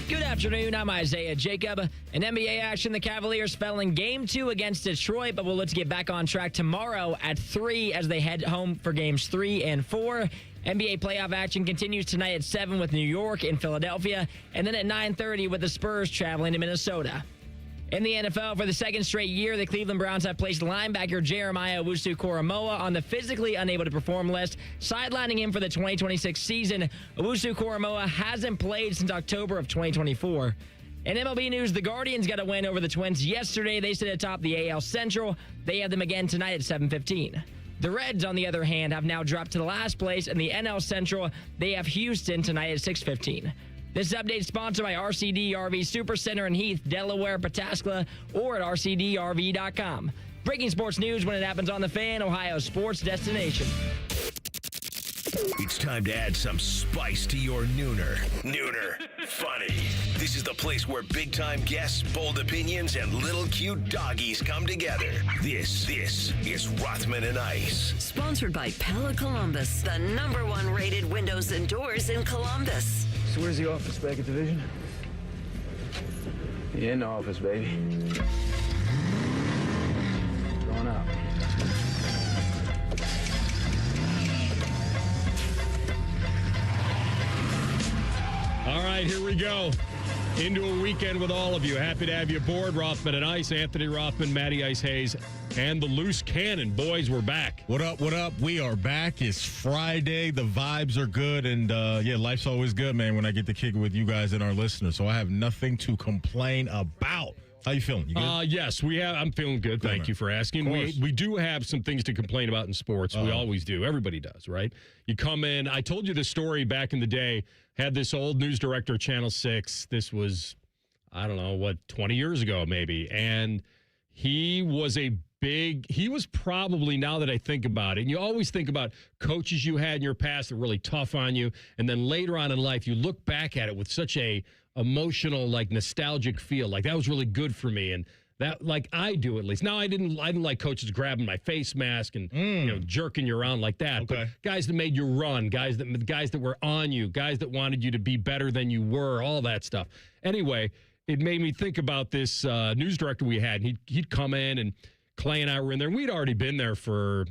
Good afternoon, I'm Isaiah Jacob. In NBA action, the Cavaliers fell in Game 2 against Detroit, but will look to get back on track tomorrow at 3 as they head home for Games 3 and 4. NBA playoff action continues tonight at 7 with New York and Philadelphia, and then at 9:30 with the Spurs traveling to Minnesota. In the NFL, for the second straight year, the Cleveland Browns have placed linebacker Jeremiah Owusu-Koramoah on the physically unable to perform list, sidelining him for the 2026 season. Owusu-Koramoah hasn't played since October of 2024. In MLB news, the Guardians got a win over the Twins yesterday. They sit atop the AL Central. They have them again tonight at 7:15. The Reds, on the other hand, have now dropped to the last place in the NL Central. They have Houston tonight at 6:15. This update is sponsored by RCD RV Supercenter in Heath, Delaware, Pataskla, or at rcdrv.com. Breaking sports news when it happens on the Fan, Ohio sports destination. It's time to add some spice to your nooner. Nooner funny. This is the place where big-time guests, bold opinions, and little cute doggies come together. This is Rothman and Ice. Sponsored by Pella Columbus, the #1 rated windows and doors in Columbus. So where's the office, back at Division? Yeah, in the office, baby. Going out. All right, here we go. Into a weekend with all of you. Happy to have you aboard. Rothman and Ice, Anthony Rothman, Matty Ice Hayes, and the Loose Cannon. Boys, we're back. What up, what up? We are back. It's Friday. The vibes are good. And, life's always good, man, when I get to kick it with you guys and our listeners. So I have nothing to complain about. How you feeling? You good? Yes, we have. I'm feeling good. Thank you for asking. We do have some things to complain about in sports. We always do. Everybody does, right? You come in. I told you this story back in the day. Had this old news director, Channel 6. This was, 20 years ago maybe. And he was probably, now that I think about it, and you always think about coaches you had in your past that were really tough on you. And then later on in life, you look back at it with such a emotional, nostalgic feel. Like, that was really good for me. And that, I do at least. Now, I didn't like coaches grabbing my face mask and, jerking you around like that. Okay. But guys that made you run, guys that were on you, guys that wanted you to be better than you were, all that stuff. Anyway, it made me think about this news director we had. He'd come in, and Clay and I were in there. And we'd already been there for,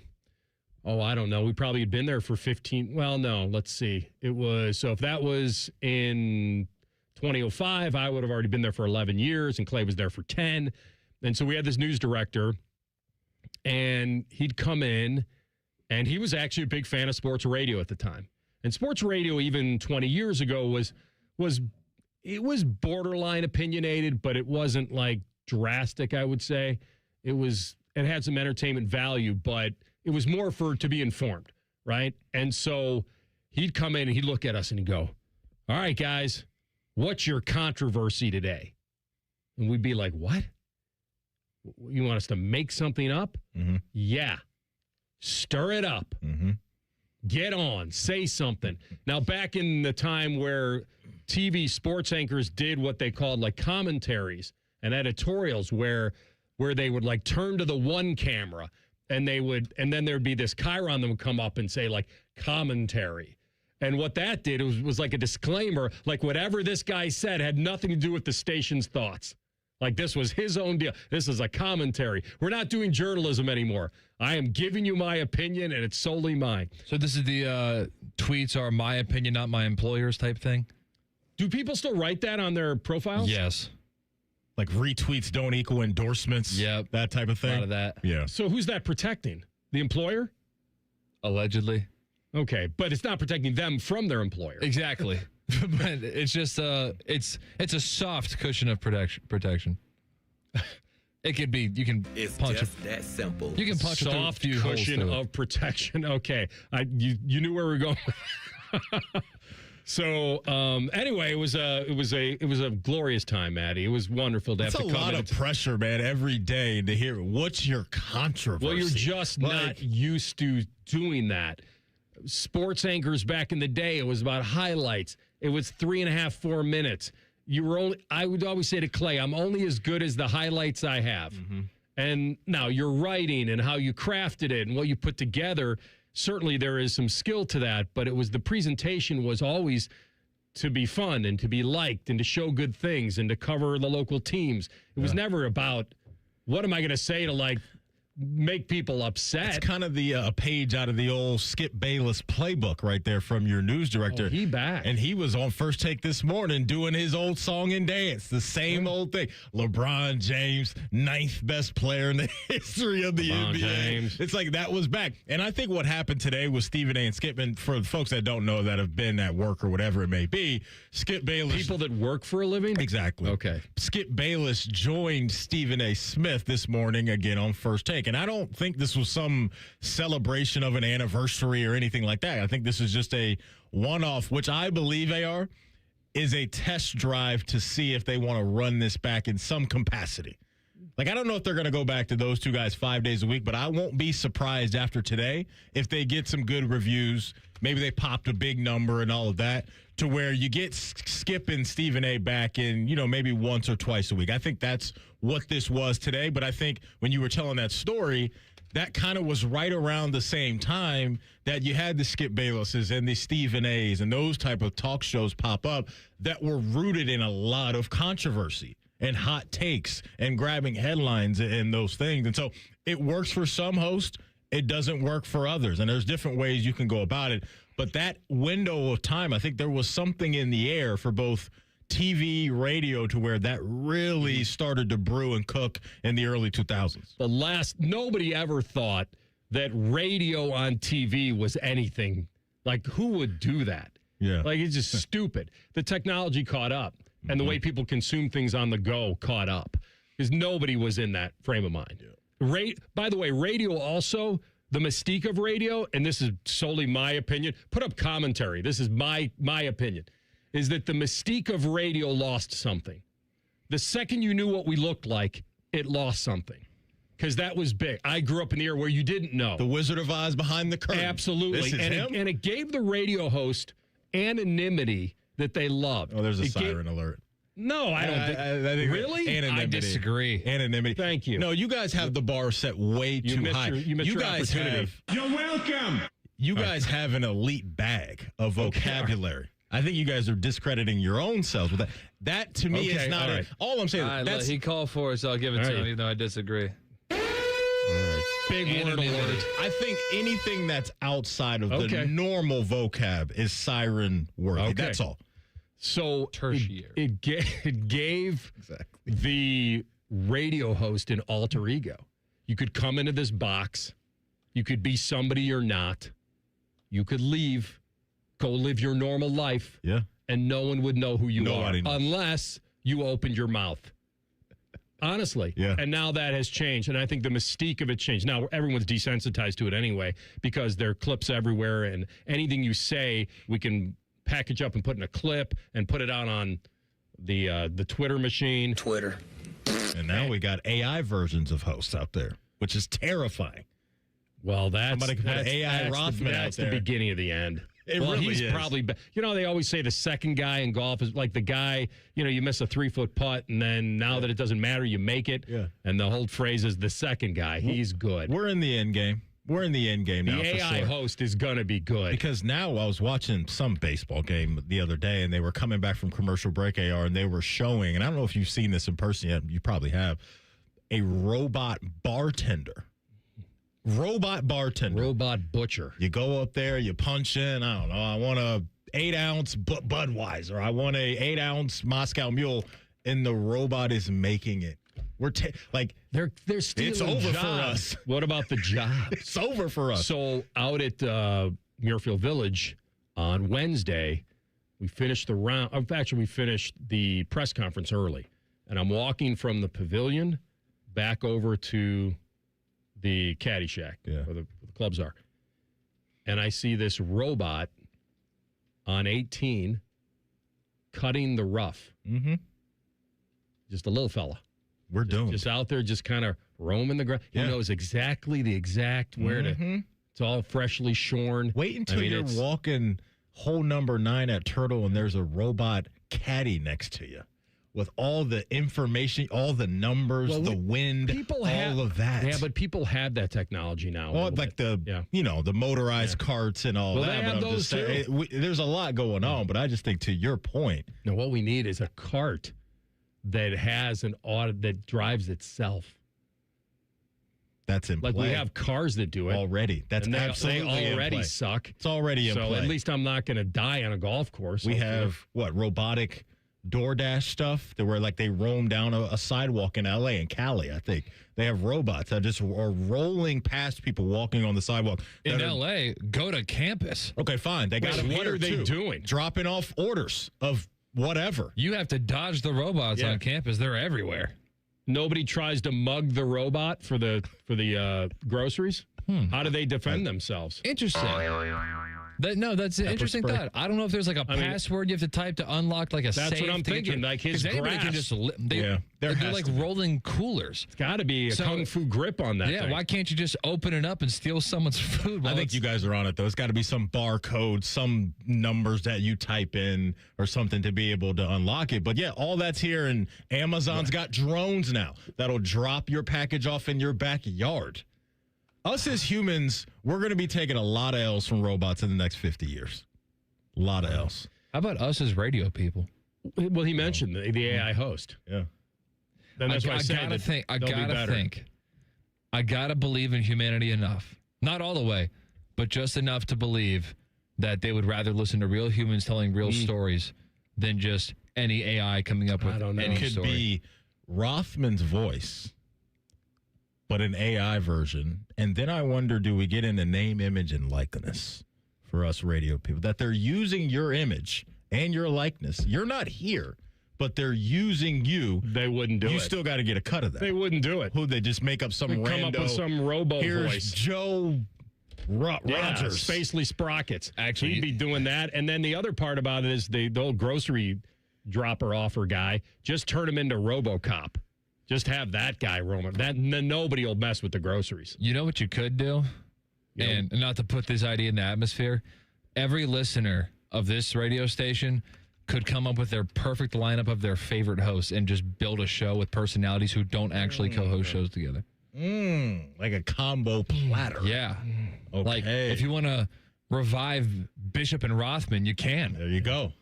I don't know. We probably had been there for 15. Well, no, let's see. So if that was in 2005, I would have already been there for 11 years, and Clay was there for 10. And so we had this news director, and he'd come in, and he was actually a big fan of sports radio at the time. And sports radio, even 20 years ago, was borderline opinionated, but it wasn't drastic, I would say. It had some entertainment value, but it was more to be informed, right? And so he'd come in and he'd look at us and he'd go, "All right, guys, what's your controversy today?" And we'd be like, "What? You want us to make something up?" Mm-hmm. Yeah. Stir it up. Mm-hmm. Get on. Say something. Now, back in the time where TV sports anchors did what they called commentaries and editorials, where they would turn to the one camera and then there'd be this chyron that would come up and say commentary. And what that did was like a disclaimer, whatever this guy said had nothing to do with the station's thoughts. This was his own deal. This is a commentary. We're not doing journalism anymore. I am giving you my opinion, and it's solely mine. So this is the tweets are my opinion, not my employer's type thing? Do people still write that on their profiles? Yes. Retweets don't equal endorsements. Yep. That type of thing. A lot of that. Yeah. So who's that protecting? The employer? Allegedly. Okay, but it's not protecting them from their employer. Exactly. But it's just it's a soft cushion of protection. It could be It's punch just that simple. You can punch soft a few cushion holes of protection. Okay, you knew where we were going. So anyway, it was a glorious time, Maddie. It was wonderful to have to come in. It's a lot of pressure, man, every day to hear what's your controversy. Well, you're just not used to doing that. Sports anchors back in the day, it was about highlights. It was 3.5, 4 minutes. I would always say to Clay, I'm only as good as the highlights I have. Mm-hmm. And now your writing and how you crafted it and what you put together, certainly there is some skill to that, but the presentation was always to be fun and to be liked and to show good things and to cover the local teams. It was never about, what am I going to say to, like, make people upset? It's kind of the page out of the old Skip Bayless playbook right there from your news director. Oh, he back. And he was on First Take this morning doing his old song and dance, the same old thing. LeBron James, 9th best player in the history of the LeBron NBA. James. It's like that was back. And I think what happened today was Stephen A. and Skip, and for folks that don't know that have been at work or whatever it may be, Skip Bayless. People that work for a living? Exactly. Okay. Skip Bayless joined Stephen A. Smith this morning again on First Take. And I don't think this was some celebration of an anniversary or anything like that. I think this is just a one-off, which I believe, AR, is a test drive to see if they want to run this back in some capacity. Like, I don't know if they're going to go back to those two guys 5 days a week, but I won't be surprised after today if they get some good reviews. Maybe they popped a big number and all of that, to where you get Skip and Stephen A. back in, maybe once or twice a week. I think that's what this was today. But I think when you were telling that story, that kind of was right around the same time that you had the Skip Baylesses and the Stephen A's and those type of talk shows pop up that were rooted in a lot of controversy and hot takes and grabbing headlines and those things. And so it works for some hosts. It doesn't work for others. And there's different ways you can go about it. But that window of time, I think there was something in the air for both TV, radio, to where that really started to brew and cook in the early 2000s. Nobody ever thought that radio on TV was anything. Like, who would do that? Yeah. Like, it's just stupid. The technology caught up, and the way people consume things on the go caught up, because nobody was in that frame of mind. Yeah. By the way, radio also, the mystique of radio, and this is solely my opinion, put up commentary. This is my opinion, is that the mystique of radio lost something. The second you knew what we looked like, it lost something. Because that was big. I grew up in the era where you didn't know. The Wizard of Oz behind the curtain. Absolutely. This is him? And it gave the radio host anonymity that they loved. Oh, there's a siren alert. No, I don't think. Really? Anonymity. I disagree. Anonymity. Thank you. No, you guys have the bar set way too high. You missed your guys opportunity. You're welcome. You guys have an elite bag of vocabulary. I think you guys are discrediting your own selves with that. That, to me, is not all I'm saying. All right, he called for it, so I'll give it to him, even though I disagree. Big word alert. I think anything that's outside of the normal vocab is siren worthy. Okay. That's all. So tertiary. It gave the radio host an alter ego. You could come into this box. You could be somebody you're not. You could leave, go live your normal life. Yeah. And no one would know who you Nobody are knows. unless you opened your mouth. Honestly. Yeah. And now that has changed. And I think the mystique of it changed. Now everyone's desensitized to it anyway because there are clips everywhere. And anything you say, we can package up and put in a clip and put it out on the Twitter machine. Twitter. And now we got AI versions of hosts out there, which is terrifying. Well, that's AI Rothman out that's there. the beginning of the end. He's probably, they always say the second guy in golf is like the guy, you miss a 3-foot putt, and then now that it doesn't matter, you make it. Yeah. And the whole phrase is the second guy. He's good. We're in the end game. We're in the end game now. The AI host is going to be good. Because now I was watching some baseball game the other day, and they were coming back from commercial break, AR, and they were showing, and I don't know if you've seen this in person yet. You probably have, a robot bartender. Robot butcher. You go up there, you punch in, I don't know, I want a 8-ounce Budweiser. I want a 8-ounce Moscow Mule, and the robot is making it. We're they're stealing it's over jobs. for us. What about the job? It's over for us. So out at Muirfield Village on Wednesday, we finished the round. Actually, we finished the press conference early, and I'm walking from the pavilion back over to the caddy shack where the clubs are, and I see this robot on 18 cutting the rough. Mm-hmm. Just a little fella. We're doomed. Just out there, just kind of roaming the ground. He knows exactly where to. It's all freshly shorn. Wait until you're walking hole number 9 at Turtle and there's a robot caddy next to you. with all the information, all the numbers, the wind, all of that. Yeah, but people have that technology now. Well, like the motorized carts and all that. They have those too. There's a lot going on, but I just think to your point. Now, what we need is a cart that has an auto that drives itself. That's in play. Like we have cars that do it already. That's absolutely they already in play. suck. It's already in play. So at least I'm not going to die on a golf course. We have robotic DoorDash stuff that where like they roam down a sidewalk in LA and Cali. I think they have robots that just are rolling past people walking on the sidewalk. In LA, go to campus. Okay, fine. They got them what here are they too. doing? Dropping off orders of whatever. You have to dodge the robots on campus. They're everywhere. Nobody tries to mug the robot for the groceries. How do they defend themselves? Interesting. That's an interesting spray. thought. I don't know if there's like a password you have to type to unlock like a safe. That's what I'm thinking. Like his anybody can grasp. just they're like rolling coolers. It's got to be a kung fu grip on that. Yeah, why can't you just open it up and steal someone's food? I think you guys are on it though. It's got to be some barcode, some numbers that you type in or something to be able to unlock it. But yeah, all that's here, and Amazon's got drones now that'll drop your package off in your backyard. Us as humans, we're going to be taking a lot of L's from robots in the next 50 years. A lot of L's. How about us as radio people? Well, he mentioned the AI host. Yeah. Then that's why I gotta think. I gotta believe in humanity enough. Not all the way, but just enough to believe that they would rather listen to real humans telling real stories than just any AI coming up with any It could story. be Rothman's voice, but an AI version. And then I wonder, do we get into name, image, and likeness for us radio people? That they're using your image and your likeness. You're not here, but they're using you. They wouldn't do it. You still got to get a cut of that. They wouldn't do it. Who they just make up some Come up with some robo Here's voice. Joe Rodgers. Spacely Sprockets. Actually, he'd be doing that. And then the other part about it is the old grocery dropper offer guy. Just turn him into RoboCop. Just have that guy roaming. Then nobody will mess with the groceries. You know what you could do? And not to put this idea in the atmosphere, every listener of this radio station could come up with their perfect lineup of their favorite hosts and just build a show with personalities who don't actually co-host shows together. Like a combo platter. Yeah. Okay. Like, if you want to revive Bishop and Rothman, you can. There you go.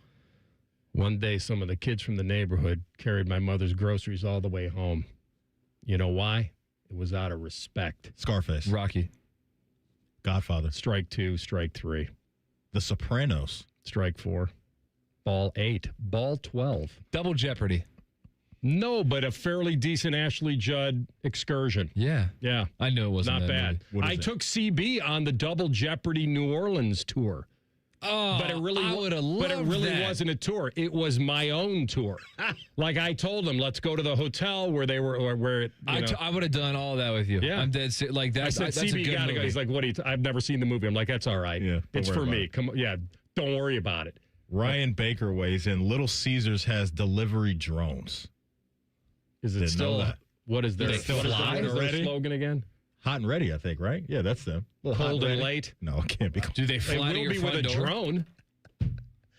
One day, some of the kids from the neighborhood carried my mother's groceries all the way home. You know why? It was out of respect. Scarface. Rocky. Godfather. Strike 2, strike 3. The Sopranos. Strike 4. Ball 8. Ball 12. Double Jeopardy. No, but a fairly decent Ashley Judd excursion. Yeah. Yeah. I knew it wasn't Not that bad. movie. I took CB on the Double Jeopardy New Orleans tour. Oh, But it really, I would have loved but it really that. wasn't a tour. It was my own tour. Like I told them, let's go to the hotel where they were, or where it, I would have done all that with you. Yeah. I'm dead. Like that. I said, That's a CB, good gotta go. movie. He's like, what? I've never seen the movie. I'm like, that's all right. Yeah, it's don't for worry me. about it. Come on. Yeah, don't worry about it. Ryan Baker weighs in. Little Caesars has delivery drones. Is it Didn't still? know that. What is their, They still what is fly their already? slogan again? Hot and ready, I think, right? Yeah, that's them. Cold and late. No, it can't be. Do they It fly to will your be front with a door? drone.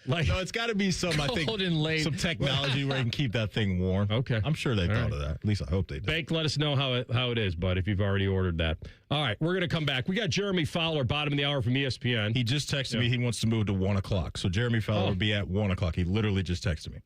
Like, No, it's got to be some, I think, Cold and late. some technology where you can keep that thing warm. Okay. I'm sure they All thought right. of that. At least I hope they did. Bake, let us know how it is, bud, if you've already ordered that. All right, we're going to come back. We got Jeremy Fowler, bottom of the hour from ESPN. He just texted me he wants to move to 1 o'clock. So Jeremy Fowler will be at 1 o'clock. He literally just texted me.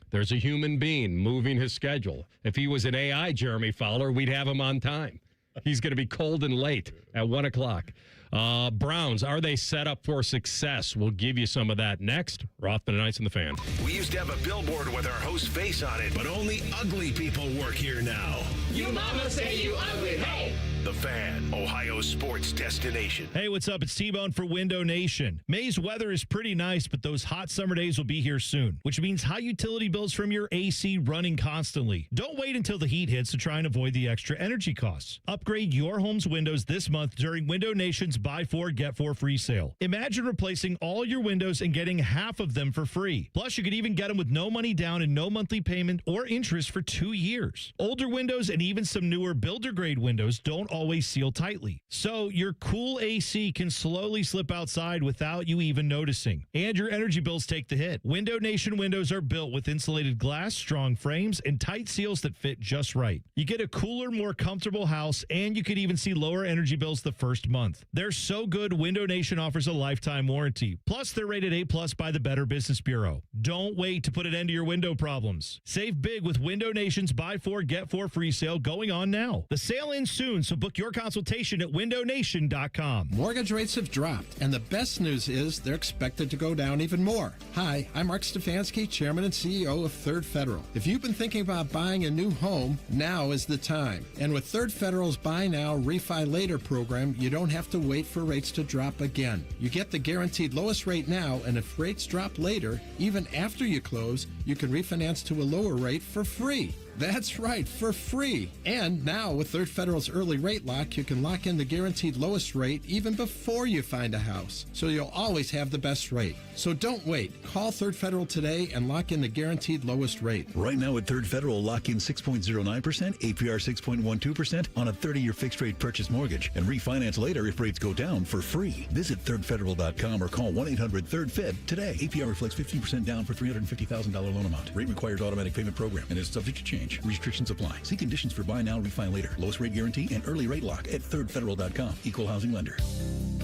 There's a human being moving his schedule. If he was an AI, Jeremy Fowler, we'd have him on time. He's going to be cold and late at 1 o'clock. Browns, are they set up for success? We'll give you some of that next. Rothman Ice and the Fan. We used to have a billboard with our host's face on it, but only ugly people work here now. You mama say you ugly, hey! The Fan, Ohio's sports destination. Hey, what's up? It's T-Bone for Window Nation. May's weather is pretty nice, but those hot summer days will be here soon, which means high utility bills from your AC running constantly. Don't wait until the heat hits to try and avoid the extra energy costs. Upgrade your home's windows this month during Window Nation's buy 4, get 4 free sale. Imagine replacing all your windows and getting half of them for free. Plus, you could even get them with no money down and no monthly payment or interest for 2 years. Older windows and even some newer builder-grade windows don't always seal tightly. So your cool AC can slowly slip outside without you even noticing. And your energy bills take the hit. Window Nation windows are built with insulated glass, strong frames, and tight seals that fit just right. You get a cooler, more comfortable house, and you could even see lower energy bills the first month. They're so good, Window Nation offers a lifetime warranty. Plus, they're rated A+ by the Better Business Bureau. Don't wait to put an end to your window problems. Save big with Window Nation's buy 4, get 4 free sale going on now. The sale ends soon, so book your consultation at windownation.com. Mortgage rates have dropped, and the best news is they're expected to go down even more. Hi, I'm Mark Stefanski, Chairman and CEO of Third Federal. If you've been thinking about buying a new home, now is the time. And with Third Federal's Buy Now, Refi Later program, you don't have to wait for rates to drop again. You get the guaranteed lowest rate now, and if rates drop later, even after you close, you can refinance to a lower rate for free. That's right, for free. And now with Third Federal's early rate lock, you can lock in the guaranteed lowest rate even before you find a house. So you'll always have the best rate. So don't wait. Call Third Federal today and lock in the guaranteed lowest rate. Right now at Third Federal, lock in 6.09%, APR 6.12% on a 30-year fixed rate purchase mortgage and refinance later if rates go down for free. Visit thirdfederal.com or call 1-800-3rd-FED today. APR reflects 15% down for $350,000 loan amount. Rate requires automatic payment program and is subject to change. Restrictions apply. See conditions for buy now, refi later. Lowest rate guarantee and early rate lock at thirdfederal.com. Equal housing lender.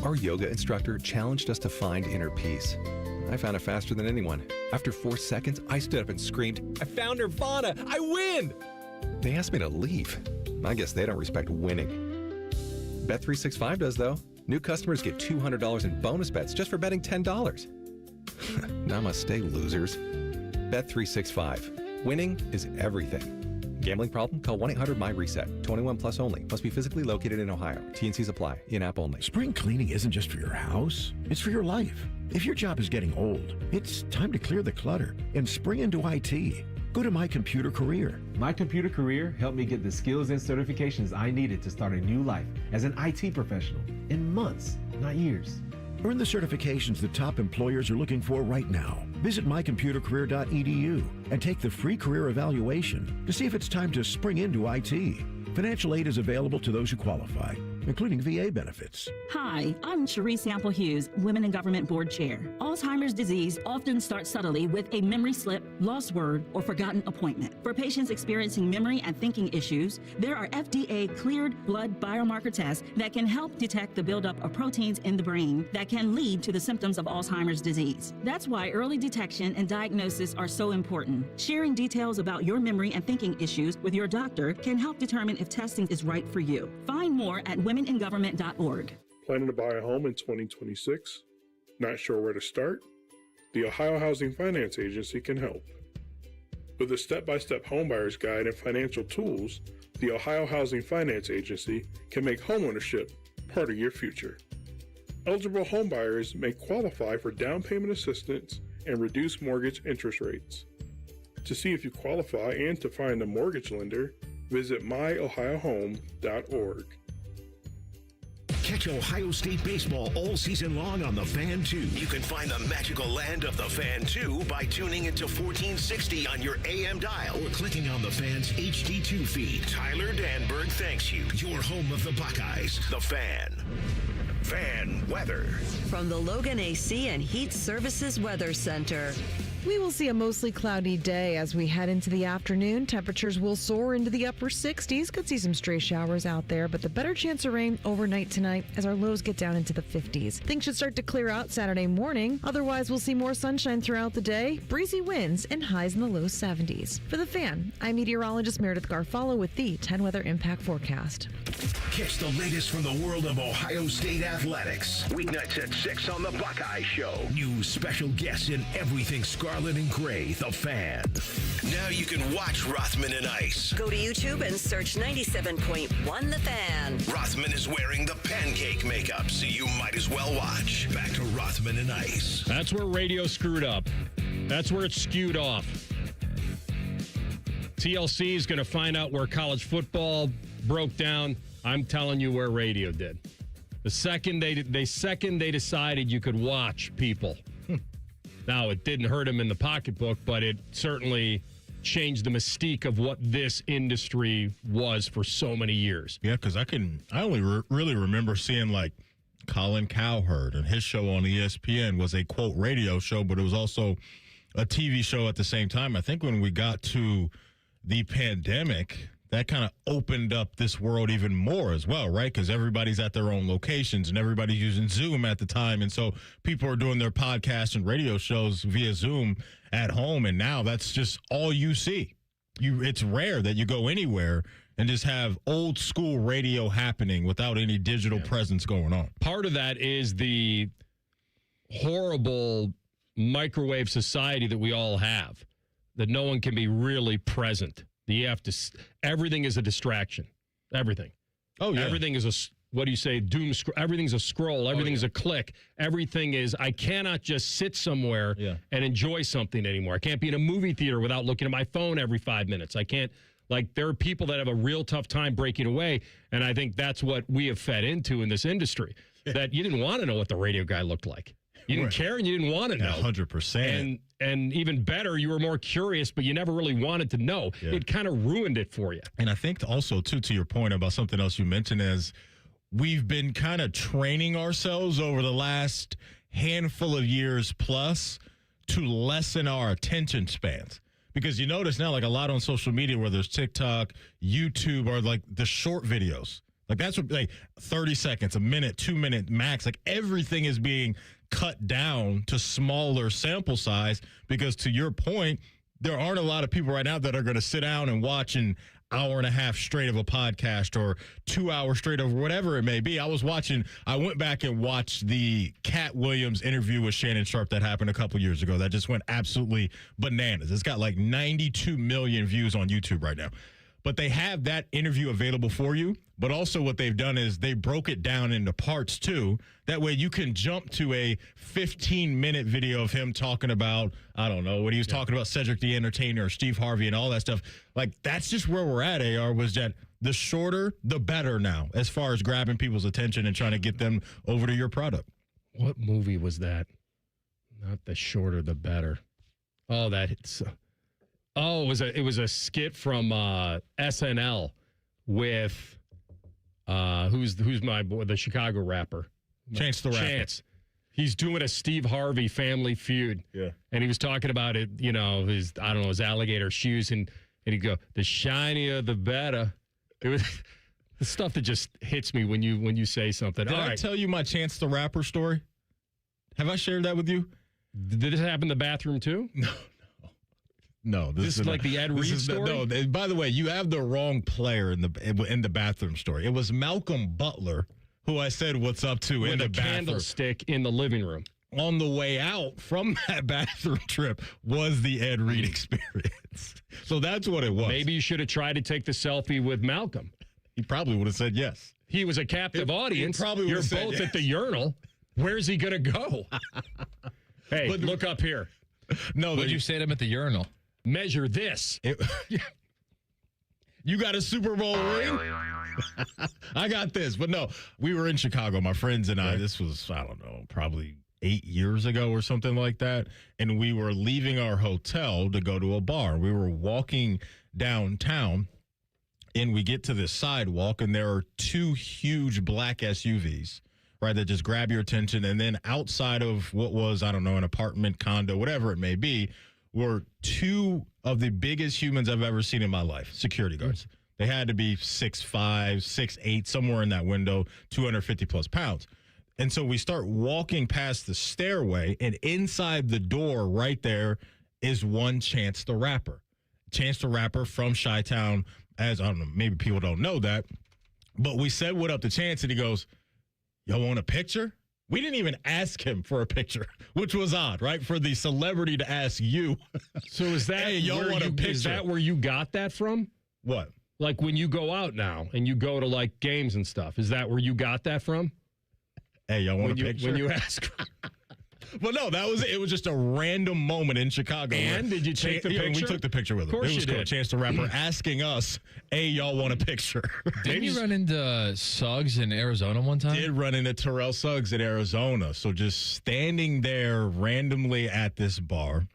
Our yoga instructor challenged us to find inner peace. I found it faster than anyone. After 4 seconds, I stood up and screamed, "I found Nirvana! I win!" They asked me to leave. I guess they don't respect winning. Bet365 does, though. New customers get $200 in bonus bets just for betting $10. Namaste, losers. Bet365. Winning is everything. Gambling problem? Call 1-800-MY-RESET. 21 plus only. Must be physically located in Ohio. T&Cs apply. In-app only. Spring cleaning isn't just for your house. It's for your life. If your job is getting old, it's time to clear the clutter and spring into IT. Go to My Computer Career. My Computer Career helped me get the skills and certifications I needed to start a new life as an IT professional in months, not years. Earn the certifications that top employers are looking for right now. Visit mycomputercareer.edu and take the free career evaluation to see if it's time to spring into IT. Financial aid is available to those who qualify, including VA benefits. Hi, I'm Cherie Sample Hughes, Women in Government Board Chair. Alzheimer's disease often starts subtly with a memory slip, lost word, or forgotten appointment. For patients experiencing memory and thinking issues, there are FDA-cleared blood biomarker tests that can help detect the buildup of proteins in the brain that can lead to the symptoms of Alzheimer's disease. That's why early detection and diagnosis are so important. Sharing details about your memory and thinking issues with your doctor can help determine if testing is right for you. Find more at womeningovernment.org. Planning to buy a home in 2026? Not sure where to start? The Ohio Housing Finance Agency can help. With a step-by-step homebuyer's guide and financial tools, the Ohio Housing Finance Agency can make homeownership part of your future. Eligible homebuyers may qualify for down payment assistance and reduced mortgage interest rates. To see if you qualify and to find a mortgage lender, visit myohiohome.org. Catch Ohio State baseball all season long on The Fan 2. You can find the magical land of The Fan 2 by tuning into 1460 on your AM dial or clicking on The Fan's HD2 feed. Tyler Danberg thanks you. Your home of the Buckeyes, The Fan. Fan weather. From the Logan AC and Heat Services Weather Center. We will see a mostly cloudy day as we head into the afternoon. Temperatures will soar into the upper 60s. Could see some stray showers out there, but the better chance of rain overnight tonight as our lows get down into the 50s. Things should start to clear out Saturday morning. Otherwise, we'll see more sunshine throughout the day, breezy winds, and highs in the low 70s. For The Fan, I'm meteorologist Meredith Garfalo with the 10 Weather Impact Forecast. Catch the latest from the world of Ohio State athletics. Weeknights at 6 on The Buckeye Show. New special guests in everything Scarlet and Gray, The Fan. Now you can watch Rothman and Ice. Go to YouTube and search 97.1 The Fan. Rothman is wearing the pancake makeup, so you might as well watch. Back to Rothman and Ice. That's where radio screwed up. That's where it's skewed off. TLC is going to find out where college football broke down. I'm telling you where radio did. The second they decided you could watch people. Now, it didn't hurt him in the pocketbook, but it certainly changed the mystique of what this industry was for so many years. Yeah, because I only really remember seeing like Colin Cowherd, and his show on ESPN was a quote radio show, but it was also a TV show at the same time. I think when we got to the pandemic, that kind of opened up this world even more as well, right? Because everybody's at their own locations and everybody's using Zoom at the time. And so people are doing their podcasts and radio shows via Zoom at home. And now that's just all you see. It's rare that you go anywhere and just have old school radio happening without any digital presence going on. Part of that is the horrible microwave society that we all have, that no one can be really present. You have to. Everything is a distraction. Everything. Oh yeah. Everything is a. What do you say? Doom. Everything's a scroll. Everything's a click. Everything is. I cannot just sit somewhere and enjoy something anymore. I can't be in a movie theater without looking at my phone every 5 minutes. I can't. Like, there are people that have a real tough time breaking away, and I think that's what we have fed into in this industry. That you didn't want to know what the radio guy looked like. You didn't care, and you didn't want to know. 100%. And even better, you were more curious, but you never really wanted to know. Yeah. It kind of ruined it for you. And I think also, too, to your point about something else you mentioned is we've been kind of training ourselves over the last handful of years plus to lessen our attention spans. Because you notice now, like a lot on social media, where there's TikTok, YouTube, or like the short videos. Like that's what, like 30 seconds, a minute, 2 minute max. Like everything is being cut down to smaller sample size because, to your point, there aren't a lot of people right now that are going to sit down and watch an hour and a half straight of a podcast or 2 hours straight of whatever it may be. I went back and watched the Cat Williams interview with Shannon Sharpe that happened a couple years ago. That just went absolutely bananas. It's got like 92 million views on YouTube right now. But they have that interview available for you. But also what they've done is they broke it down into parts too. That way you can jump to a 15-minute video of him talking about, I don't know, when he was talking about Cedric the Entertainer or Steve Harvey and all that stuff. Like, that's just where we're at, AR, was that the shorter, the better now, as far as grabbing people's attention and trying to get them over to your product. What movie was that? Not the shorter, the better. Oh, it was a skit from SNL with who's my boy, the Chicago rapper, Chance the Rapper. Chance. He's doing a Steve Harvey Family Feud. Yeah, and he was talking about it. You know, his alligator shoes, and he'd go, the shinier the better. It was the stuff that just hits me when you say something. Did I tell you my Chance the Rapper story? Have I shared that with you? Did this happen in the bathroom too? No, this is like the Ed Reed story. No, by the way, you have the wrong player in the bathroom story. It was Malcolm Butler, who I said what's up to in the bathroom. Candlestick in the living room. On the way out from that bathroom trip was the Ed Reed experience. So that's what it was. Maybe you should have tried to take the selfie with Malcolm. He probably would have said yes. He was a captive audience. You're both yes. At the urinal. Where's he going to go? Hey, look up here. No, would you say to him at the urinal? Measure this. You got a Super Bowl ring? I got this. But no, we were in Chicago, my friends and I. This was, I don't know, probably 8 years ago or something like that. And we were leaving our hotel to go to a bar. We were walking downtown, and we get to this sidewalk, and there are two huge black SUVs, right, that just grab your attention. And then outside of what was, I don't know, an apartment, condo, whatever it may be, were two of the biggest humans I've ever seen in my life, security guards. They had to be 6'5", 6'8", somewhere in that window, 250 plus pounds. And so we start walking past the stairway, and inside the door right there is one Chance the Rapper. Chance the Rapper from Chi-Town, as I don't know, maybe people don't know that. But we said what up to Chance, and he goes, y'all want a picture? We didn't even ask him for a picture, which was odd, right? For the celebrity to ask you. So is that, hey, y'all want a picture? Is that where you got that from? What? Like when you go out now and you go to like games and stuff, is that where you got that from? Hey, y'all want a picture? When you ask. But no, it was just a random moment in Chicago. And did you take the picture? We took the picture with him. Of course it was you cool. did. Chance the Rapper asking us, hey, y'all want a picture? Didn't you run into Suggs in Arizona one time? Did run into Terrell Suggs in Arizona. So just standing there randomly at this bar.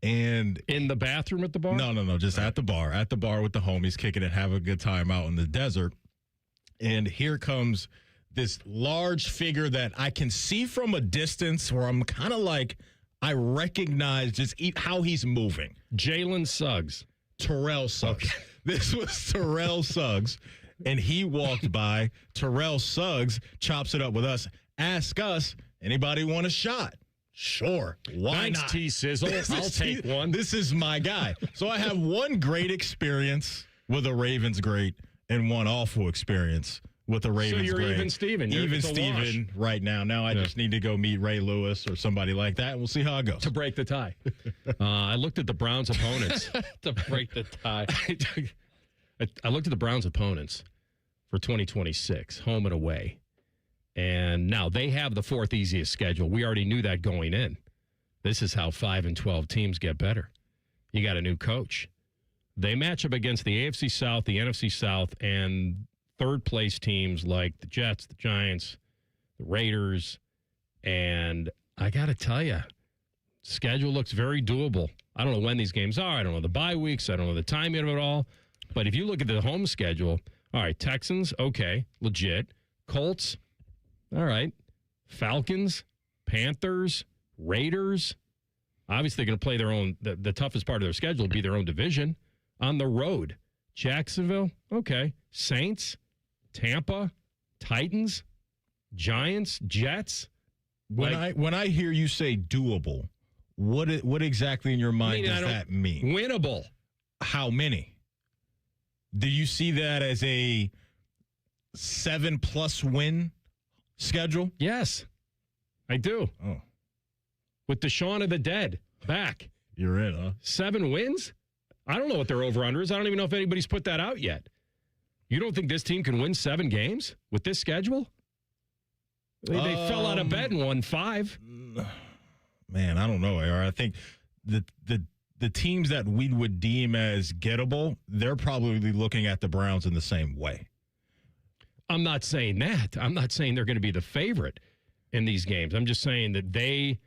And in the bathroom at the bar? No, just at the bar with the homies, kicking it, have a good time out in the desert. And here comes this large figure that I can see from a distance where I'm kind of like, I recognize just how he's moving. Jalen Suggs. Terrell Suggs. Okay. This was Terrell Suggs, and he walked by. Terrell Suggs chops it up with us. Ask us, anybody want a shot? Sure. Why Thanks, not? T-Sizzle. I'll take one. This is my guy. So I have one great experience with a Ravens great and one awful experience with a Ravens great. So you're even Steven. Even Steven right now. Now I just need to go meet Ray Lewis or somebody like that, and we'll see how it goes. To break the tie. I looked at the Browns' opponents. To break the tie. I looked at the Browns' opponents for 2026, home and away. And now they have the fourth easiest schedule. We already knew that going in. This is how 5-12 teams get better. You got a new coach. They match up against the AFC South, the NFC South, and third-place teams like the Jets, the Giants, the Raiders. And I got to tell you, schedule looks very doable. I don't know when these games are. I don't know the bye weeks. I don't know the timing of it all. But if you look at the home schedule, all right, Texans, okay, legit. Colts, all right. Falcons, Panthers, Raiders. Obviously, they're going to play their own. The toughest part of their schedule would be their own division. On the road, Jacksonville, okay. Saints, Tampa, Titans, Giants, Jets. When I hear you say doable, what exactly in your mind does that mean? Winnable. How many? Do you see that as a 7+ win schedule? Yes, I do. Oh. With the Shaun of the Dead back. You're in, huh? 7 wins? I don't know what their over-under is. I don't even know if anybody's put that out yet. You don't think this team can win 7 games with this schedule? They fell out of bed and won 5. Man, I don't know, AR. I think the teams that we would deem as gettable, they're probably looking at the Browns in the same way. I'm not saying that. I'm not saying they're going to be the favorite in these games. I'm just saying that they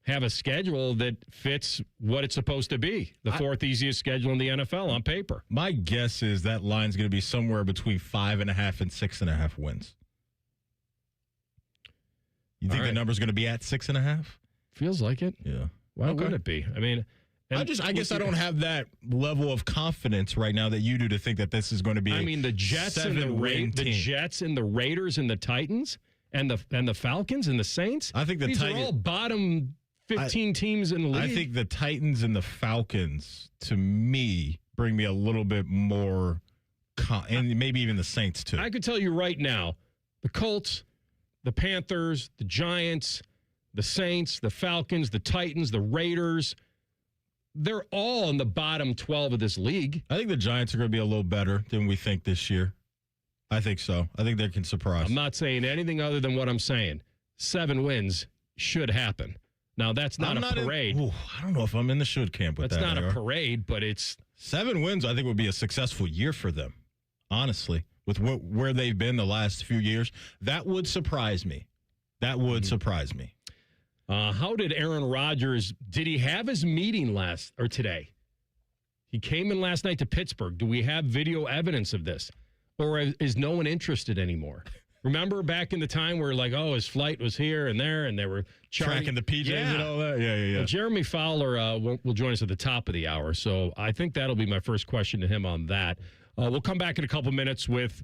have a schedule that fits what it's supposed to be. The fourth easiest schedule in the NFL on paper. My guess is that line's going to be somewhere between 5.5 and 6.5 wins. You think the number's going to be at 6.5? Feels like it. Yeah. Why would it be? I mean, I guess I don't have that level of confidence right now that you do to think that this is going to be. I mean, the Jets and the Jets and the Raiders and the Titans and the Falcons and the Saints. I think these are all bottom 15 teams in the league. I think the Titans and the Falcons, to me, bring me a little bit more, and maybe even the Saints too. I could tell you right now, the Colts, the Panthers, the Giants, the Saints, the Falcons, the Titans, the Raiders. They're all in the bottom 12 of this league. I think the Giants are going to be a little better than we think this year. I think so. I think they can surprise. I'm not saying anything other than what I'm saying. 7 wins should happen. Now, that's not a parade. I don't know if I'm in the should camp with that. That's not a parade, but it's... 7 wins, I think, would be a successful year for them, honestly, with where they've been the last few years. That would surprise me. That would surprise me. How did Aaron Rodgers, did he have his meeting today? He came in last night to Pittsburgh. Do we have video evidence of this? Or is no one interested anymore? Remember back in the time where his flight was here and there and they were tracking the PJs and all that? Yeah. Well, Jeremy Fowler will join us at the top of the hour. So I think that'll be my first question to him on that. We'll come back in a couple minutes with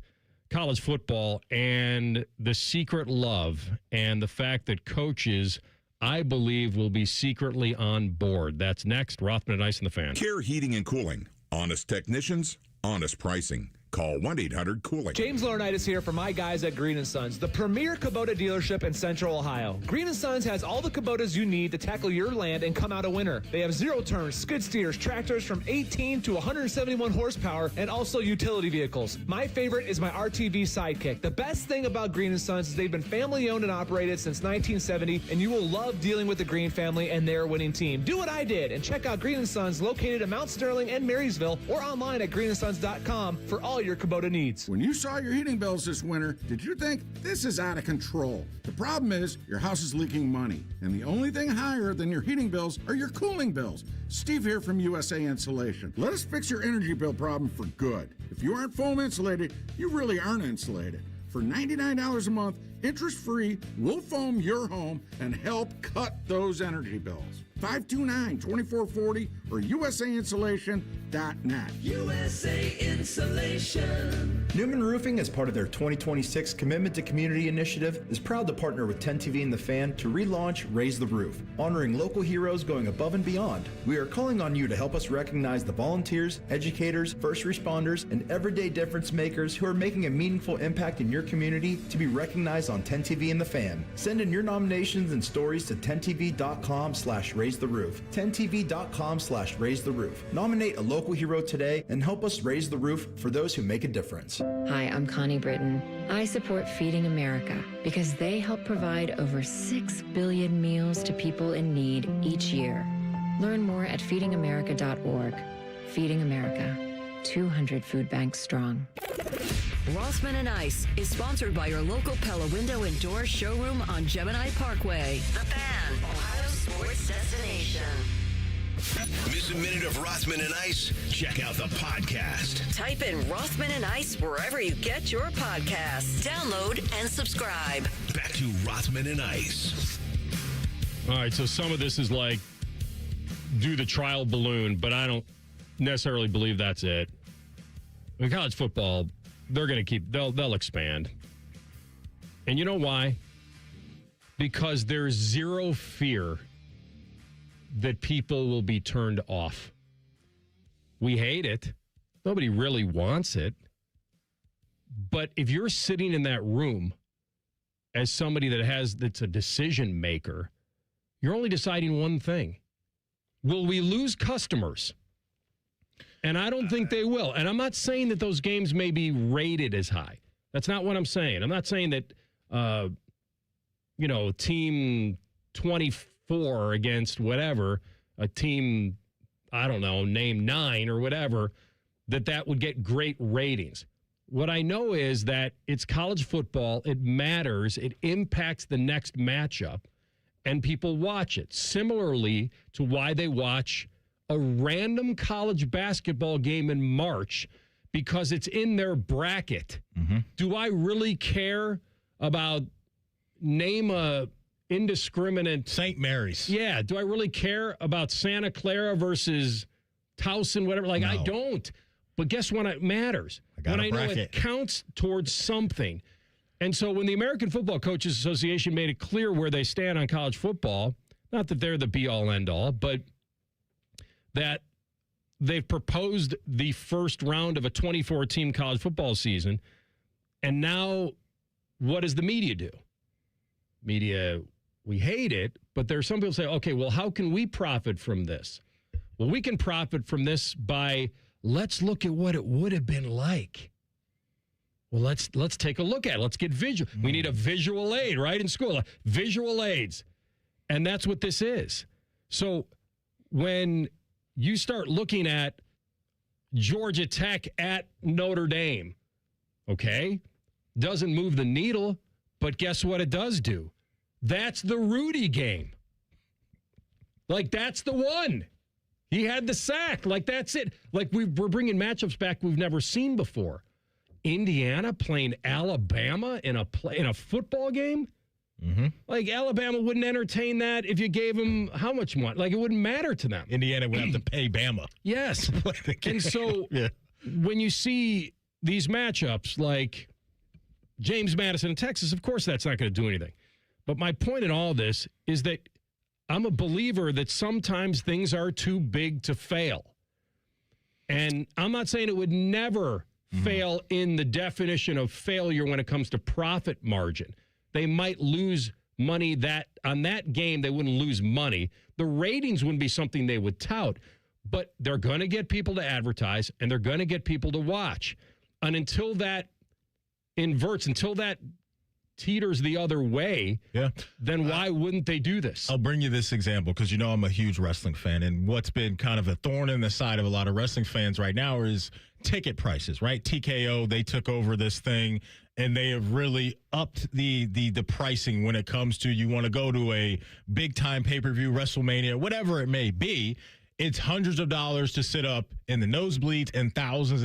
college football and the secret love and the fact that coaches, I believe, will be secretly on board. That's next. Rothman Ice and the Fan. Care Heating and Cooling. Honest technicians, honest pricing. Call 1-800-COOLING. James Laurinaitis here for my guys at Green & Sons, the premier Kubota dealership in Central Ohio. Green & Sons has all the Kubotas you need to tackle your land and come out a winner. They have zero-turn skid steers, tractors from 18 to 171 horsepower, and also utility vehicles. My favorite is my RTV Sidekick. The best thing about Green & Sons is they've been family-owned and operated since 1970, and you will love dealing with the Green family and their winning team. Do what I did and check out Green & Sons located in Mount Sterling and Marysville or online at greenandsons.com for all your Kubota needs. When you saw your heating bills this winter, did you think this is out of control? The problem is your house is leaking money, and the only thing higher than your heating bills are your cooling bills. Steve here from USA Insulation. Let us fix your energy bill problem for good. If you aren't foam insulated, you really aren't insulated. For $99 a month, interest-free, we'll foam your home and help cut those energy bills. 529-2440 or usainsulation.net. USA Insulation. Newman Roofing, as part of their 2026 Commitment to Community initiative, is proud to partner with 10 TV and The Fan to relaunch Raise the Roof, honoring local heroes going above and beyond. We are calling on you to help us recognize the volunteers, educators, first responders, and everyday difference makers who are making a meaningful impact in your community to be recognized on 10 TV and The Fan. Send in your nominations and stories to 10tv.com/raise the roof. 10tv.com/raise the roof. Nominate a local hero today and help us raise the roof for those who make a difference. Hi, I'm Connie Britton. I support Feeding America because they help provide over 6 billion meals to people in need each year. Learn more at feedingamerica.org. Feeding America, 200 food banks strong. Rothman Ice is sponsored by your local Pella Window and Door showroom on Gemini Parkway. The Fan, Ohio's sports destination. Miss a minute of Rothman and Ice? Check out the podcast. Type in Rothman and Ice wherever you get your podcasts. Download and subscribe. Back to Rothman and Ice. All right, so some of this is like do the trial balloon, but I don't necessarily believe that's it. In college football, they're going to they'll expand. And you know why? Because there's zero fear that people will be turned off. We hate it. Nobody really wants it. But if you're sitting in that room as somebody that's a decision maker, you're only deciding one thing. Will we lose customers? And I don't think they will. And I'm not saying that those games may be rated as high. That's not what I'm saying. I'm not saying that, team 24 against whatever, a team, I don't know, name 9 or whatever, that would get great ratings. What I know is that it's college football. It matters. It impacts the next matchup, and people watch it. Similarly to why they watch a random college basketball game in March, because it's in their bracket. Mm-hmm. Do I really care about name a indiscriminate St. Mary's? Yeah. Do I really care about Santa Clara versus Towson, whatever? Like, no. I don't. But guess what? It matters. When I know it counts towards something. And so when the American Football Coaches Association made it clear where they stand on college football, not that they're the be-all, end-all, but that they've proposed the first round of a 24-team college football season. And now what does the media do? Media, we hate it, but there are some people say, okay, well, how can we profit from this? Well, we can profit from this by let's look at what it would have been like. Well, let's take a look at it. Let's get visual. We need a visual aid, right, in school. Visual aids. And that's what this is. So when you start looking at Georgia Tech at Notre Dame, okay, doesn't move the needle, but guess what it does do? That's the Rudy game. Like, that's the one. He had the sack. Like, that's it. Like, we're bringing matchups back we've never seen before. Indiana playing Alabama in a football game? Mm-hmm. Like, Alabama wouldn't entertain that if you gave them how much money? Like, it wouldn't matter to them. Indiana would have to pay Bama. Yes. And so when you see these matchups like James Madison in Texas, of course that's not going to do anything. But my point in all this is that I'm a believer that sometimes things are too big to fail. And I'm not saying it would never fail in the definition of failure when it comes to profit margin. They might lose money on that game. They wouldn't lose money. The ratings wouldn't be something they would tout, but they're going to get people to advertise and they're going to get people to watch. And until that inverts, until that teeters the other way, then why wouldn't they do this? I'll bring you this example because I'm a huge wrestling fan, and what's been kind of a thorn in the side of a lot of wrestling fans right now is ticket prices, right? TKO, they took over this thing, and they have really upped the pricing when it comes to you want to go to a big-time pay-per-view, WrestleMania, whatever it may be. It's hundreds of dollars to sit up in the nosebleeds and thousands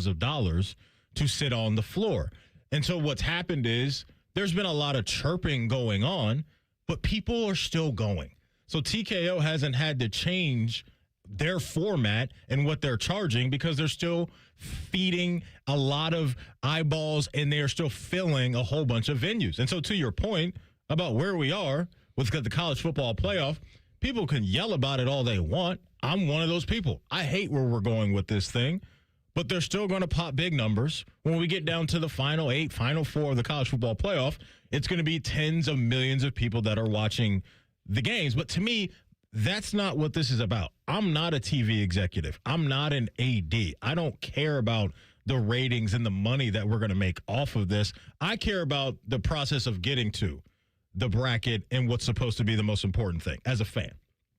of dollars to sit on the floor. And so what's happened is there's been a lot of chirping going on, but people are still going. So TKO hasn't had to change their format and what they're charging because they're still feeding a lot of eyeballs and they're still filling a whole bunch of venues. And so to your point about where we are with the college football playoff, people can yell about it all they want. I'm one of those people. I hate where we're going with this thing. But they're still going to pop big numbers. When we get down to the final 8, final 4 of the college football playoff, it's going to be tens of millions of people that are watching the games. But to me, that's not what this is about. I'm not a TV executive. I'm not an AD. I don't care about the ratings and the money that we're going to make off of this. I care about the process of getting to the bracket and what's supposed to be the most important thing as a fan.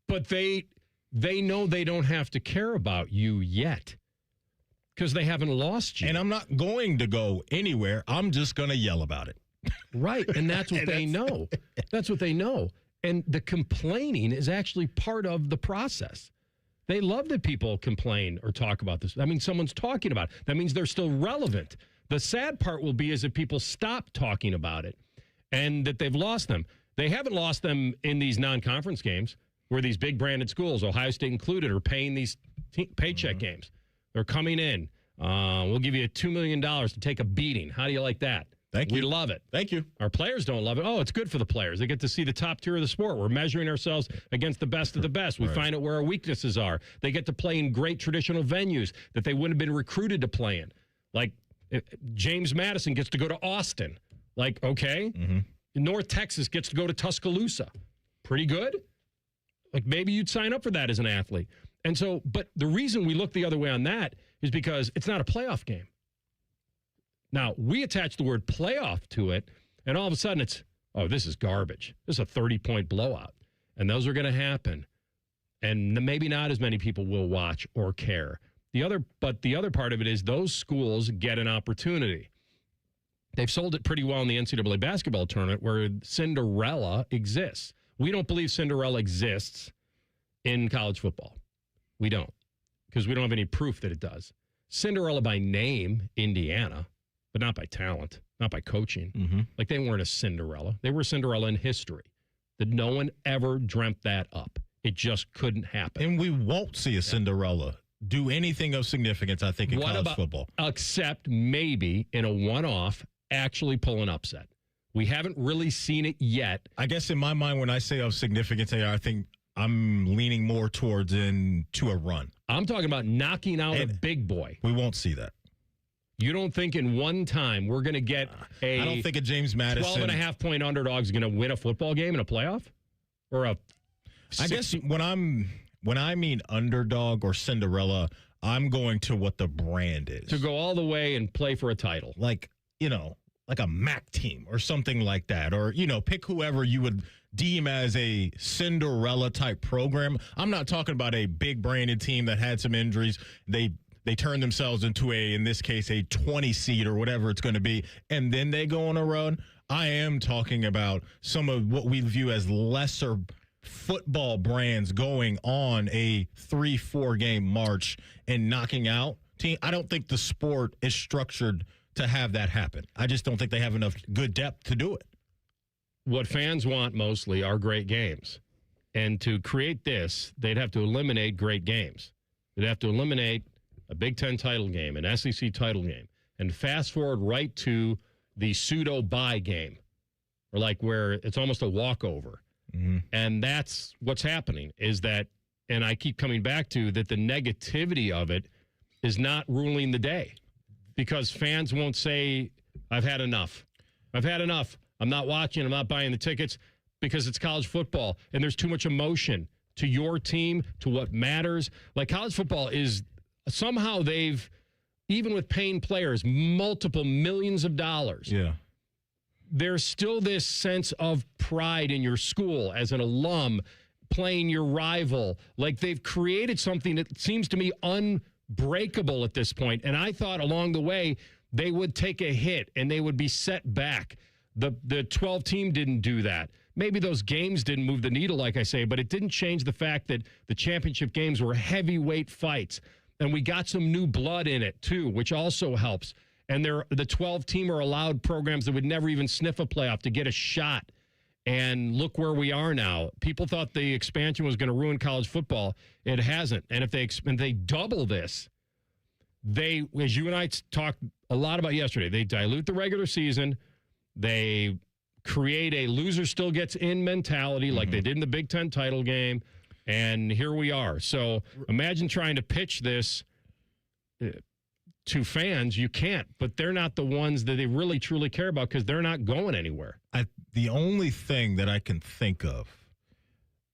But they know they don't have to care about you yet. Because they haven't lost you. And I'm not going to go anywhere. I'm just going to yell about it. Right. And that's what they know. That's what they know. And the complaining is actually part of the process. They love that people complain or talk about this. I mean, someone's talking about it. That means they're still relevant. The sad part will be is if people stop talking about it and that they've lost them. They haven't lost them in these non-conference games where these big branded schools, Ohio State included, are paying these paycheck games. They're coming in. We'll give you $2 million to take a beating. How do you like that? Thank you. We love it. Thank you. Our players don't love it. Oh, it's good for the players. They get to see the top tier of the sport. We're measuring ourselves against the best of the best. We find out where our weaknesses are. They get to play in great traditional venues that they wouldn't have been recruited to play in. Like James Madison gets to go to Austin. Like, okay. North Texas gets to go to Tuscaloosa. Pretty good. Like maybe you'd sign up for that as an athlete. And so, but the reason we look the other way on that is because it's not a playoff game. Now, we attach the word playoff to it, and all of a sudden it's, oh, this is garbage. This is a 30-point blowout. And those are going to happen. And maybe not as many people will watch or care. But the other part of it is those schools get an opportunity. They've sold it pretty well in the NCAA basketball tournament where Cinderella exists. We don't believe Cinderella exists in college football. We don't, because we don't have any proof that it does. Cinderella by name, Indiana, but not by talent, not by coaching. Like they weren't a Cinderella. They were Cinderella in history. That no one ever dreamt that up. It just couldn't happen. And we won't see a Cinderella do anything of significance, I think, in college football. Except maybe in a one-off, actually pull an upset. We haven't really seen it yet. I guess in my mind, when I say of significance, I think I'm leaning more towards into a run. I'm talking about knocking out a big boy. We won't see that. You don't think in one time we're going to get I don't think a James Madison 12.5-point underdog is going to win a football game in a playoff? Or a I guess when I mean underdog or Cinderella, I'm going to what the brand is. To go all the way and play for a title. Like, like a MAC team or something like that. Or, pick whoever you would deem as a Cinderella type program. I'm not talking about a big branded team that had some injuries. They turned themselves into in this case, a 20 seed or whatever it's going to be. And then they go on a run. I am talking about some of what we view as lesser football brands going on a 3-4 game march and knocking out team. I don't think the sport is structured to have that happen. I just don't think they have enough good depth to do it. What fans want mostly are great games. And to create this, they'd have to eliminate great games. They'd have to eliminate a Big Ten title game, an SEC title game, and fast forward right to the pseudo-bye game, or like where it's almost a walkover. And that's what's happening is that, and I keep coming back to that the negativity of it is not ruling the day. because fans won't say, I've had enough. I've had enough. I'm not watching. I'm not buying the tickets because it's college football and there's too much emotion to your team, to what matters. Like college football is somehow they've, even with paying players, multiple millions of dollars. Yeah. There's still this sense of pride in your school as an alum playing your rival. Like they've created something that seems to me unbreakable at this point. And I thought along the way they would take a hit and they would be set back. The 12 team didn't do that. Maybe those games didn't move the needle, like I say, but it didn't change the fact that the championship games were heavyweight fights. And we got some new blood in it, too, which also helps. And the 12 team are allowed programs that would never even sniff a playoff to get a shot. And look where we are now. People thought the expansion was going to ruin college football. It hasn't. And if they double this, they, as you and I talked a lot about yesterday, they dilute the regular season. They create a loser still gets in mentality like they did in the Big Ten title game. And here we are. So imagine trying to pitch this to fans. You can't, but they're not the ones that they really truly care about because they're not going anywhere. The only thing that I can think of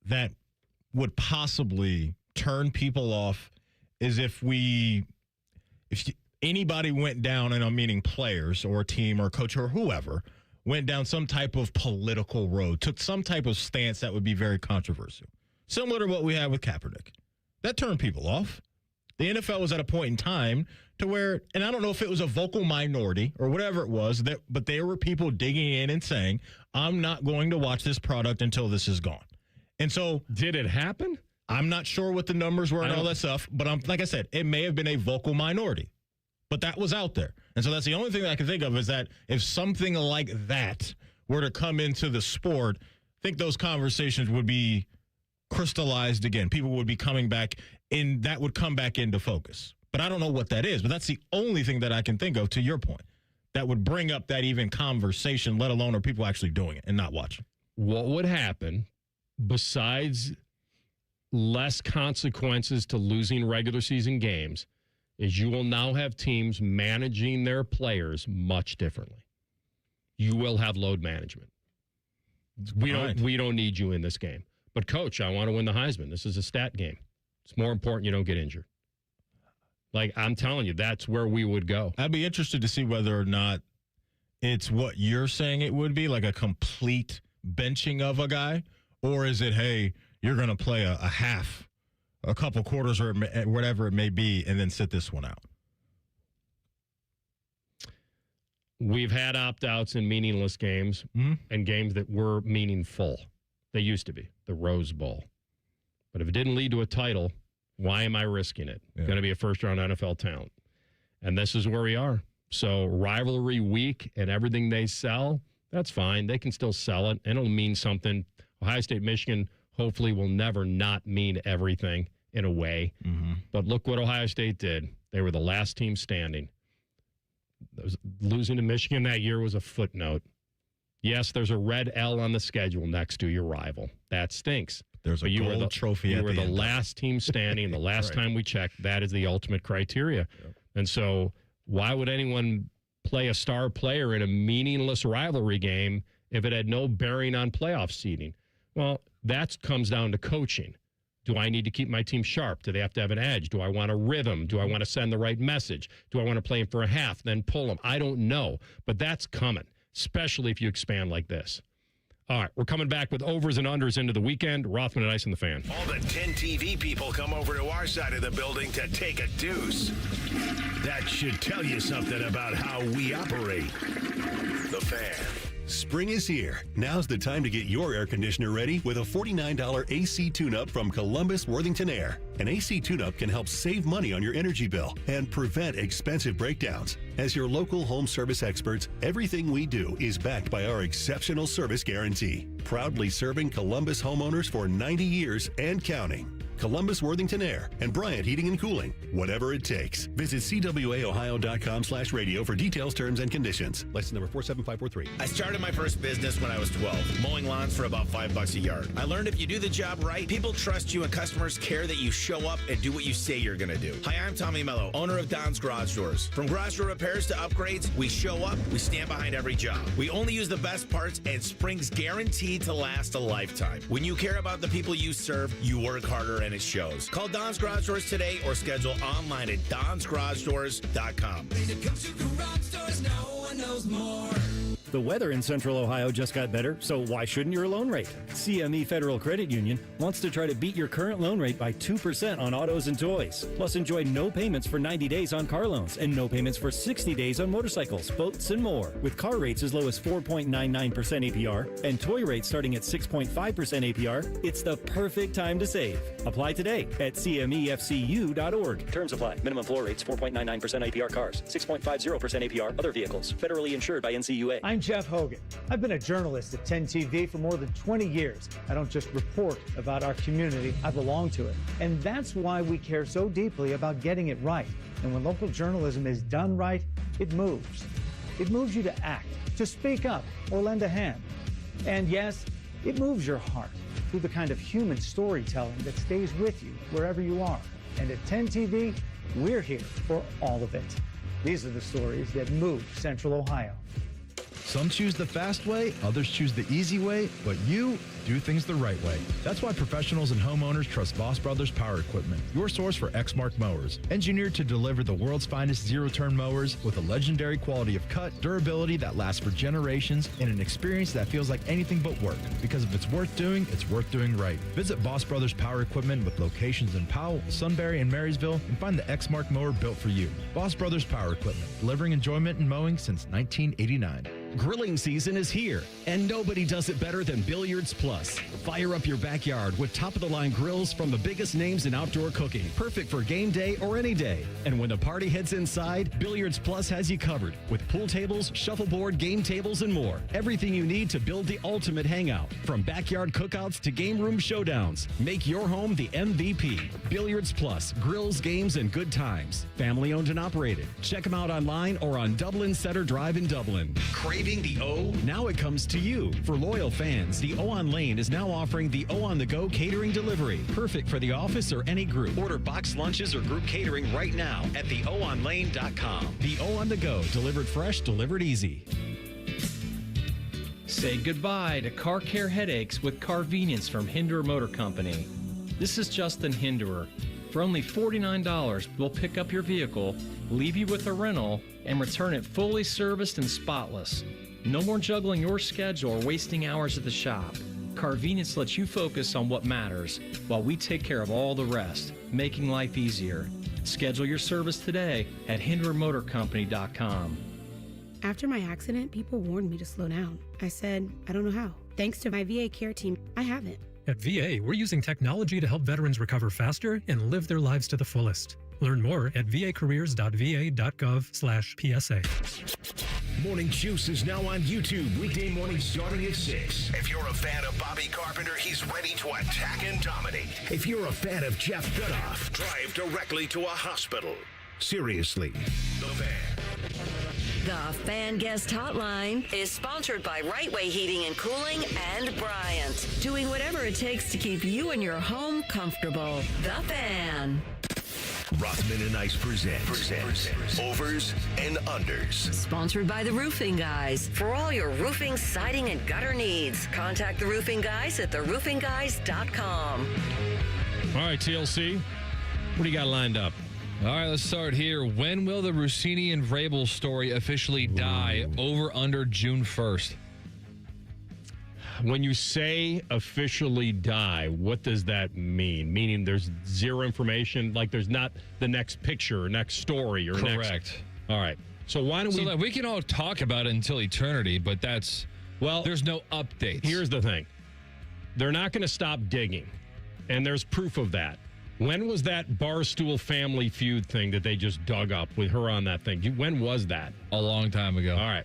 that would possibly turn people off is if anybody went down, and I'm meaning players or a team or coach or whoever, went down some type of political road, took some type of stance that would be very controversial. Similar to what we had with Kaepernick. That turned people off. The NFL was at a point in time to where, and I don't know if it was a vocal minority or whatever it was, but there were people digging in and saying, I'm not going to watch this product until this is gone. And so... Did it happen? I'm not sure what the numbers were and all that stuff, but like I said, it may have been a vocal minority. But that was out there. And so that's the only thing that I can think of is that if something like that were to come into the sport, I think those conversations would be crystallized again. People would be coming back in, that would come back into focus. But I don't know what that is. But that's the only thing that I can think of, to your point, that would bring up that even conversation, let alone are people actually doing it and not watching. What would happen besides less consequences to losing regular season games is you will now have teams managing their players much differently. You will have load management. We don't need you in this game. But, Coach, I want to win the Heisman. This is a stat game. It's more important you don't get injured. Like, I'm telling you, that's where we would go. I'd be interested to see whether or not it's what you're saying it would be, like a complete benching of a guy, or is it, hey, you're going to play a half, a couple quarters or whatever it may be, and then sit this one out? We've had opt-outs in meaningless games and games that were meaningful. They used to be, the Rose Bowl. But if it didn't lead to a title, why am I risking it? Yeah. Going to be a first-round NFL talent. And this is where we are. So rivalry week and everything they sell, that's fine. They can still sell it, and it'll mean something. Ohio State, Michigan, hopefully will never not mean everything in a way. But look what Ohio State did. They were the last team standing. Losing to Michigan that year was a footnote. Yes, there's a red L on the schedule next to your rival. That stinks. There's a gold trophy You at were the the end. last team standing. The last Right. time we checked, that is the ultimate criteria. And so why would anyone play a star player in a meaningless rivalry game if it had no bearing on playoff seeding? Well, that comes down to coaching. Do I need to keep my team sharp? Do they have to have an edge? Do I want a rhythm? Do I want to send the right message? Do I want to play them for a half, then pull them? I don't know, but that's coming, especially if you expand like this. All right, we're coming back with overs and unders into the weekend. Rothman and Ice and the Fan. All the 10 TV people come over to our side of the building to take a deuce. That should tell you something about how we operate. The Fan. Spring is here. Now's the time to get your air conditioner ready with a $49 AC tune-up from Columbus Worthington Air. An AC tune-up can help save money on your energy bill and prevent expensive breakdowns. As your local home service experts, everything we do is backed by our exceptional service guarantee. Proudly serving Columbus homeowners for 90 years and counting. Columbus Worthington Air, and Bryant Heating and Cooling. Whatever it takes. Visit cwaohio.com/radio for details, terms, and conditions. License number 47543. I started my first business when I was 12, mowing lawns for about $5 a yard. I learned if you do the job right, people trust you and customers care that you show up and do what you say you're going to do. Hi, I'm Tommy Mello, owner of Don's Garage Doors. From garage door repairs to upgrades, we show up, we stand behind every job. We only use the best parts, and spring's guaranteed to last a lifetime. When you care about the people you serve, you work harder and it shows. Call Don's Garage Doors today or schedule online at donsgaragedoors.com. When it comes to garage doors, no one knows more. The weather in Central Ohio just got better, so why shouldn't your loan rate? CME Federal Credit Union wants to try to beat your current loan rate by 2% on autos and toys. Plus, enjoy no payments for 90 days on car loans and no payments for 60 days on motorcycles, boats, and more. With car rates as low as 4.99% APR and toy rates starting at 6.5% APR, it's the perfect time to save. Apply today at cmefcu.org. Terms apply. Minimum floor rates 4.99% APR cars, 6.50% APR other vehicles. Federally insured by NCUA. I'm Jeff Hogan. I've been a journalist at 10 TV for more than 20 years. I don't just report about our community, I belong to it. And that's why we care so deeply about getting it right. And when local journalism is done right, it moves. It moves you to act, to speak up, or lend a hand. And yes, it moves your heart through the kind of human storytelling that stays with you wherever you are. And at 10 TV, we're here for all of it. These are the stories that move Central Ohio. Some choose the fast way, others choose the easy way, but you do things the right way. That's why professionals and homeowners trust Voss Brothers Power Equipment, your source for Exmark mowers. Engineered to deliver the world's finest zero-turn mowers with a legendary quality of cut, durability that lasts for generations, and an experience that feels like anything but work. Because if it's worth doing right. Visit Voss Brothers Power Equipment with locations in Powell, Sunbury, and Marysville, and find the Exmark mower built for you. Voss Brothers Power Equipment, delivering enjoyment in mowing since 1989. Grilling season is here, and nobody does it better than Billiards Plus. Fire up your backyard with top-of-the-line grills from the biggest names in outdoor cooking, perfect for game day or any day. And when the party heads inside, Billiards Plus has you covered with pool tables, shuffleboard, game tables, and more. Everything you need to build the ultimate hangout, from backyard cookouts to game room showdowns. Make your home the MVP. Billiards Plus, grills, games, and good times. Family owned and operated. Check them out online or on Dublin Center Drive in Dublin. Craving the O? Now it comes to you. For loyal fans, the O on Lane is now offering the O on the Go catering delivery. Perfect for the office or any group. Order boxed lunches or group catering right now at theoonlane.com. The O on the Go, delivered fresh, delivered easy. Say goodbye to car care headaches with Carvenience from Hinderer Motor Company. This is Justin Hinderer. For only $49, we'll pick up your vehicle, leave you with a rental, and return it fully serviced and spotless. No more juggling your schedule or wasting hours at the shop. Carvenience lets you focus on what matters while we take care of all the rest, making life easier. Schedule your service today at HindererMotorCompany.com. After my accident, people warned me to slow down. I said, I don't know how. Thanks to my VA care team, I haven't. At VA, we're using technology to help veterans recover faster and live their lives to the fullest. Learn more at vacareers.va.gov/PSA. Morning Juice is now on YouTube, weekday mornings starting at 6. If you're a fan of Bobby Carpenter, he's ready to attack and dominate. If you're a fan of Jeff Goodoff, drive directly to a hospital. Seriously, The Fan. The Fan Guest Hotline is sponsored by Right Way Heating and Cooling and Bryant, doing whatever it takes to keep you and your home comfortable. The Fan. Rothman Ice presents Overs and Unders. Sponsored by the Roofing Guys. For all your roofing, siding, and gutter needs, contact the Roofing Guys at theroofingguys.com. All right, TLC, what do you got lined up? All right, let's start here. When will the Rossini and Vrabel story officially die? Over under June 1st. When you say officially die, what does that mean? Meaning there's zero information, like there's not the next picture or next story or Correct. All right. So why don't we... we can all talk about it until eternity, but that's... Well, there's no updates. Here's the thing. They're not going to stop digging, and there's proof of that. When was that Barstool Family Feud thing that they just dug up with her on that thing? When was that? A long time ago. All right.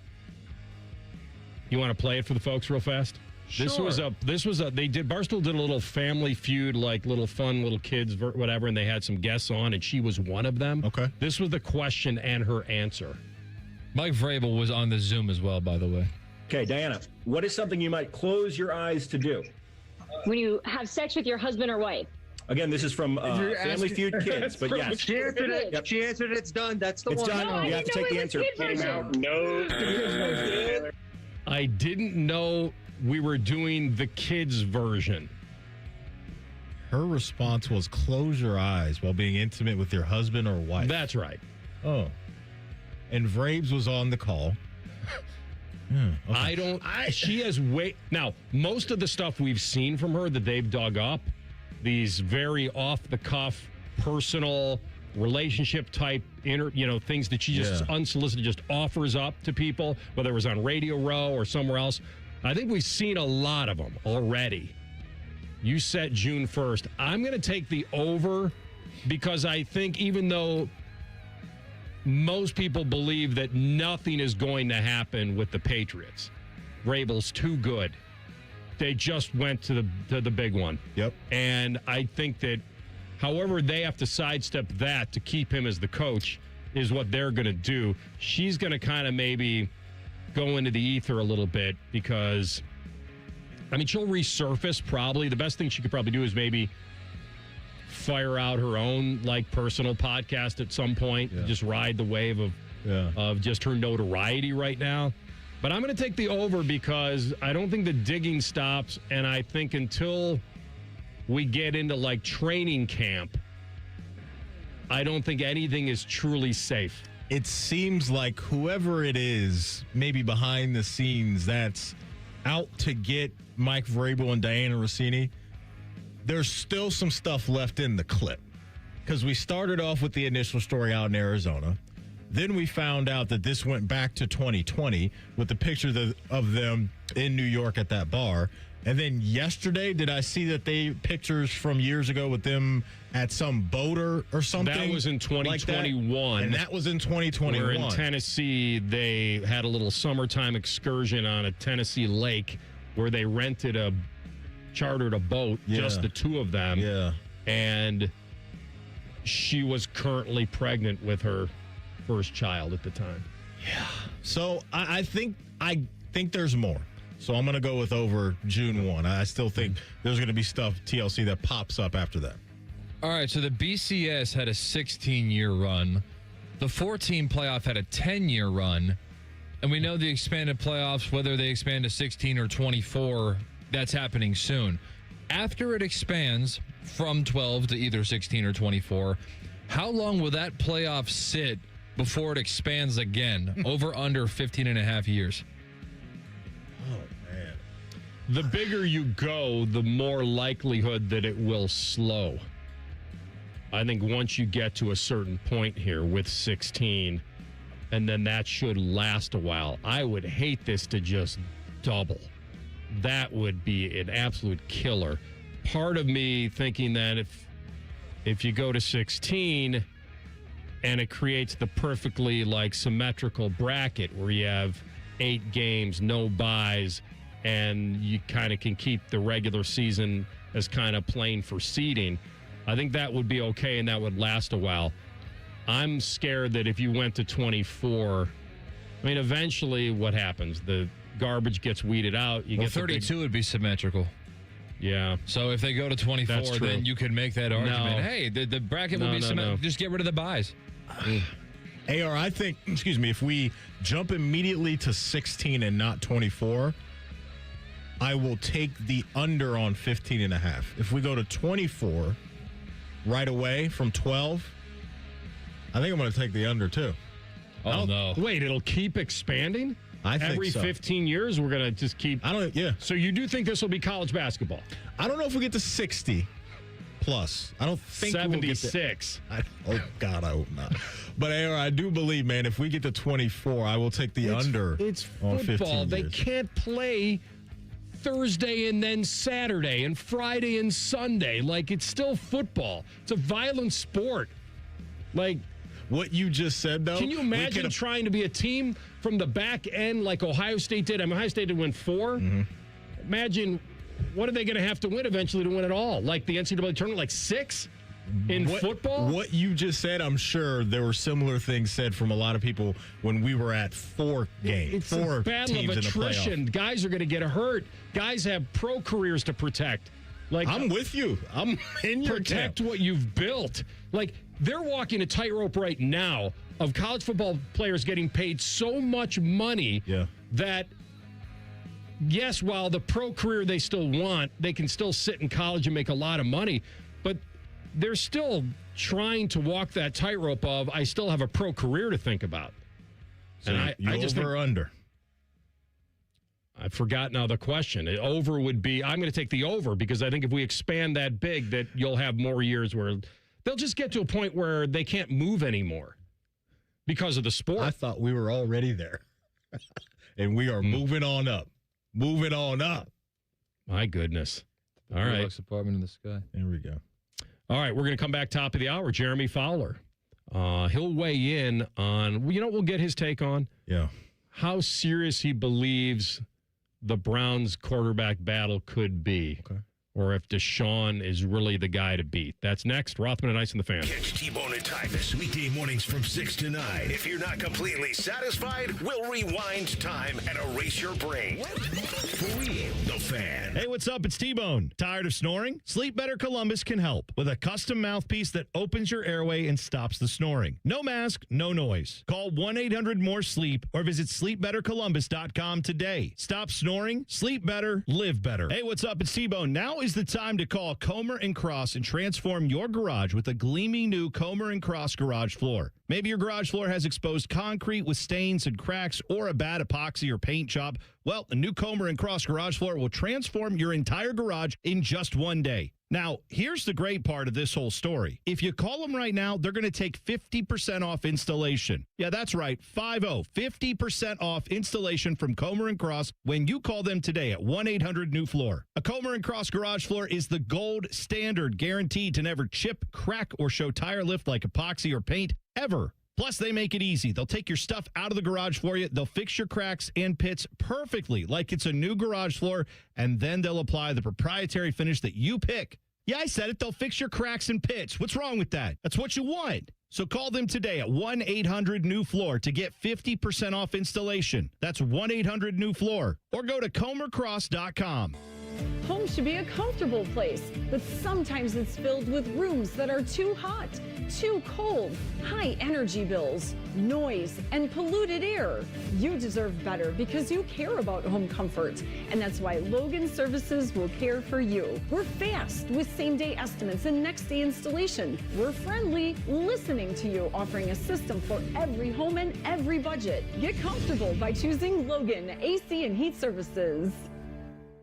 You want to play it for the folks real fast? This was a Barstool did a little Family Feud, like little fun little kids, whatever, and they had some guests on, and she was one of them. Okay. This was the question and her answer. Mike Vrabel was on the Zoom as well, by the way. Okay, Diana, what is something you might close your eyes to do? When you have sex with your husband or wife. Again, this is from Family Feud Kids, but yes. She answered it. Yep. She answered it. It's done. That's the one. It's done. No, you I have to didn't take know the it was answer. kid version. I didn't know we were doing the kids version. Her response was close your eyes while being intimate with your husband or wife. That's right. Oh. And Vrabes was on the call. Okay. She has now, most of the stuff we've seen from her that they've dug up, these very off-the-cuff, personal, relationship type, things that she just unsolicited just offers up to people, whether it was on Radio Row or somewhere else. I think we've seen a lot of them already. You set June 1st. I'm going to take the over because I think even though most people believe that nothing is going to happen with the Patriots, Vrabel's too good. They just went to the big one. Yep. And I think that however they have to sidestep that to keep him as the coach is what they're going to do. She's going to kind of maybe go into the ether a little bit because, she'll resurface probably. The best thing she could probably do is maybe fire out her own personal podcast at some point. Yeah. Just ride the wave of just her notoriety right now. But I'm going to take the over because I don't think the digging stops, and I think until we get into training camp, I don't think anything is truly safe. It seems like whoever it is, maybe behind the scenes, that's out to get Mike Vrabel and Diana Rossini, there's still some stuff left in the clip. Because we started off with the initial story out in Arizona. Then we found out that this went back to 2020 with the picture of them in New York at that bar. And then yesterday, did I see that pictures from years ago with them at some boat or something? That was in 2021. And that was in 2021. Where in Tennessee, they had a little summertime excursion on a Tennessee lake where they chartered a boat, just the two of them. Yeah. And she was currently pregnant with her first child at the time. Yeah. So I think there's more. So I'm going to go with over June 1. I still think there's going to be stuff, TLC, that pops up after that. All right, so the BCS had a 16-year run. The 14 playoff had a 10-year run. And we know the expanded playoffs, whether they expand to 16 or 24, that's happening soon. After it expands from 12 to either 16 or 24, how long will that playoff sit before it expands again? Over under 15 and a half years. The bigger you go, the more likelihood that it will slow. I think once you get to a certain point here with 16, and then that should last a while. I would hate this to just double. That would be an absolute killer. Part of me thinking that if you go to 16 and it creates the perfectly symmetrical bracket where you have 8 games, no byes, and you kind of can keep the regular season as kind of playing for seeding, I think that would be okay and that would last a while. I'm scared that if you went to 24, eventually what happens? The garbage gets weeded out. You get 32 would be symmetrical. Yeah. So if they go to 24, then you could make that argument. Hey, the bracket will be symmetrical. Just get rid of the byes. AR, I think, if we jump immediately to 16 and not 24, I will take the under on 15 and a half. If we go to 24 right away from 12, I think I'm going to take the under too. Oh, no. Wait, it'll keep expanding? I think Every so. 15 years, we're going to just keep. So you do think this will be college basketball? I don't know if we get to 60 plus. I don't think 76. Oh, God, I hope not. But AR, I do believe, man, if we get to 24, I will take the under It's on football. 15 They years. can't play Thursday and then Saturday and Friday and Sunday. It's still football. It's a violent sport. What you just said, though. Can you imagine trying to be a team from the back end like Ohio State did? Ohio State did win 4. Mm-hmm. imagine what are they going to have to win eventually to win it all? Like the NCAA tournament, like 6 in football? What you just said, I'm sure there were similar things said from a lot of people when we were at 4 games. It's 4 a battle teams of attrition. in the playoff. Guys are going to get hurt. Guys have pro careers to protect. Like I'm with you. I'm in your protect camp. what you've built. Like they're walking a tightrope right now of college football players getting paid so much money that, yes, while the pro career they still want, they can still sit in college and make a lot of money, but they're still trying to walk that tightrope of, I still have a pro career to think about. So and I just over or under? I forgot now the question. Over would be, I'm going to take the over because I think if we expand that big, that you'll have more years where they'll just get to a point where they can't move anymore because of the sport. I thought we were already there. And we are moving on up. Moving on up. My goodness. All right. Deluxe apartment in the sky. There we go. All right, we're going to come back top of the hour. Jeremy Fowler. He'll weigh in on, we'll get his take on how serious he believes the Browns quarterback battle could be. Okay. Or if Deshaun is really the guy to beat. That's next. Rothman and Ice and the Fan. Catch T-Bone and Tyvis weekday mornings from 6 to 9. If you're not completely satisfied, we'll rewind time and erase your brain. For real, the Fan. Hey, what's up? It's T-Bone. Tired of snoring? Sleep Better Columbus can help with a custom mouthpiece that opens your airway and stops the snoring. No mask, no noise. Call 1-800-MORE-SLEEP or visit sleepbettercolumbus.com today. Stop snoring, sleep better, live better. Hey, what's up? It's T-Bone. Now is the time to call Comer & Cross and transform your garage with a gleaming new Comer & Cross garage floor. Maybe your garage floor has exposed concrete with stains and cracks or a bad epoxy or paint job. Well, a new Comer & Cross garage floor will transform your entire garage in just one day. Now, here's the great part of this whole story. If you call them right now, they're going to take 50% off installation. Yeah, that's right, 50% off installation from Comer & Cross when you call them today at 1-800-NEW-FLOOR. A Comer & Cross garage floor is the gold standard, guaranteed to never chip, crack, or show tire lift like epoxy or paint ever. Plus, they make it easy. They'll take your stuff out of the garage for you. They'll fix your cracks and pits perfectly like it's a new garage floor, and then they'll apply the proprietary finish that you pick. Yeah, I said it. They'll fix your cracks and pits. What's wrong with that? That's what you want. So call them today at 1-800-NEW-FLOOR to get 50% off installation. That's 1-800-NEW-FLOOR. Or go to comercross.com. Home should be a comfortable place, but sometimes it's filled with rooms that are too hot, too cold, high energy bills, noise, and polluted air. You deserve better because you care about home comfort, and that's why Logan Services will care for you. We're fast with same-day estimates and next-day installation. We're friendly, listening to you, offering a system for every home and every budget. Get comfortable by choosing Logan AC and Heat Services.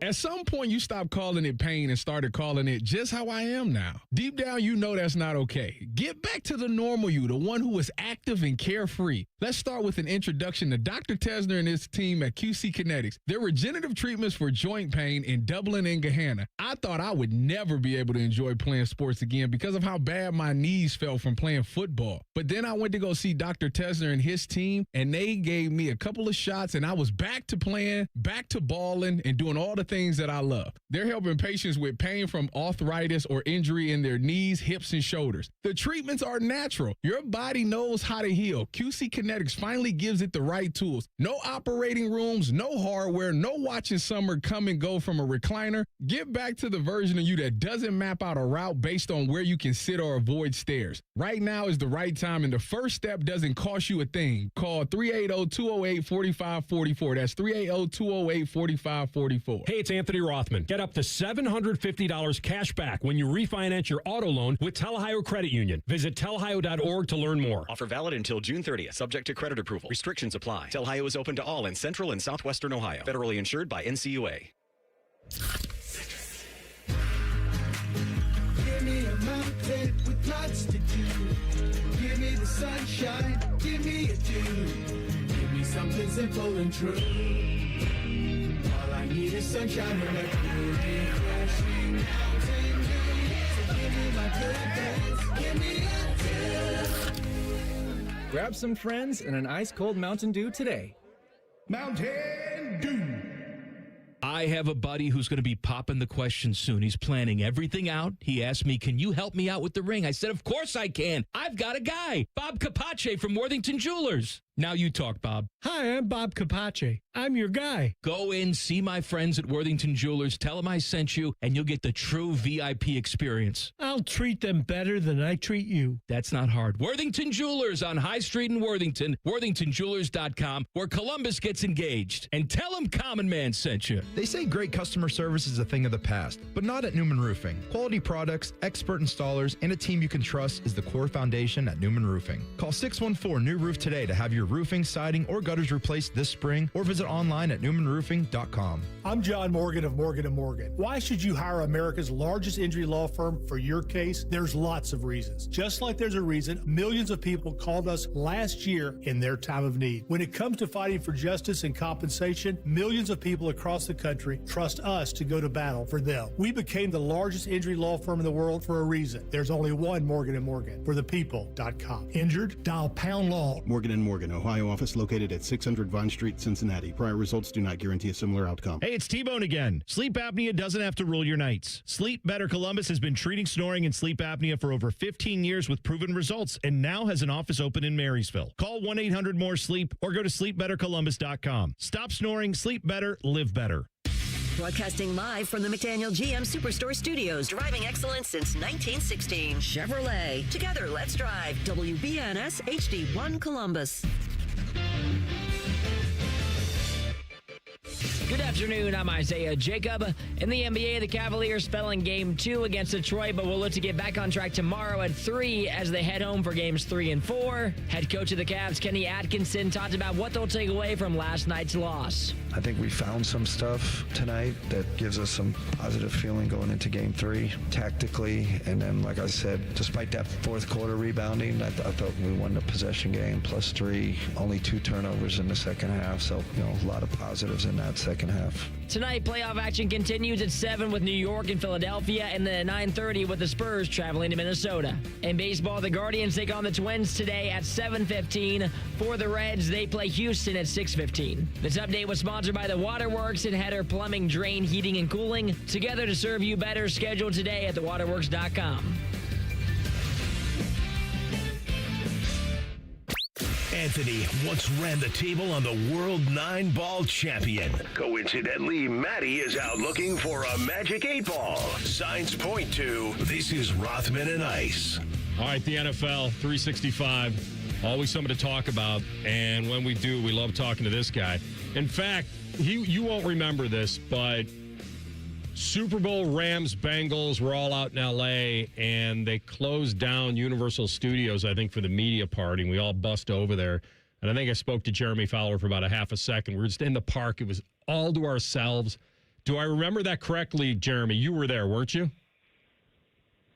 At some point, you stopped calling it pain and started calling it just how I am now. Deep down, you know that's not okay. Get back to the normal you, the one who is active and carefree. Let's start with an introduction to Dr. Tesner and his team at QC Kinetics. Their regenerative treatments for joint pain in Dublin and Gahanna. I thought I would never be able to enjoy playing sports again because of how bad my knees felt from playing football. But then I went to go see Dr. Tesner and his team, and they gave me a couple of shots, and I was back to playing, back to balling, and doing all the things that I love. They're helping patients with pain from arthritis or injury in their knees, hips, and shoulders. The treatments are natural. Your body knows how to heal. QC Kinetics finally gives it the right tools. No operating rooms, no hardware, no watching summer come and go from a recliner. Get back to the version of you that doesn't map out a route based on where you can sit or avoid stairs. Right now is the right time, and the first step doesn't cost you a thing. Call 380-208-4544. That's 380-208-4544. Hey, it's Anthony Rothman. Get up to $750 cash back when you refinance your auto loan with Telahio Credit Union. Visit telahio.org to learn more. Offer valid until June 30th, subject to credit approval. Restrictions apply. Telahio is open to all in Central and Southwestern Ohio. Federally insured by NCUA. Give me a mountain with lots to do. Give me the sunshine. Give me a dew. Give me something simple and true. All I need is sunshine and a cool, refreshing mountain dew. So give me my good days. Give me a dew. Grab some friends and an ice-cold Mountain Dew today. Mountain Dew. I have a buddy who's going to be popping the question soon. He's planning everything out. He asked me, can you help me out with the ring? I said, of course I can. I've got a guy, Bob Capace from Worthington Jewelers. Now you talk, Bob. Hi, I'm Bob Capace. I'm your guy. Go in, see my friends at Worthington Jewelers, tell them I sent you, and you'll get the true VIP experience. I'll treat them better than I treat you. That's not hard. Worthington Jewelers on High Street in Worthington, worthingtonjewelers.com, where Columbus gets engaged. And tell them Common Man sent you. They say great customer service is a thing of the past, but not at Newman Roofing. Quality products, expert installers, and a team you can trust is the core foundation at Newman Roofing. Call 614-NEW-ROOF today to have your roofing, siding, or gutters replaced this spring, or visit online at newmanroofing.com. I'm John Morgan of Morgan & Morgan. Why should you hire America's largest injury law firm for your case? There's lots of reasons. Just like there's a reason millions of people called us last year in their time of need. When it comes to fighting for justice and compensation, millions of people across the country trust us to go to battle for them. We became the largest injury law firm in the world for a reason. There's only one Morgan & Morgan, for the people.com. Injured? Dial pound law. Morgan & Morgan, Ohio office located at 600 Vine Street, Cincinnati. Prior results do not guarantee a similar outcome. Hey, it's T-Bone again. Sleep apnea doesn't have to rule your nights. Sleep Better Columbus has been treating snoring and sleep apnea for over 15 years with proven results and now has an office open in Marysville. Call 1-800-MORE-SLEEP or go to sleepbettercolumbus.com. Stop snoring, sleep better, live better. Broadcasting live from the McDaniel GM Superstore Studios. Driving excellence since 1916. Chevrolet. Together, let's drive. WBNS HD1 Columbus. Good afternoon, I'm Isaiah Jacob. In the NBA, the Cavaliers spelling Game 2 against Detroit, but will look to get back on track tomorrow at 3 as they head home for Games 3 and 4. Head coach of the Cavs, Kenny Atkinson, talked about what they'll take away from last night's loss. I think we found some stuff tonight that gives us some positive feeling going into Game 3 tactically. And then, like I said, despite that fourth quarter rebounding, I thought we won the possession game +3, only 2 turnovers in the second half. So, a lot of positives in that second half. Tonight, playoff action continues at 7 with New York and Philadelphia, and then at 9:30 with the Spurs traveling to Minnesota. In baseball, the Guardians take on the Twins today at 7:15. For the Reds, they play Houston at 6:15. This update was sponsored by the Waterworks and Header Plumbing, Drain, Heating, and Cooling. Together to serve you better, scheduled today at thewaterworks.com. Anthony once ran the table on the World 9-Ball champion. Coincidentally, Matty is out looking for a magic 8-ball. Signs point to this is Rothman and Ice. All right, the NFL 365. Always something to talk about. And when we do, we love talking to this guy. In fact, you won't remember this, but Super Bowl Rams Bengals were all out in L.A. and they closed down Universal Studios, I think, for the media party. And we all bust over there. And I think I spoke to Jeremy Fowler for about a half a second. We were just in the park. It was all to ourselves. Do I remember that correctly, Jeremy? You were there, weren't you?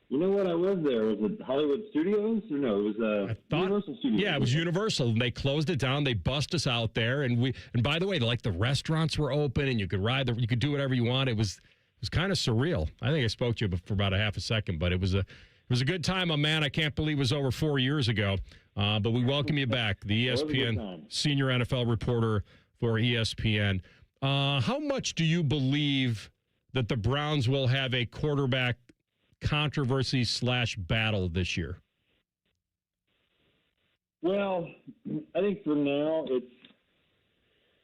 You know what? I was there. Was it Hollywood Studios? Or no, it was Universal Studios. Yeah, it was Universal. And they closed it down. They bust us out there. And by the way, like the restaurants were open and you could you could do whatever you want. It was kind of surreal. I think I spoke to you for about a half a second, but it was a good time, man. I can't believe it was over 4 years ago. But we welcome you back, the ESPN senior NFL reporter for ESPN. How much do you believe that the Browns will have a quarterback controversy / battle this year? Well, I think for now it's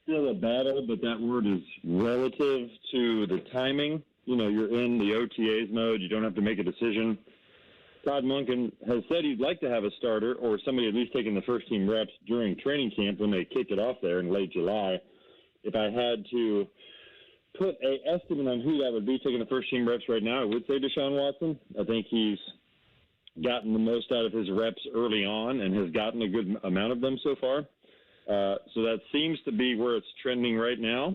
still a battle, but that word is relative to the timing. You're in the OTAs mode. You don't have to make a decision. Todd Monken has said he'd like to have a starter or somebody at least taking the first team reps during training camp when they kicked it off there in late July. If I had to put an estimate on who that would be taking the first team reps right now, I would say Deshaun Watson. I think he's gotten the most out of his reps early on and has gotten a good amount of them so far. So that seems to be where it's trending right now,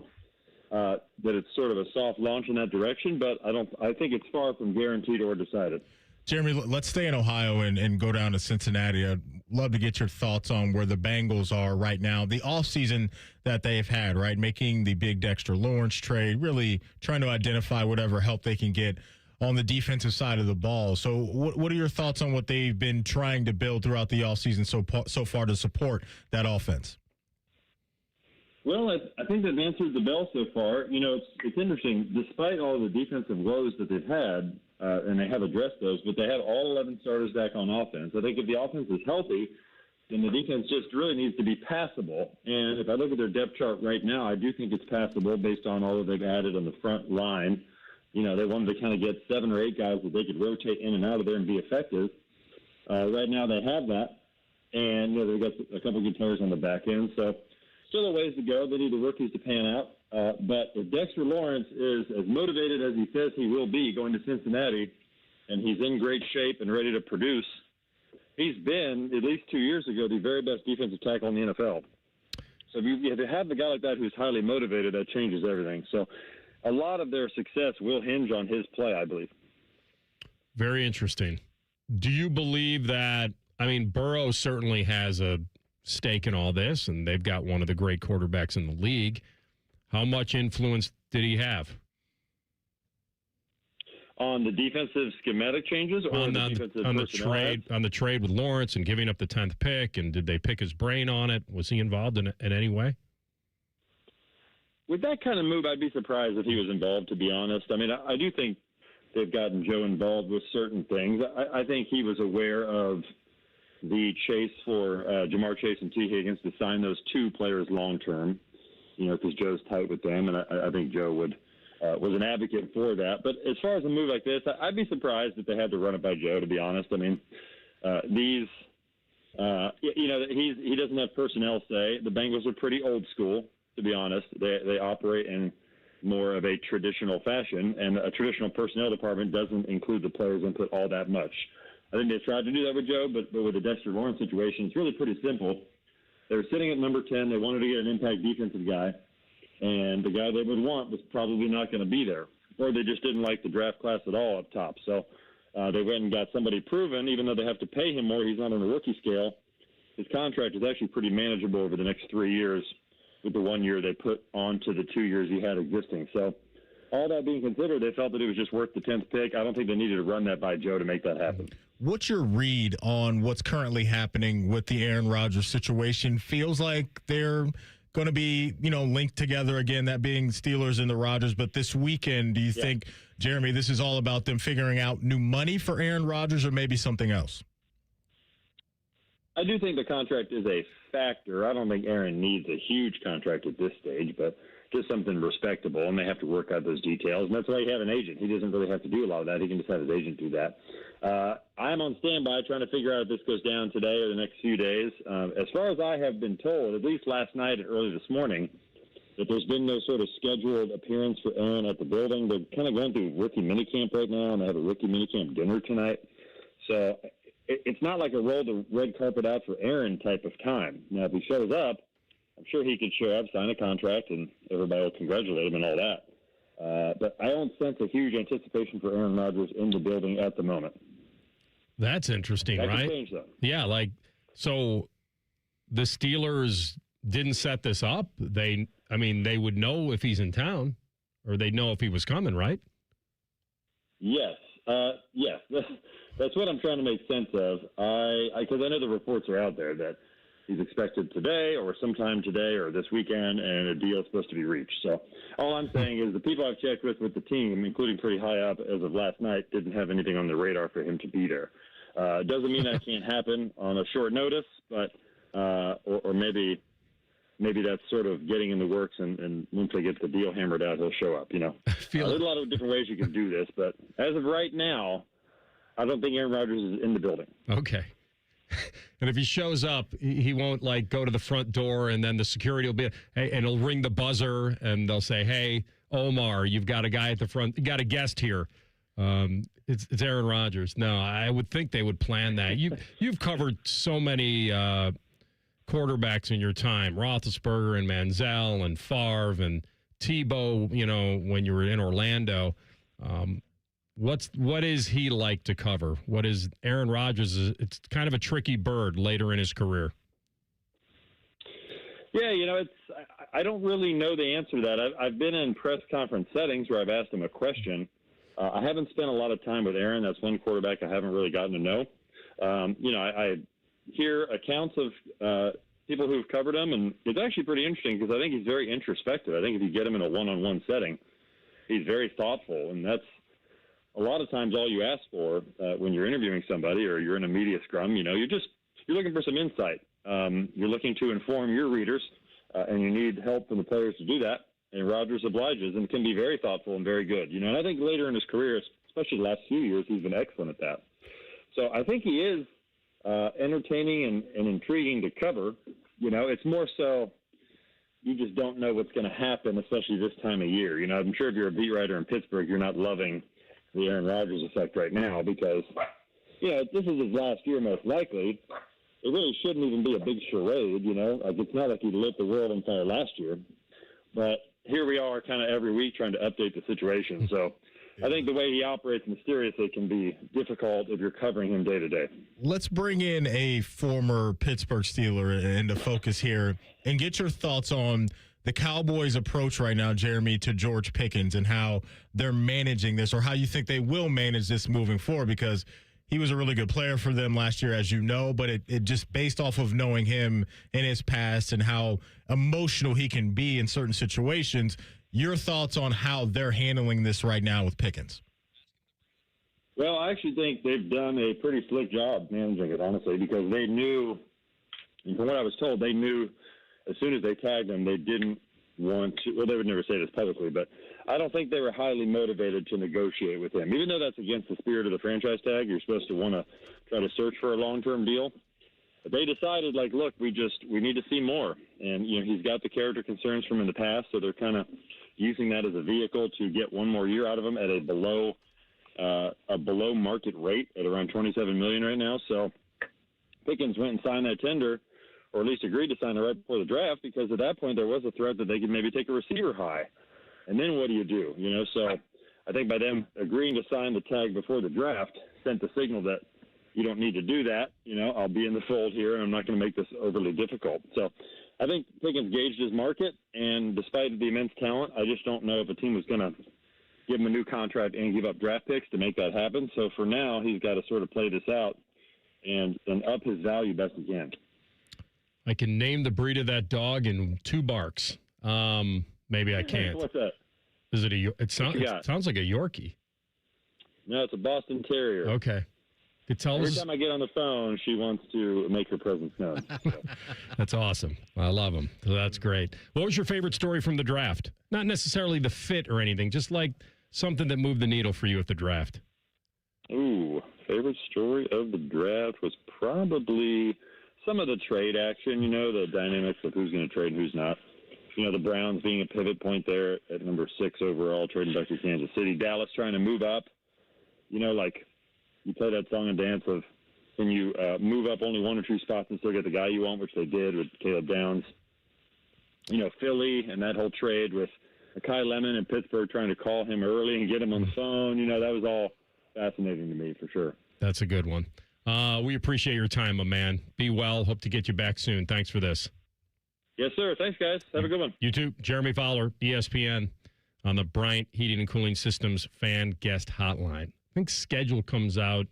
that it's sort of a soft launch in that direction, but I think it's far from guaranteed or decided. Jeremy, let's stay in Ohio and go down to Cincinnati. I'd love to get your thoughts on where the Bengals are right now. The offseason that they've had, right, making the big Dexter Lawrence trade, really trying to identify whatever help they can get on the defensive side of the ball. So what are your thoughts on what they've been trying to build throughout the offseason so far to support that offense? Well, I think they've answered the bell so far. You know, it's interesting. Despite all the defensive woes that they've had, and they have addressed those, but they have all 11 starters back on offense. I think if the offense is healthy, then the defense just really needs to be passable. And if I look at their depth chart right now, I do think it's passable based on all that they've added on the front line. You know, they wanted to kind of get 7 or 8 guys that they could rotate in and out of there and be effective. Right now they have that. And, you know, they've got a couple good players on the back end. So still a ways to go. They need the rookies to pan out. But if Dexter Lawrence is as motivated as he says he will be going to Cincinnati, and he's in great shape and ready to produce, he's been, at least 2 years ago, the very best defensive tackle in the NFL. So if you have a guy like that who's highly motivated, that changes everything. So a lot of their success will hinge on his play, I believe. Very interesting. Do you believe that, I mean, Burrow certainly has a stake in all this, and they've got one of the great quarterbacks in the league. How much influence did he have? On the defensive schematic changes, or on the trade with Lawrence and giving up the 10th pick, and did they pick his brain on it? Was he involved in any way? With that kind of move, I'd be surprised if he was involved, to be honest. I mean, I do think they've gotten Joe involved with certain things. I think he was aware of the chase for Jamar Chase and T. Higgins to sign those 2 players long-term, you know, because Joe's tight with them, and I think Joe was an advocate for that. But as far as a move like this, I'd be surprised if they had to run it by Joe, to be honest. I mean, he doesn't have personnel say. The Bengals are pretty old school, to be honest. They operate in more of a traditional fashion, and a traditional personnel department doesn't include the players' input all that much. I think they tried to do that with Joe, but with the Dexter Lawrence situation, it's really pretty simple. They were sitting at number 10. They wanted to get an impact defensive guy, and the guy they would want was probably not going to be there, or they just didn't like the draft class at all up top. So they went and got somebody proven, even though they have to pay him more. He's not on the rookie scale. His contract is actually pretty manageable over the next 3 years with the 1 year they put onto the 2 years he had existing. So all that being considered, they felt that it was just worth the 10th pick. I don't think they needed to run that by Joe to make that happen. What's your read on what's currently happening with the Aaron Rodgers situation? Feels like they're going to be, linked together again, that being Steelers and the Rodgers. But this weekend, do you think, Jeremy, this is all about them figuring out new money for Aaron Rodgers or maybe something else? I do think the contract is a factor. I don't think Aaron needs a huge contract at this stage, but just something respectable, and they have to work out those details. And that's why you have an agent. He doesn't really have to do a lot of that. He can just have his agent do that. I'm on standby trying to figure out if this goes down today or the next few days. As far as I have been told, at least last night and early this morning, that there's been no sort of scheduled appearance for Aaron at the building. They're kind of going through rookie minicamp right now, and they have a rookie minicamp dinner tonight. So it's not like a roll the red carpet out for Aaron type of time. Now, if he shows up, I'm sure he could show up, sign a contract, and everybody will congratulate him and all that. But I don't sense a huge anticipation for Aaron Rodgers in the building at the moment. That's interesting, that right? Could change, though. Yeah, so the Steelers didn't set this up. They would know if he's in town, or they'd know if he was coming, right? Yes. Yes. That's what I'm trying to make sense of. Because I know the reports are out there that he's expected today or sometime today or this weekend, and a deal is supposed to be reached. So all I'm saying is the people I've checked with the team, including pretty high up as of last night, didn't have anything on the radar for him to be there. Doesn't mean that can't happen on a short notice, but or maybe that's sort of getting in the works, and once they get the deal hammered out, he'll show up. There's a lot of different ways you can do this, but as of right now, I don't think Aaron Rodgers is in the building. Okay. And if he shows up, he won't go to the front door, and then the security will be, hey, and he'll ring the buzzer, and they'll say, "Hey, Omar, you've got a guy at the front. You got a guest here. It's Aaron Rodgers." No, I would think they would plan that. You've covered so many quarterbacks in your time: Roethlisberger and Manziel and Favre and Tebow. When you were in Orlando. What is he like to cover? What is Aaron Rodgers? It's kind of a tricky bird later in his career. Yeah, I don't really know the answer to that. I've been in press conference settings where I've asked him a question. I haven't spent a lot of time with Aaron. That's one quarterback I haven't really gotten to know. I hear accounts of people who've covered him, and it's actually pretty interesting because I think he's very introspective. I think if you get him in a one-on-one setting, he's very thoughtful, and that's a lot of times all you ask for when you're interviewing somebody or you're in a media scrum. You're looking for some insight. You're looking to inform your readers, and you need help from the players to do that. And Rodgers obliges and can be very thoughtful and very good. And I think later in his career, especially the last few years, he's been excellent at that. So I think he is entertaining and intriguing to cover. It's more so you just don't know what's going to happen, especially this time of year. I'm sure if you're a beat writer in Pittsburgh, you're not loving the Aaron Rodgers effect right now because, this is his last year most likely. It really shouldn't even be a big charade, it's not like he lit the world on fire last year. But here we are kind of every week trying to update the situation. So I think the way he operates mysteriously can be difficult if you're covering him day to day. Let's bring in a former Pittsburgh Steeler into focus here and get your thoughts on the Cowboys' approach right now, Jeremy, to George Pickens and how they're managing this, or how you think they will manage this moving forward, because he was a really good player for them last year, as you know, but it just based off of knowing him in his past and how emotional he can be in certain situations, your thoughts on how they're handling this right now with Pickens? Well, I actually think they've done a pretty slick job managing it, honestly, because they knew, and from what I was told, they knew as soon as they tagged him, they didn't want to, well, they would never say this publicly, but I don't think they were highly motivated to negotiate with him, even though that's against the spirit of the franchise tag. You're supposed to want to try to search for a long-term deal. But they decided, look, we need to see more. And, he's got the character concerns from in the past, so they're kind of using that as a vehicle to get one more year out of him at a below market rate at around $27 million right now. So Pickens went and signed that tender, or at least agreed to sign it right before the draft, because at that point there was a threat that they could maybe take a receiver high. And then what do you do? So I think by them agreeing to sign the tag before the draft sent the signal that you don't need to do that. I'll be in the fold here, and I'm not going to make this overly difficult. So I think Pickens gauged his market, and despite the immense talent, I just don't know if a team was going to give him a new contract and give up draft picks to make that happen. So for now, he's got to sort of play this out and up his value best he can. I can name the breed of that dog in 2 barks. Maybe I can't. What's that? Is it it sounds like a Yorkie. No, it's a Boston Terrier. Okay. Every time I get on the phone, she wants to make her presence known. That's awesome. I love them. So that's great. What was your favorite story from the draft? Not necessarily the fit or anything, just like something that moved the needle for you at the draft. Ooh, favorite story of the draft was probably some of the trade action, the dynamics of who's going to trade and who's not. The Browns being a pivot point there at number 6 overall, trading back to Kansas City. Dallas trying to move up. You play that song and dance of when you move up only 1 or 2 spots and still get the guy you want, which they did with Caleb Downs. Philly and that whole trade with Kai Lemon and Pittsburgh trying to call him early and get him on the phone. That was all fascinating to me for sure. That's a good one. We appreciate your time, my man. Be well. Hope to get you back soon. Thanks for this. Yes, sir. Thanks, guys. Have a good one. You too. Jeremy Fowler, ESPN, on the Bryant Heating and Cooling Systems fan guest hotline. I think schedule comes out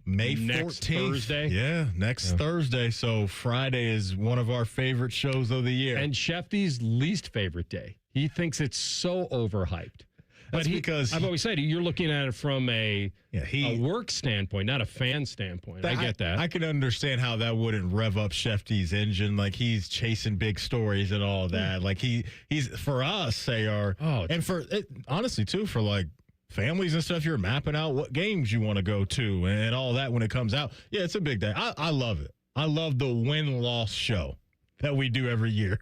May 14th. Next Thursday. Yeah, next Thursday. So Friday is one of our favorite shows of the year. And Shefty's least favorite day. He thinks it's so overhyped. That's because I've always said you're looking at it from a work standpoint, not a fan standpoint. I get that. I can understand how that wouldn't rev up Shefty's engine. Like he's chasing big stories and all that. Like he's for us, and for honestly too, for like families and stuff, you're mapping out what games you want to go to and all that when it comes out. Yeah, it's a big day. I love it. I love the win-loss show that we do every year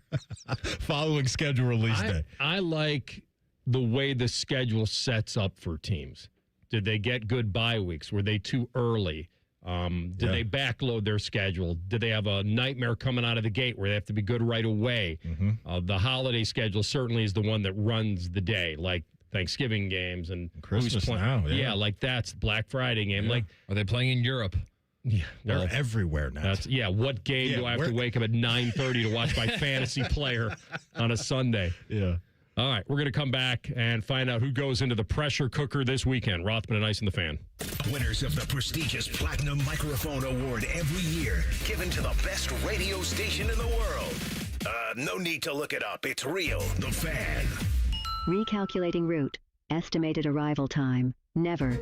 following schedule release day. I like the way the schedule sets up for teams. Did they get good bye weeks? Were they too early? Did they backload their schedule? Did they have a nightmare coming out of the gate where they have to be good right away? Mm-hmm. The holiday schedule certainly is the one that runs the day, like Thanksgiving games and Christmas now. Yeah, like that's Black Friday game. Like, are they playing in Europe? Yeah, they're everywhere now. What game do I have to wake up at 9:30 to watch my fantasy player on a Sunday? Yeah. All right, we're going to come back and find out who goes into the pressure cooker this weekend. Rothman and Ice and the Fan. Winners of the prestigious Platinum Microphone Award every year, given to the best radio station in the world. No need to look it up. It's real. The Fan. Recalculating route. Estimated arrival time. Never.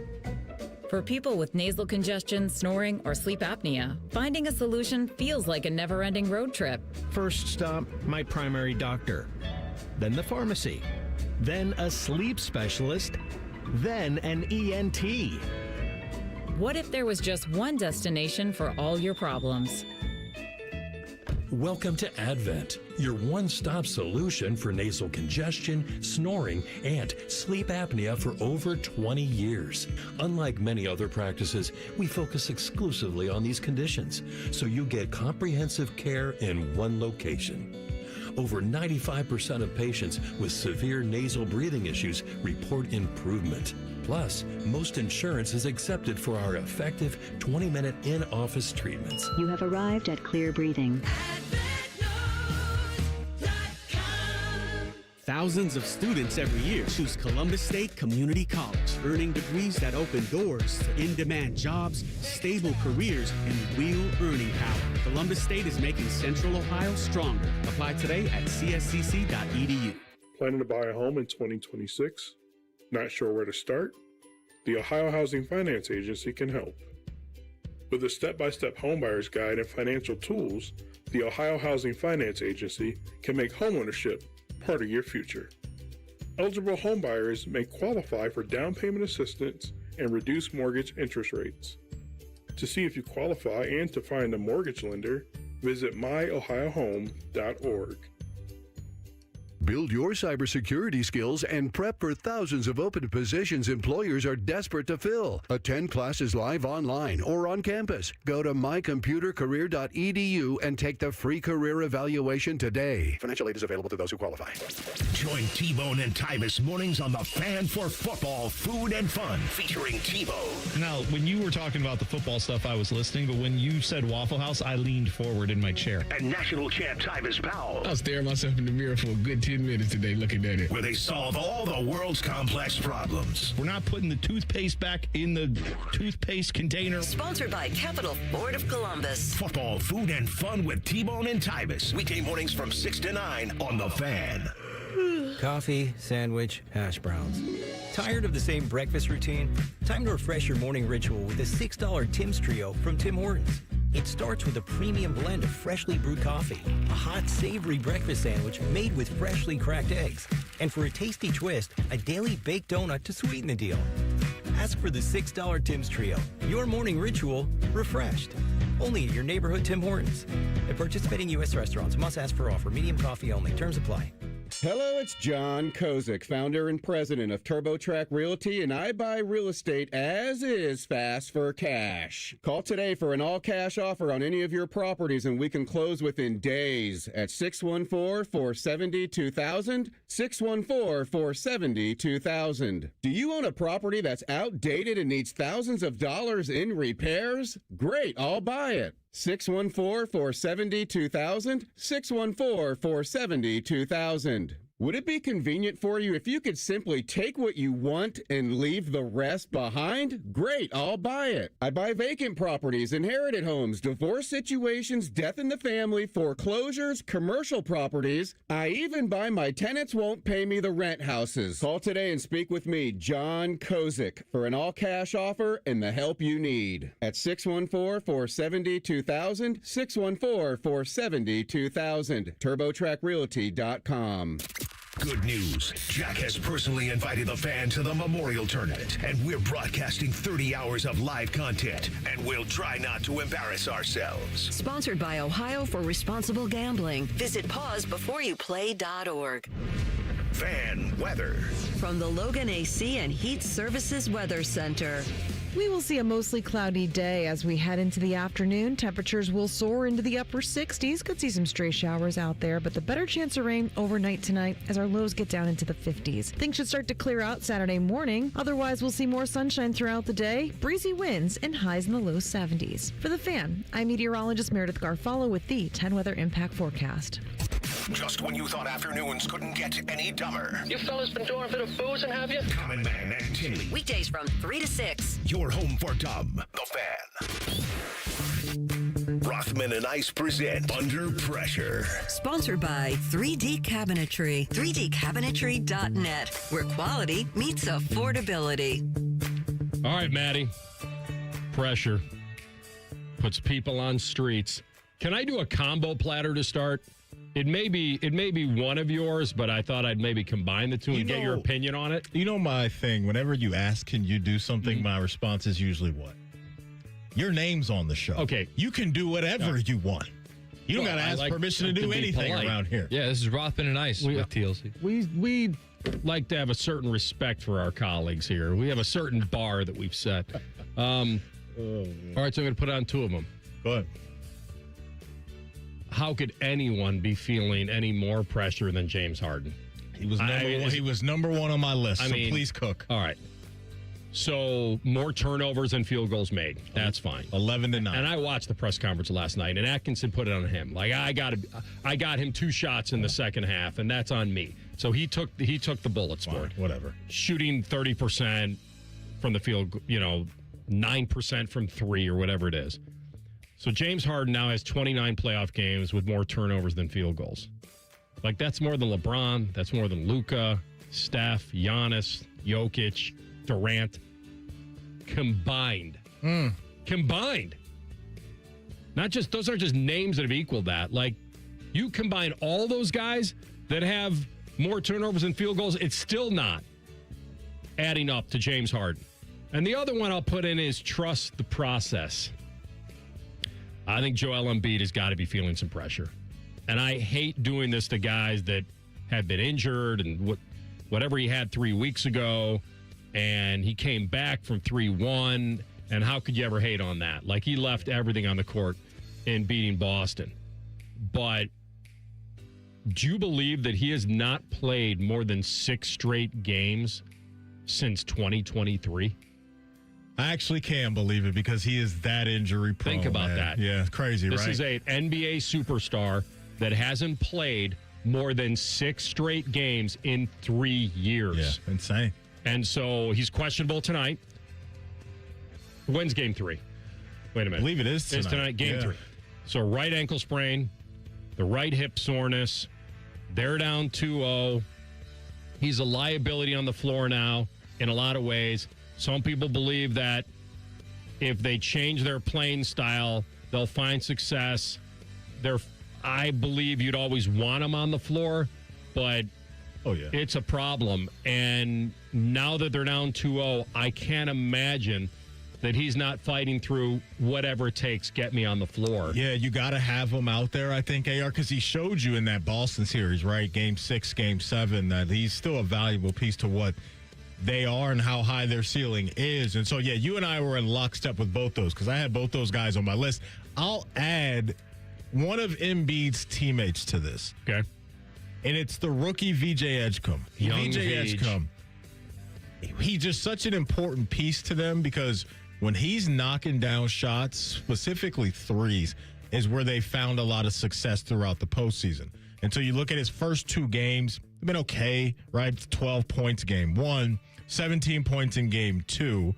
For people with nasal congestion, snoring, or sleep apnea, finding a solution feels like a never-ending road trip. First stop, my primary doctor. Then the pharmacy. Then a sleep specialist. Then an ENT. What if there was just one destination for all your problems? Welcome to Advent, your one-stop solution for nasal congestion, snoring, and sleep apnea for over 20 years. Unlike many other practices, we focus exclusively on these conditions, so you get comprehensive care in one location. Over 95% of patients with severe nasal breathing issues report improvement. Plus, most insurance is accepted for our effective 20-minute in-office treatments. You have arrived at Clear Breathing. Thousands of students every year choose Columbus State Community College, earning degrees that open doors to in-demand jobs, stable careers, and real earning power. Columbus State is making Central Ohio stronger. Apply today at cscc.edu. Planning to buy a home in 2026? Not sure where to start? The Ohio Housing Finance Agency can help. With a step-by-step homebuyer's guide and financial tools, the Ohio Housing Finance Agency can make homeownership part of your future. Eligible homebuyers may qualify for down payment assistance and reduced mortgage interest rates. To see if you qualify and to find a mortgage lender, visit myohiohome.org. Build your cybersecurity skills and prep for thousands of open positions employers are desperate to fill. Attend classes live online or on campus. Go to mycomputercareer.edu and take the free career evaluation today. Financial aid is available to those who qualify. Join T-Bone and Tyvus mornings on The Fan for football, food, and fun, featuring T-Bone. Now, when you were talking about the football stuff, I was listening, but when you said Waffle House, I leaned forward in my chair. And national champ Tyvus Powell. I was staring myself in the mirror for a good 10 minutes today looking at it. Where they solve all the world's complex problems. We're not putting the toothpaste back in the toothpaste container. Sponsored by Capital Ford of Columbus. Football, food, and fun with T-Bone and Tyvus. Weekday mornings from 6 to 9 on The Fan. Coffee, sandwich, hash browns. Tired of the same breakfast routine? Time to refresh your morning ritual with a $6 Tim's Trio from Tim Hortons. It starts with a premium blend of freshly brewed coffee, a hot, savory breakfast sandwich made with freshly cracked eggs, and for a tasty twist, a daily baked donut to sweeten the deal. Ask for the $6 Tim's Trio. Your morning ritual refreshed. Only at your neighborhood Tim Hortons. At participating U.S. restaurants, must ask for offer. Medium coffee only. Terms apply. Hello, it's John Kozik, founder and president of TurboTrack Realty, and I buy real estate as is fast for cash. Call today for an all-cash offer on any of your properties, and we can close within days at 614-470-2000, 614-470-2000. Do you own a property that's outdated and needs thousands of dollars in repairs? Great, I'll buy it. 614-470-2000, 614-470-2000. Would it be convenient for you if you could simply take what you want and leave the rest behind? Great, I'll buy it. I buy vacant properties, inherited homes, divorce situations, death in the family, foreclosures, commercial properties. I even buy my tenants won't pay me the rent houses. Call today and speak with me, John Kozik, for an all-cash offer and the help you need. At 614-470-2000, 614-470-2000, TurboTrackRealty.com. Good news. Jack has personally invited the Fan to the Memorial Tournament, and we're broadcasting 30 hours of live content, and we'll try not to embarrass ourselves. Sponsored by Ohio for Responsible Gambling. Visit pausebeforeyouplay.org. Fan weather. From the Logan AC and Heat Services Weather Center. We will see a mostly cloudy day as we head into the afternoon. Temperatures will soar into the upper 60s. Could see some stray showers out there, but the better chance of rain overnight tonight as our lows get down into the 50s. Things should start to clear out Saturday morning. Otherwise, we'll see more sunshine throughout the day, breezy winds, and highs in the low 70s. For The Fan, I'm meteorologist Meredith Garfalo with the 10 Weather Impact Forecast. Just when you thought afternoons couldn't get any dumber. You fellas been doing a bit of boozing, have you? Common Man and Tinley. Weekdays from 3 to 6. Your home for dumb. The Fan. Rothman and Ice present Under Pressure. Sponsored by 3D Cabinetry. 3dcabinetry.net, where quality meets affordability. All right, Maddie. Pressure puts people on streets. Can I do a combo platter to start? It may be one of yours, but I thought I'd maybe combine the two and get your opinion on it. You know my thing. Whenever you ask, can you do something? My response is usually what? Your name's on the show. Okay. You can do whatever you want. You don't got to ask permission to do anything around here. Yeah, this is Rothman and Ice with TLC. We like to have a certain respect for our colleagues here. We have a certain bar that we've set. All right, so I'm going to put on two of them. Go ahead. How could anyone be feeling any more pressure than James Harden? He was number one on my list, so please cook. All right. So more turnovers and field goals made. That's fine. 11-9. And I watched the press conference last night, and Atkinson put it on him. Like I got him 2 shots in the second half, and that's on me. So he took the bullets for it. Whatever. Shooting 30% from the field, 9% from 3 or whatever it is. So James Harden now has 29 playoff games with more turnovers than field goals. Like that's more than LeBron. That's more than Luka, Steph, Giannis, Jokic, Durant combined. Combined. Those aren't just names that have equaled that. Like you combine all those guys that have more turnovers and field goals, it's still not adding up to James Harden. And the other one I'll put in is trust the process. I think Joel Embiid has got to be feeling some pressure. And I hate doing this to guys that have been injured and whatever he had 3 weeks ago. And he came back from 3-1. And how could you ever hate on that? Like, he left everything on the court in beating Boston. But do you believe that he has not played more than 6 straight games since 2023? I actually can believe it because he is that injury prone. Think about that. Yeah, crazy, right? This is an NBA superstar that hasn't played more than 6 straight games in 3 years. Yeah, insane. And so he's questionable tonight. When's game 3? Wait a minute. I believe it is tonight. It's tonight, game 3. So right ankle sprain, the right hip soreness. They're down 2-0. He's a liability on the floor now in a lot of ways. Some people believe that if they change their playing style, they'll find success. I believe you'd always want him on the floor, but it's a problem. And now that they're down 2-0, I can't imagine that he's not fighting through whatever it takes, get me on the floor. Yeah, you got to have him out there, I think, AR, because he showed you in that Boston series, right? Game 6, Game 7, that he's still a valuable piece to what they are and how high their ceiling is. And so, yeah, you and I were in lockstep with both those because I had both those guys on my list. I'll add one of Embiid's teammates to this. Okay. And it's the rookie VJ Edgecombe. Young VJ Edgecombe. He's just such an important piece to them because when he's knocking down shots, specifically threes, is where they found a lot of success throughout the postseason. And so you look at his first 2 games, they've been okay, right? 12 points game 1, 17 points in game 2.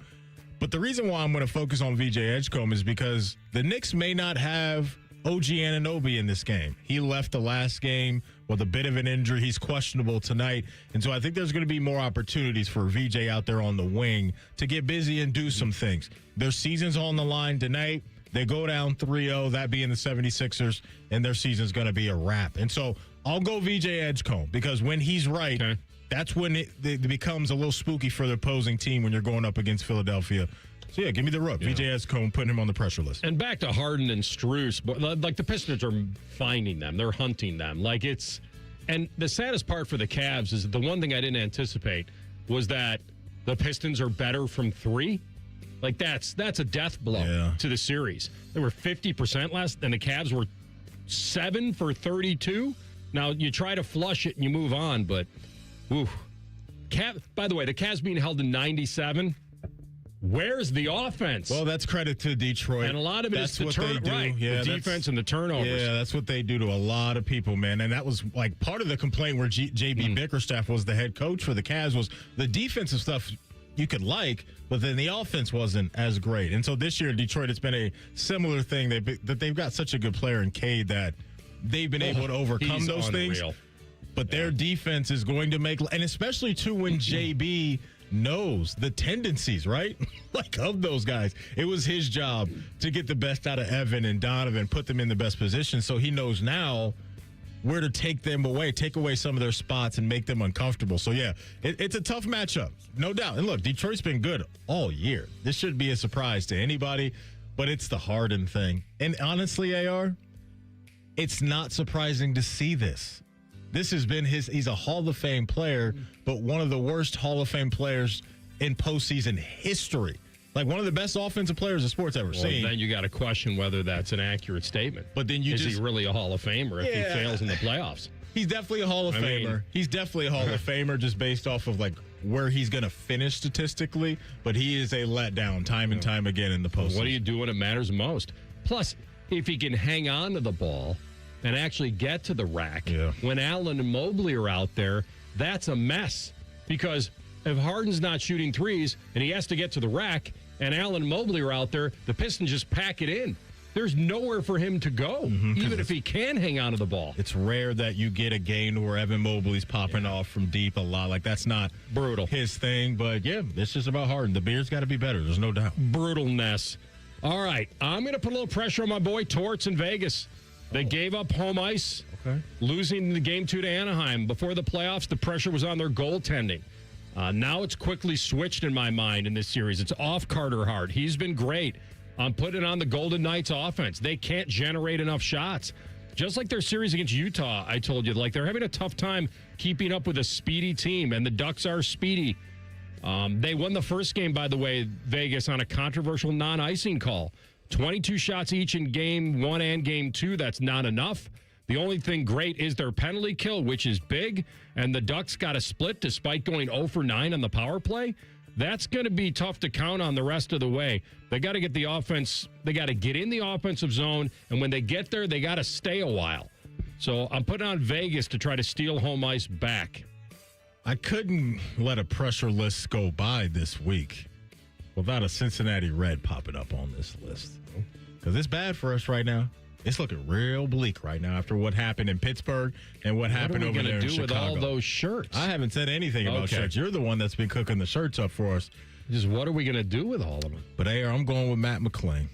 But the reason why I'm going to focus on VJ Edgecombe is because the Knicks may not have OG Anunoby in this game. He left the last game with a bit of an injury. He's questionable tonight. And so I think there's going to be more opportunities for VJ out there on the wing to get busy and do some things. Their season's on the line tonight. They go down 3-0, that being the 76ers, and their season's going to be a wrap. And so I'll go VJ Edgecombe because when he's right, that's when it becomes a little spooky for the opposing team when you're going up against Philadelphia. So, yeah, give me the rook. VJ Edgecombe, putting him on the pressure list. And back to Harden and Strus, but like the Pistons are finding them. They're hunting them. And the saddest part for the Cavs is that the one thing I didn't anticipate was that the Pistons are better from 3. Like, that's a death blow to the series. They were 50% less, and the Cavs were 7 for 32. Now, you try to flush it and you move on, but, by the way, the Cavs being held to 97, Where's the offense? Well, that's credit to Detroit. And a lot of it is the defense and the turnovers. Yeah, that's what they do to a lot of people, man. And that was like part of the complaint where JB Bickerstaff was the head coach for the Cavs was the defensive stuff you could like, but then the offense wasn't as great. And so this year, Detroit, it's been a similar thing that they've got such a good player in Cade that they've been able to overcome those things. But their defense is going to make, and especially too when JB knows the tendencies, right? Like of those guys. It was his job to get the best out of Evan and Donovan, put them in the best position. So he knows now where to take away some of their spots and make them uncomfortable. So yeah, it's a tough matchup, no doubt. And look, Detroit's been good all year. This shouldn't be a surprise to anybody, but it's the Harden thing. And honestly, AR, it's not surprising to see this. This has been he's a Hall of Fame player, but one of the worst Hall of Fame players in postseason history. Like one of the best offensive players the sport's ever seen. Then you got to question whether that's an accurate statement. But then is he really a Hall of Famer if he fails in the playoffs? He's definitely a Hall of Famer. He's definitely a Hall of Famer just based off of like where he's going to finish statistically. But he is a letdown time and time again in the postseason. What do you do when it matters most? Plus, if he can hang on to the ball and actually get to the rack, when Allen and Mobley are out there, that's a mess. Because if Harden's not shooting threes and he has to get to the rack and Allen and Mobley are out there, the Pistons just pack it in. There's nowhere for him to go, even if he can hang on to the ball. It's rare that you get a game where Evan Mobley's popping off from deep a lot. Like, that's not his thing. But, yeah, it's just about Harden. The beer's got to be better. There's no doubt. Brutalness. All right, I'm going to put a little pressure on my boy Torts in Vegas. They gave up home ice, losing the game 2 to Anaheim. Before the playoffs, the pressure was on their goaltending. Now it's quickly switched in my mind in this series. It's off Carter Hart. He's been great. I'm putting it on the Golden Knights offense. They can't generate enough shots. Just like their series against Utah, I told you, like they're having a tough time keeping up with a speedy team, and the Ducks are speedy. They won the first game, by the way, Vegas, on a controversial non-icing call. 22 shots each in game 1 and game 2. That's not enough. The only thing great is their penalty kill, which is big, and the Ducks got a split despite going 0 for 9 on the power play. That's going to be tough to count on the rest of the way. They got to get the offense. They got to get in the offensive zone, and when they get there, they got to stay a while. So I'm putting on Vegas to try to steal home ice back. I couldn't let a pressure list go by this week without a Cincinnati Red popping up on this list. Because it's bad for us right now. It's looking real bleak right now after what happened in Pittsburgh and what happened over there in Chicago. What are we going to do with all those shirts? I haven't said anything about shirts. You're the one that's been cooking the shirts up for us. Just what are we going to do with all of them? But, I'm going with Matt McClain.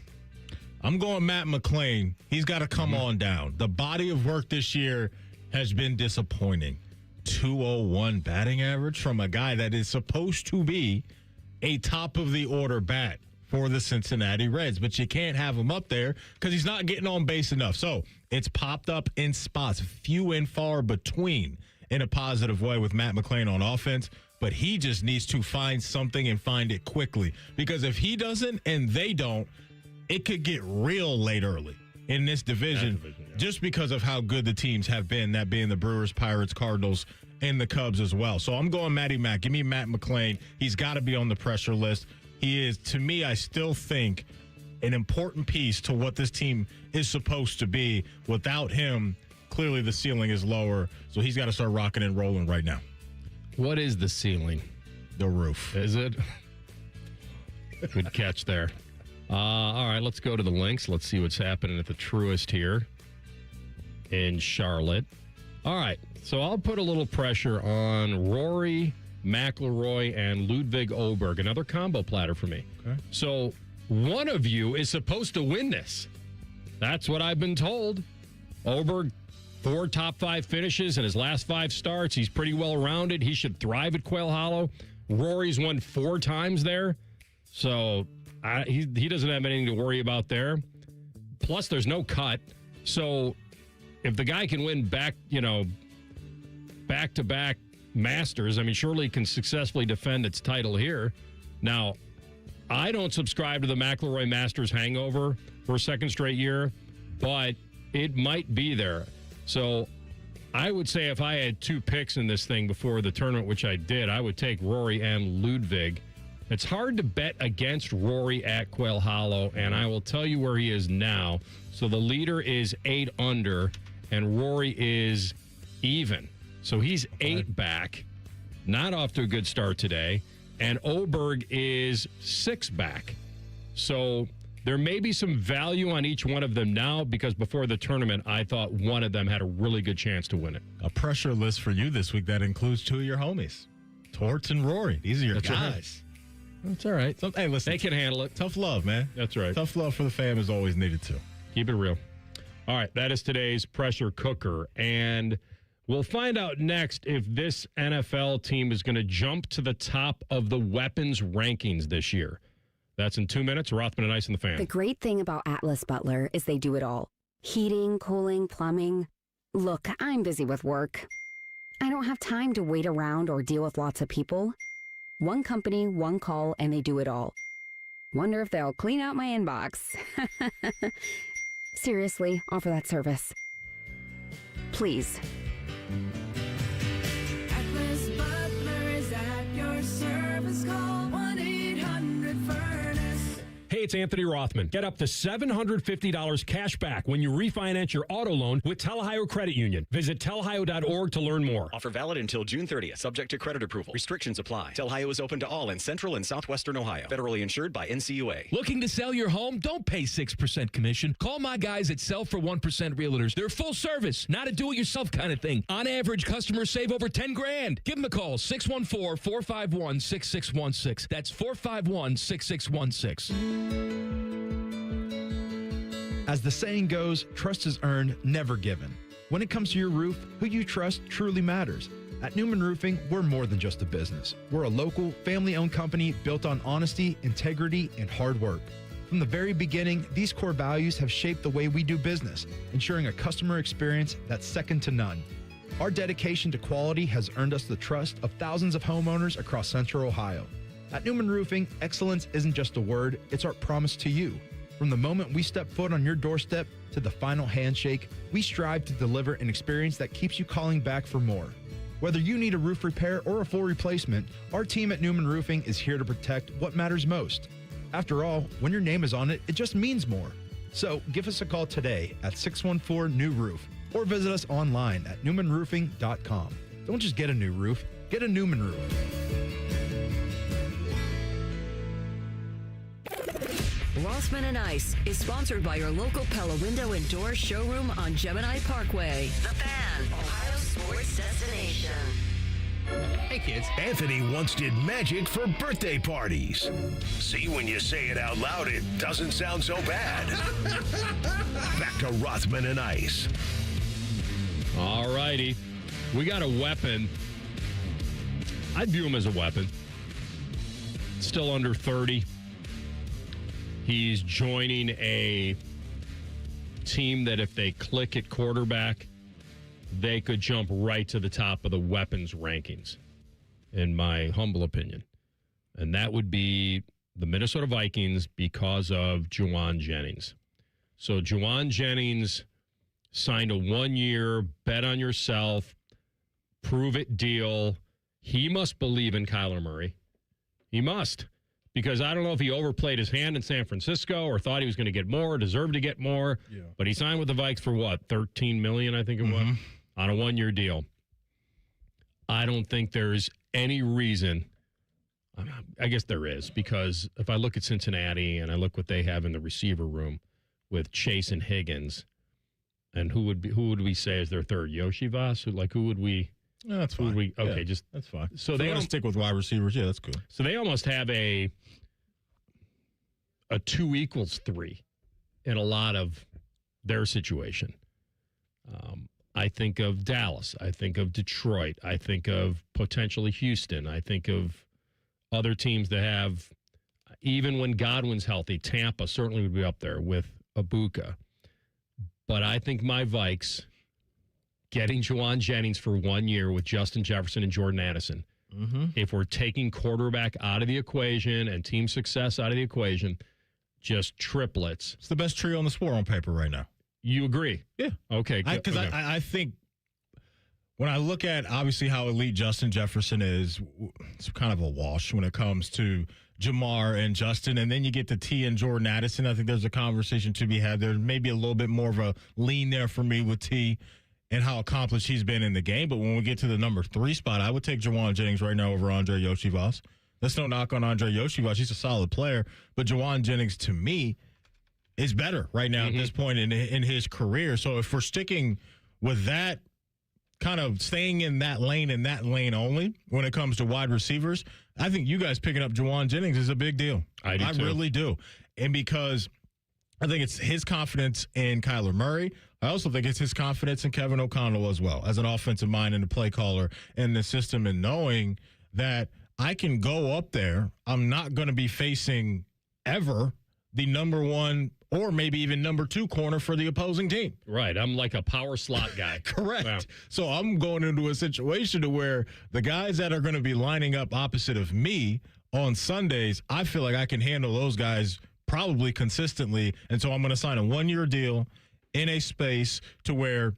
Matt McClain. He's got to come on down. The body of work this year has been disappointing. 201 batting average from a guy that is supposed to be a top-of-the-order bat for the Cincinnati Reds, but you can't have him up there because he's not getting on base enough. So it's popped up in spots, few and far between, in a positive way with Matt McClain on offense, but he just needs to find something and find it quickly, because if he doesn't and they don't, it could get real late early in this division, just because of how good the teams have been, that being the Brewers, Pirates, Cardinals, and the Cubs as well. So I'm going Matty Mac. Give me Matt McClain. He's got to be on the pressure list. He is, to me, I still think, an important piece to what this team is supposed to be. Without him, clearly the ceiling is lower, so he's got to start rocking and rolling right now. What is the ceiling? The roof. Is it? Good catch there. All right, let's go to the links. Let's see what's happening at the Truist here in Charlotte. All right, so I'll put a little pressure on Rory McIlroy and Ludwig Oberg, another combo platter for me. Okay. So one of you is supposed to win this. That's what I've been told. Oberg, 4 top 5 finishes in his last 5 starts. He's pretty well rounded. He should thrive at Quail Hollow. Rory's won 4 times there. So he doesn't have anything to worry about there. Plus, there's no cut. So if the guy can win back-to-back Masters, I mean, surely he can successfully defend its title here. Now, I don't subscribe to the McIlroy Masters hangover for a second straight year, but it might be there. So I would say if I had 2 picks in this thing before the tournament, which I did, I would take Rory and Ludwig. It's hard to bet against Rory at Quail Hollow, and I will tell you where he is now. So the leader is 8 under, and Rory is even. So he's 8 back, not off to a good start today, and Oberg is 6 back. So there may be some value on each one of them now because before the tournament, I thought one of them had a really good chance to win it. A pressure list for you this week that includes 2 of your homies, Torts and Rory. These are your That's guys. Right. That's all right. Hey, listen. They can handle it. Tough love, man. That's right. Tough love for the fam is always needed too. Keep it real. All right, that is today's pressure cooker. And we'll find out next if this NFL team is going to jump to the top of the weapons rankings this year. That's in 2 minutes. Rothman and Ice and the Fan. The great thing about Atlas Butler is they do it all. Heating, cooling, plumbing. Look, I'm busy with work. I don't have time to wait around or deal with lots of people. One company, one call, and they do it all. Wonder if they'll clean out my inbox. Seriously, offer that service. Please. Atlas Butler is at your service. Call 1-800-FURNACE. Hey, it's Anthony Rothman. Get up to $750 cash back when you refinance your auto loan with Telahio Credit Union. Visit telahio.org to learn more. Offer valid until June 30th, subject to credit approval. Restrictions apply. Telahio is open to all in Central and Southwestern Ohio. Federally insured by NCUA. Looking to sell your home? Don't pay 6% commission. Call my guys at Sell for 1% Realtors. They're full service, not a do-it-yourself kind of thing. On average, customers save over $10,000. Give them a call, 614-451-6616. That's 451-6616. As the saying goes, trust is earned, never given. When it comes to your roof, who you trust truly matters. At Newman Roofing, we're more than just a business. We're a local, family-owned company built on honesty, integrity, and hard work. From the very beginning, these core values have shaped the way we do business, ensuring a customer experience that's second to none. Our dedication to quality has earned us the trust of thousands of homeowners across Central Ohio. At Newman Roofing, excellence isn't just a word, it's our promise to you. From the moment we step foot on your doorstep to the final handshake, we strive to deliver an experience that keeps you calling back for more. Whether you need a roof repair or a full replacement, our team at Newman Roofing is here to protect what matters most. After all, when your name is on it, it just means more. So give us a call today at 614-NEW-ROOF or visit us online at newmanroofing.com. Don't just get a new roof, get a Newman roof. Rothman and Ice is sponsored by your local Pella Window and Door showroom on Gemini Parkway. The Fan, Ohio's sports destination. Hey, kids. Anthony once did magic for birthday parties. See, when you say it out loud, it doesn't sound so bad. Back to Rothman and Ice. All righty. We got a weapon. I'd view him as a weapon. Still under 30. He's joining a team that if they click at quarterback, they could jump right to the top of the weapons rankings, in my humble opinion. And that would be the Minnesota Vikings because of Juwan Jennings. So Juwan Jennings signed a 1-year bet on yourself, prove it deal. He must believe in Kyler Murray. He must. Because I don't know if he overplayed his hand in San Francisco or thought he was going to get more, deserved to get more. Yeah. But he signed with the Vikes for what, $13 million, I think it was, on a 1-year deal. I don't think there's any reason. I guess there is, because if I look at Cincinnati and I look what they have in the receiver room with Chase and Higgins, and who would we say is their third? Yoshi Voss? Who would we? No, that's fine. That's fine. So they want to stick with wide receivers. Yeah, that's good. So they almost have a 2 equals 3 in a lot of their situation. I think of Dallas. I think of Detroit. I think of potentially Houston. I think of other teams that have, even when Godwin's healthy, Tampa certainly would be up there with Ibuka. But I think my Vikes getting Juwan Jennings for 1 year with Justin Jefferson and Jordan Addison. If we're taking quarterback out of the equation and team success out of the equation, just triplets. It's the best trio on the sport on paper right now. You agree? Yeah. Okay. Because I think when I look at, obviously, how elite Justin Jefferson is, it's kind of a wash when it comes to Jamar and Justin. And then you get to T and Jordan Addison. I think there's a conversation to be had. There's maybe a little bit more of a lean there for me with T and how accomplished he's been in the game. But when we get to the number 3 spot, I would take Jawan Jennings right now over Andre Yoshivas. Let's no knock on Andre Yoshivas. He's a solid player. But Jawan Jennings, to me, is better right now at this point in his career. So if we're sticking with that, kind of staying in that lane and that lane only when it comes to wide receivers, I think you guys picking up Jawan Jennings is a big deal. I really do. And because I think it's his confidence in Kyler Murray. I also think it's his confidence in Kevin O'Connell as well, as an offensive mind and a play caller in the system, and knowing that I can go up there. I'm not going to be facing ever the number 1 or maybe even number 2 corner for the opposing team. Right. I'm like a power slot guy. Correct. Yeah. So I'm going into a situation to where the guys that are going to be lining up opposite of me on Sundays, I feel like I can handle those guys probably consistently. And so I'm going to sign a 1-year deal in a space to where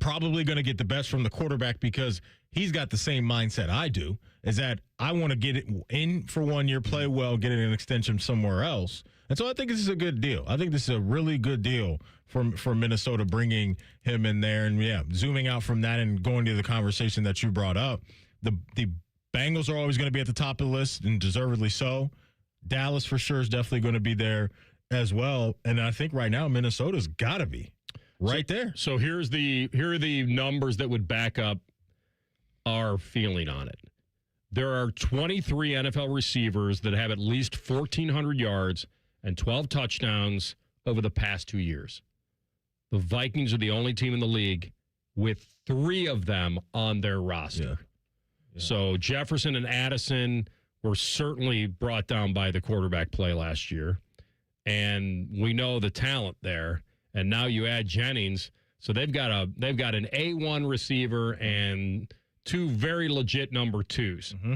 probably going to get the best from the quarterback, because he's got the same mindset I do, is that I want to get it in for 1 year, play well, get an extension somewhere else. And so I think this is a good deal. I think this is a really good deal for Minnesota, bringing him in there. And, yeah, zooming out from that and going to the conversation that you brought up, the Bengals are always going to be at the top of the list, and deservedly so. Dallas for sure is definitely going to be there as well. And I think right now Minnesota's got to be right there. So here are the numbers that would back up our feeling on it. There are 23 NFL receivers that have at least 1,400 yards and 12 touchdowns over the past 2 years. The Vikings are the only team in the league with 3 of them on their roster. Yeah. So Jefferson and Addison were certainly brought down by the quarterback play last year. And we know the talent there. And now you add Jennings. So they've got an A1 receiver and 2 very legit number 2s. Mm-hmm.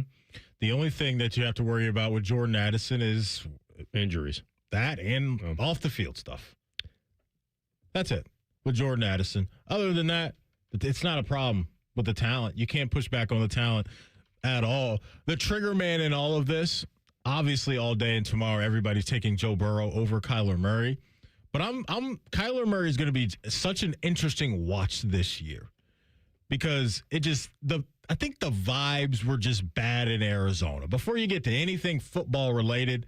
The only thing that you have to worry about with Jordan Addison is injuries. That and off the field stuff. That's it with Jordan Addison. Other than that, it's not a problem with the talent. You can't push back on the talent at all. The trigger man in all of this, obviously all day and tomorrow, everybody's taking Joe Burrow over Kyler Murray. But Kyler Murray is going to be such an interesting watch this year, because I think the vibes were just bad in Arizona. Before you get to anything football related,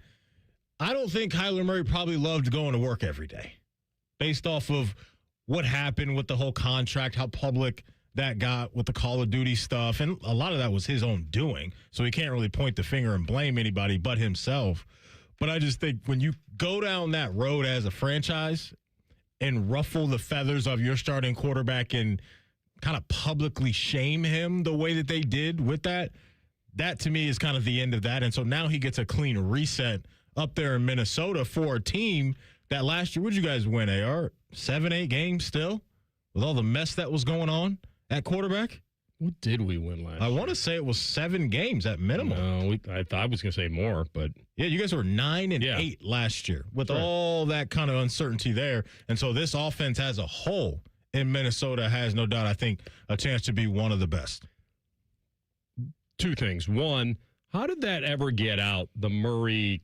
I don't think Kyler Murray probably loved going to work every day, based off of what happened with the whole contract, how public that got with the Call of Duty stuff. And a lot of that was his own doing. So he can't really point the finger and blame anybody but himself. But I just think when you go down that road as a franchise and ruffle the feathers of your starting quarterback and kind of publicly shame him the way that they did with that to me is kind of the end of that. And so now he gets a clean reset up there in Minnesota for a team that last year, would you guys win, AR? 7-8 games still? With all the mess that was going on at quarterback? What did we win last year? I want to say it was 7 games at minimum. No, I thought I was going to say more, but. Yeah, you guys were 9-8 last year with all that kind of uncertainty there. And so this offense as a whole in Minnesota has no doubt, I think, a chance to be one of the best. 2 things. One, how did that ever get out, the Murray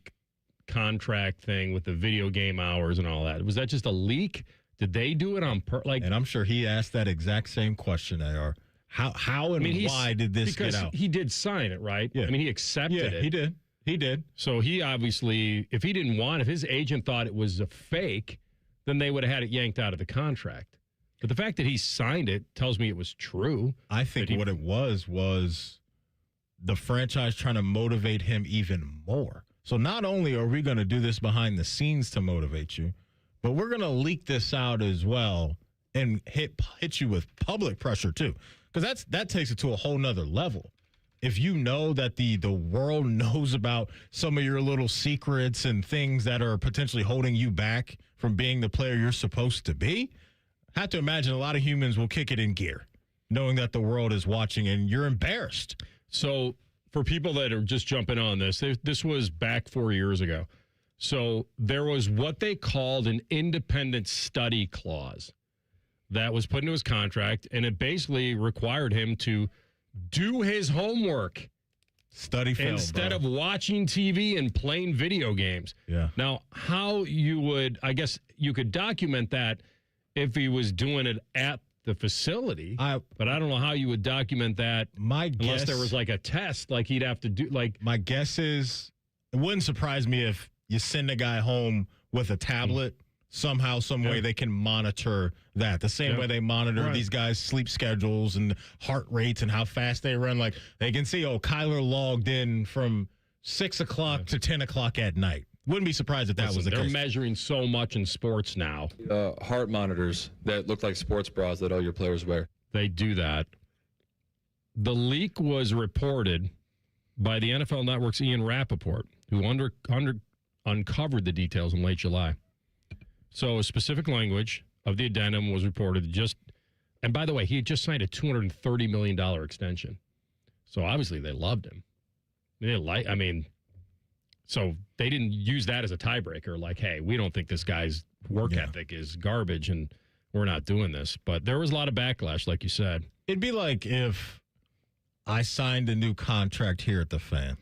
contract thing with the video game hours and all that? Was that just a leak? Did they do it on And I'm sure he asked that exact same question, AR. How and why did this get out? He did sign it, right? Yeah. I mean, he accepted it. He did. So he obviously, if his agent thought it was a fake, then they would have had it yanked out of the contract. But the fact that he signed it tells me it was true. I think what it was the franchise trying to motivate him even more. So not only are we going to do this behind the scenes to motivate you, but we're going to leak this out as well and hit you with public pressure too. Because that takes it to a whole nother level. If you know that the world knows about some of your little secrets and things that are potentially holding you back from being the player you're supposed to be, I have to imagine a lot of humans will kick it in gear, knowing that the world is watching and you're embarrassed. So for people that are just jumping on this was back 4 years ago. So there was what they called an independent study clause that was put into his contract, and it basically required him to do his homework. Study film, instead of watching TV and playing video games. Yeah. Now, how you would, I guess you could document that if he was doing it at the facility, but I don't know how you would document that unless there was like a test, like he'd have to do. Like, my guess is it wouldn't surprise me if you send a guy home with a tablet. Somehow, some way they can monitor that. The same way they monitor these guys' sleep schedules and heart rates and how fast they run. Like, they can see, Kyler logged in from 6 o'clock to 10 o'clock at night. Wouldn't be surprised if that was the case. They're measuring so much in sports now. Heart monitors that look like sports bras that all your players wear. They do that. The leak was reported by the NFL Network's Ian Rappaport, who uncovered the details in late July. So a specific language of the addendum was reported and by the way, he had just signed a $230 million extension. So obviously they loved him. So they didn't use that as a tiebreaker, like, hey, we don't think this guy's work ethic is garbage and we're not doing this. But there was a lot of backlash, like you said. It'd be like if I signed a new contract here at the Fan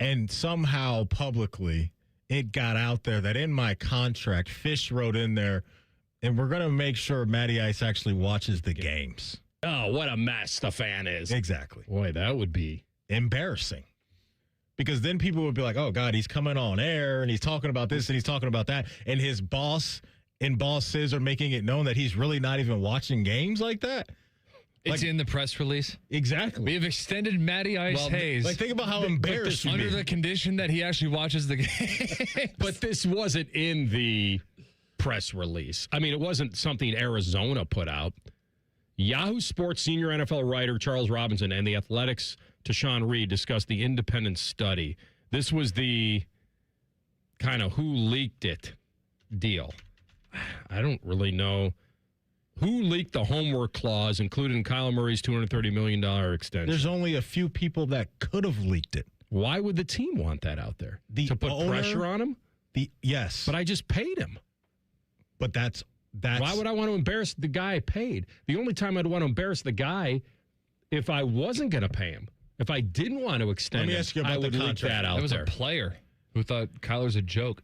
and somehow publicly it got out there that in my contract, Fish wrote in there, and we're going to make sure Matty Ice actually watches the games. Oh, what a mess the Fan is. Exactly. Boy, that would be embarrassing. Because then people would be like, oh, God, he's coming on air, and he's talking about this, and he's talking about that, and his boss and bosses are making it known that he's really not even watching games like that. It's in the press release. Exactly. We have extended Matty Ice Hayes. Like, think about how embarrassed you under the condition that he actually watches the game. But this wasn't in the press release. I mean, it wasn't something Arizona put out. Yahoo Sports senior NFL writer Charles Robinson and the Athletics' Tashawn Reed discussed the independent study. This was the kind of who leaked it deal. I don't really know. Who leaked the homework clause included in Kyler Murray's $230 million extension? There's only a few people that could have leaked it. Why would the team want that out there? To put pressure on him? Yes. But I just paid him. But that's why would I want to embarrass the guy I paid? The only time I'd want to embarrass the guy if I wasn't going to pay him. If I didn't want to extend ask you about I would the leak contract. that out There was there. a player who thought Kyler's a joke.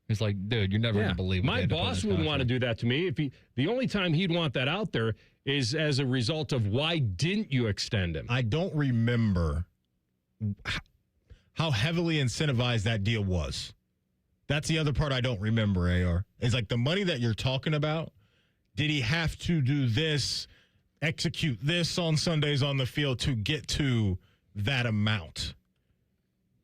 He's like, dude, you're never going to believe what my boss wouldn't want to do that to me. The only time he'd want that out there is as a result of why didn't you extend him? I don't remember how heavily incentivized that deal was. That's the other part I don't remember, AR. It's like the money that you're talking about, did he have to do this, execute this on Sundays on the field to get to that amount?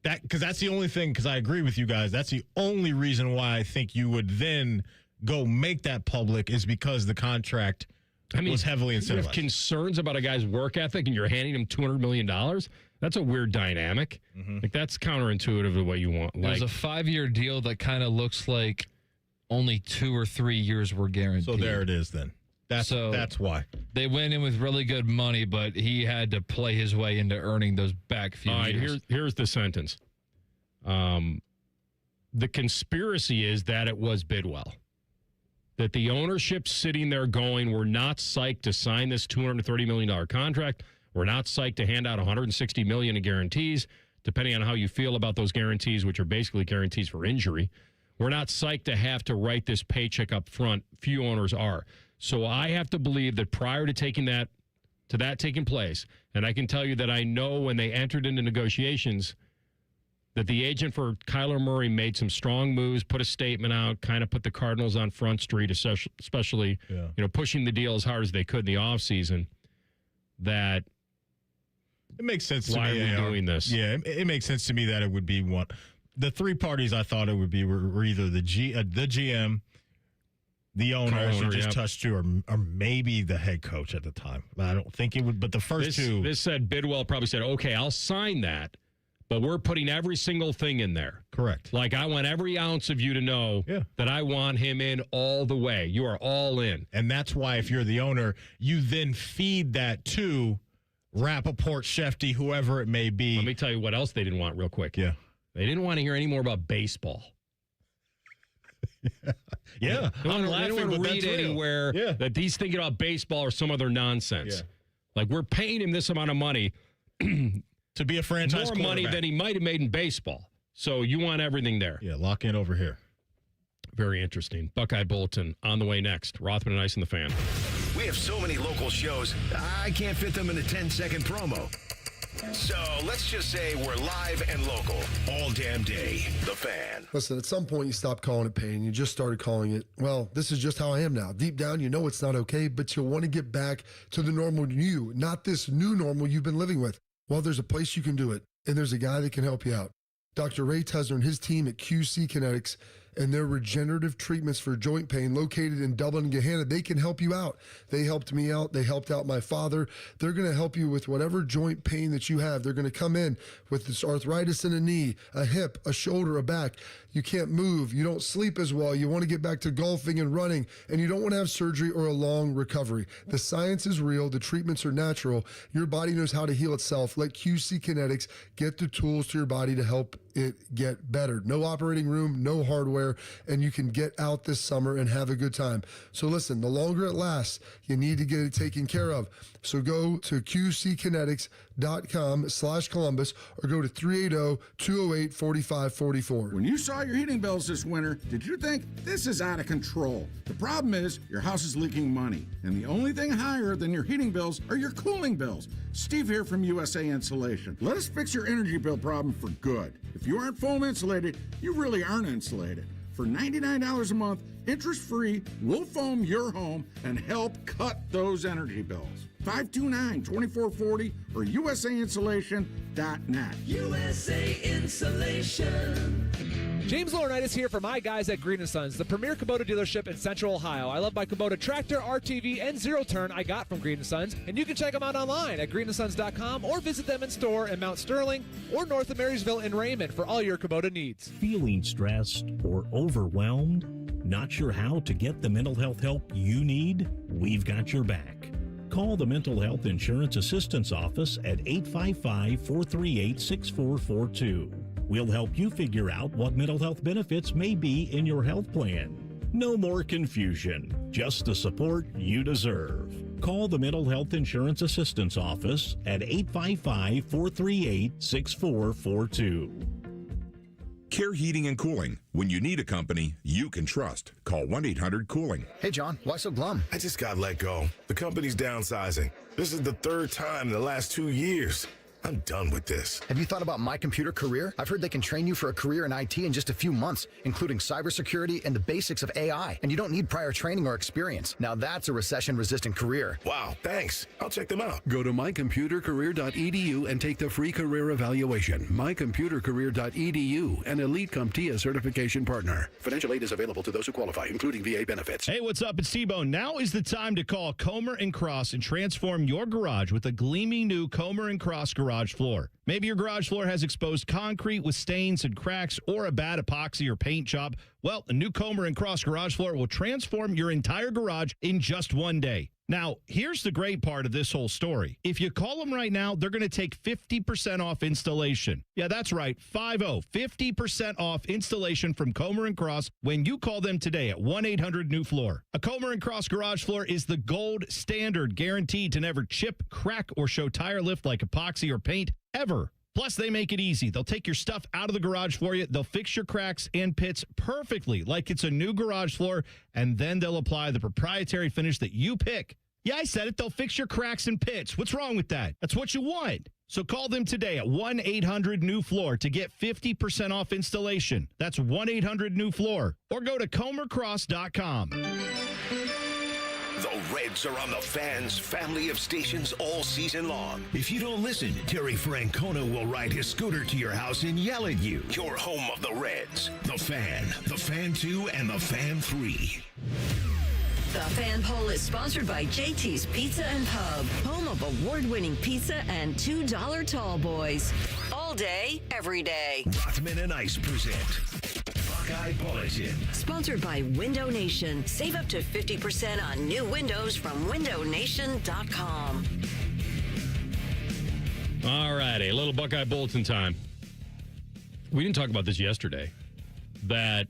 Because that's the only thing, because I agree with you guys, that's the only reason why I think you would then go make that public is because the contract was heavily incentivized. You have concerns about a guy's work ethic and you're handing him $200 million? That's a weird dynamic. Mm-hmm. Like, that's counterintuitive to what you want. There's a 5-year deal that kind of looks like only 2 or 3 years were guaranteed. So there it is then. That's why. They went in with really good money, but he had to play his way into earning those back few years. All right, here's the sentence. The conspiracy is that it was Bidwell. That the ownership sitting there going, we're not psyched to sign this $230 million contract. We're not psyched to hand out $160 million in guarantees, depending on how you feel about those guarantees, which are basically guarantees for injury. We're not psyched to have to write this paycheck up front. Few owners are. So I have to believe that prior to taking taking place, and I can tell you that I know when they entered into negotiations that the agent for Kyler Murray made some strong moves, put a statement out, kind of put the Cardinals on Front Street, especially pushing the deal as hard as they could in the offseason. That it makes sense to me. Why are we doing this? Yeah, it makes sense to me that it would be one. The three parties I thought it would be were either the GM, the owners who just touched you, or maybe the head coach at the time. I don't think it would, but the first two. This said Bidwell probably said, okay, I'll sign that, but we're putting every single thing in there. Correct. Like, I want every ounce of you to know that I want him in all the way. You are all in. And that's why if you're the owner, you then feed that to Rappaport, Shefty, whoever it may be. Let me tell you what else they didn't want real quick. Yeah. They didn't want to hear any more about baseball. Yeah, I'm They laughing, don't but want to that's read real. anywhere that he's thinking about baseball or some other nonsense. Yeah. Like, we're paying him this amount of money, to be a franchise more money quarterback. than he might have made in baseball. So you want everything there. Yeah, lock in over here. Very interesting. Buckeye Bulletin on the way next. Rothman Ice and the Fan. We have so many local shows, I can't fit them in a 10-second promo. So let's just say we're live and local all damn day. The Fan. Listen, at some point you stopped calling it pain. You just started calling it, well, this is just how I am now. Deep down, you know it's not okay, but you want to get back to the normal you, not this new normal you've been living with. Well, there's a place you can do it, and there's a guy that can help you out. Dr. Ray Tesner and his team at QC Kinetics and their regenerative treatments for joint pain located in Dublin and Gahanna, they can help you out. They helped me out. They helped out my father. They're going to help you with whatever joint pain that you have. They're going to come in with this arthritis in a knee, a hip, a shoulder, a back. You can't move. You don't sleep as well. You want to get back to golfing and running, and you don't want to have surgery or a long recovery. The science is real. The treatments are natural. Your body knows how to heal itself. Let QC Kinetics get the tools to your body to help it get better. No operating room, no hardware, and you can get out this summer and have a good time. So listen, the longer it lasts, you need to get it taken care of. So go to qckinetics.com/Columbus or go to 380-208-4544. When you saw your heating bills this winter, did you think this is out of control? The problem is your house is leaking money, and the only thing higher than your heating bills are your cooling bills. Steve here from USA Insulation. Let us fix your energy bill problem for good. If you aren't foam insulated, you really aren't insulated. For $99 a month, interest-free, we'll foam your home and help cut those energy bills. 529-2440 or USAinsulation.net. USA Insulation. James Laurinaitis here for my guys at Green & Sons, the premier Kubota dealership in Central Ohio. I love my Kubota tractor, RTV, and zero-turn I got from Green & Sons, and you can check them out online at greenandsons.com or visit them in store in Mount Sterling or north of Marysville in Raymond for all your Kubota needs. Feeling stressed or overwhelmed? Not sure how to get the mental health help you need? We've got your back. Call the Mental Health Insurance Assistance Office at 855-438-6442. We'll help you figure out what mental health benefits may be in your health plan. No more confusion, just the support you deserve. Call the Mental Health Insurance Assistance Office at 855-438-6442. Care Heating and Cooling. When you need a company you can trust, call 1-800-COOLING. Hey, John, why so glum? I just got let go. The company's downsizing. This is the third time in the last 2 years. I'm done with this. Have you thought about My Computer Career? I've heard they can train you for a career in IT in just a few months, including cybersecurity and the basics of AI. And you don't need prior training or experience. Now that's a recession-resistant career. Wow, thanks. I'll check them out. Go to mycomputercareer.edu and take the free career evaluation. Mycomputercareer.edu, an Elite CompTIA certification partner. Financial aid is available to those who qualify, including VA benefits. Hey, what's up? It's T-Bone. Now is the time to call Comer & Cross and transform your garage with a gleaming new Comer & Cross garage floor. Maybe your garage floor has exposed concrete with stains and cracks or a bad epoxy or paint job. Well, the new Comer & Cross garage floor will transform your entire garage in just one day. Now, here's the great part of this whole story. If you call them right now, they're going to take 50% off installation. Yeah, that's right, 50% off installation from Comer & Cross when you call them today at 1-800-NEW-FLOOR. A Comer & Cross garage floor is the gold standard, guaranteed to never chip, crack, or show tire lift like epoxy or paint ever. Plus, they make it easy. They'll take your stuff out of the garage for you. They'll fix your cracks and pits perfectly like it's a new garage floor, and then they'll apply the proprietary finish that you pick. Yeah, I said it. They'll fix your cracks and pits. What's wrong with that? That's what you want. So call them today at 1-800-NEW-FLOOR to get 50% off installation. That's 1-800-NEW-FLOOR. Or go to comercross.com. The Reds are on the Fan's family of stations all season long. If you don't listen, Terry Francona will ride his scooter to your house and yell at you. Your home of the Reds. The Fan, the Fan 2, and the Fan 3. The Fan Poll is sponsored by JT's Pizza and Pub, home of award-winning pizza and $2 tall boys. All day, every day. Rothman and Ice present Buckeye Bulletin. Sponsored by Window Nation. Save up to 50% on new windows from windownation.com. All righty, a little Buckeye Bulletin time. We didn't talk about this yesterday, that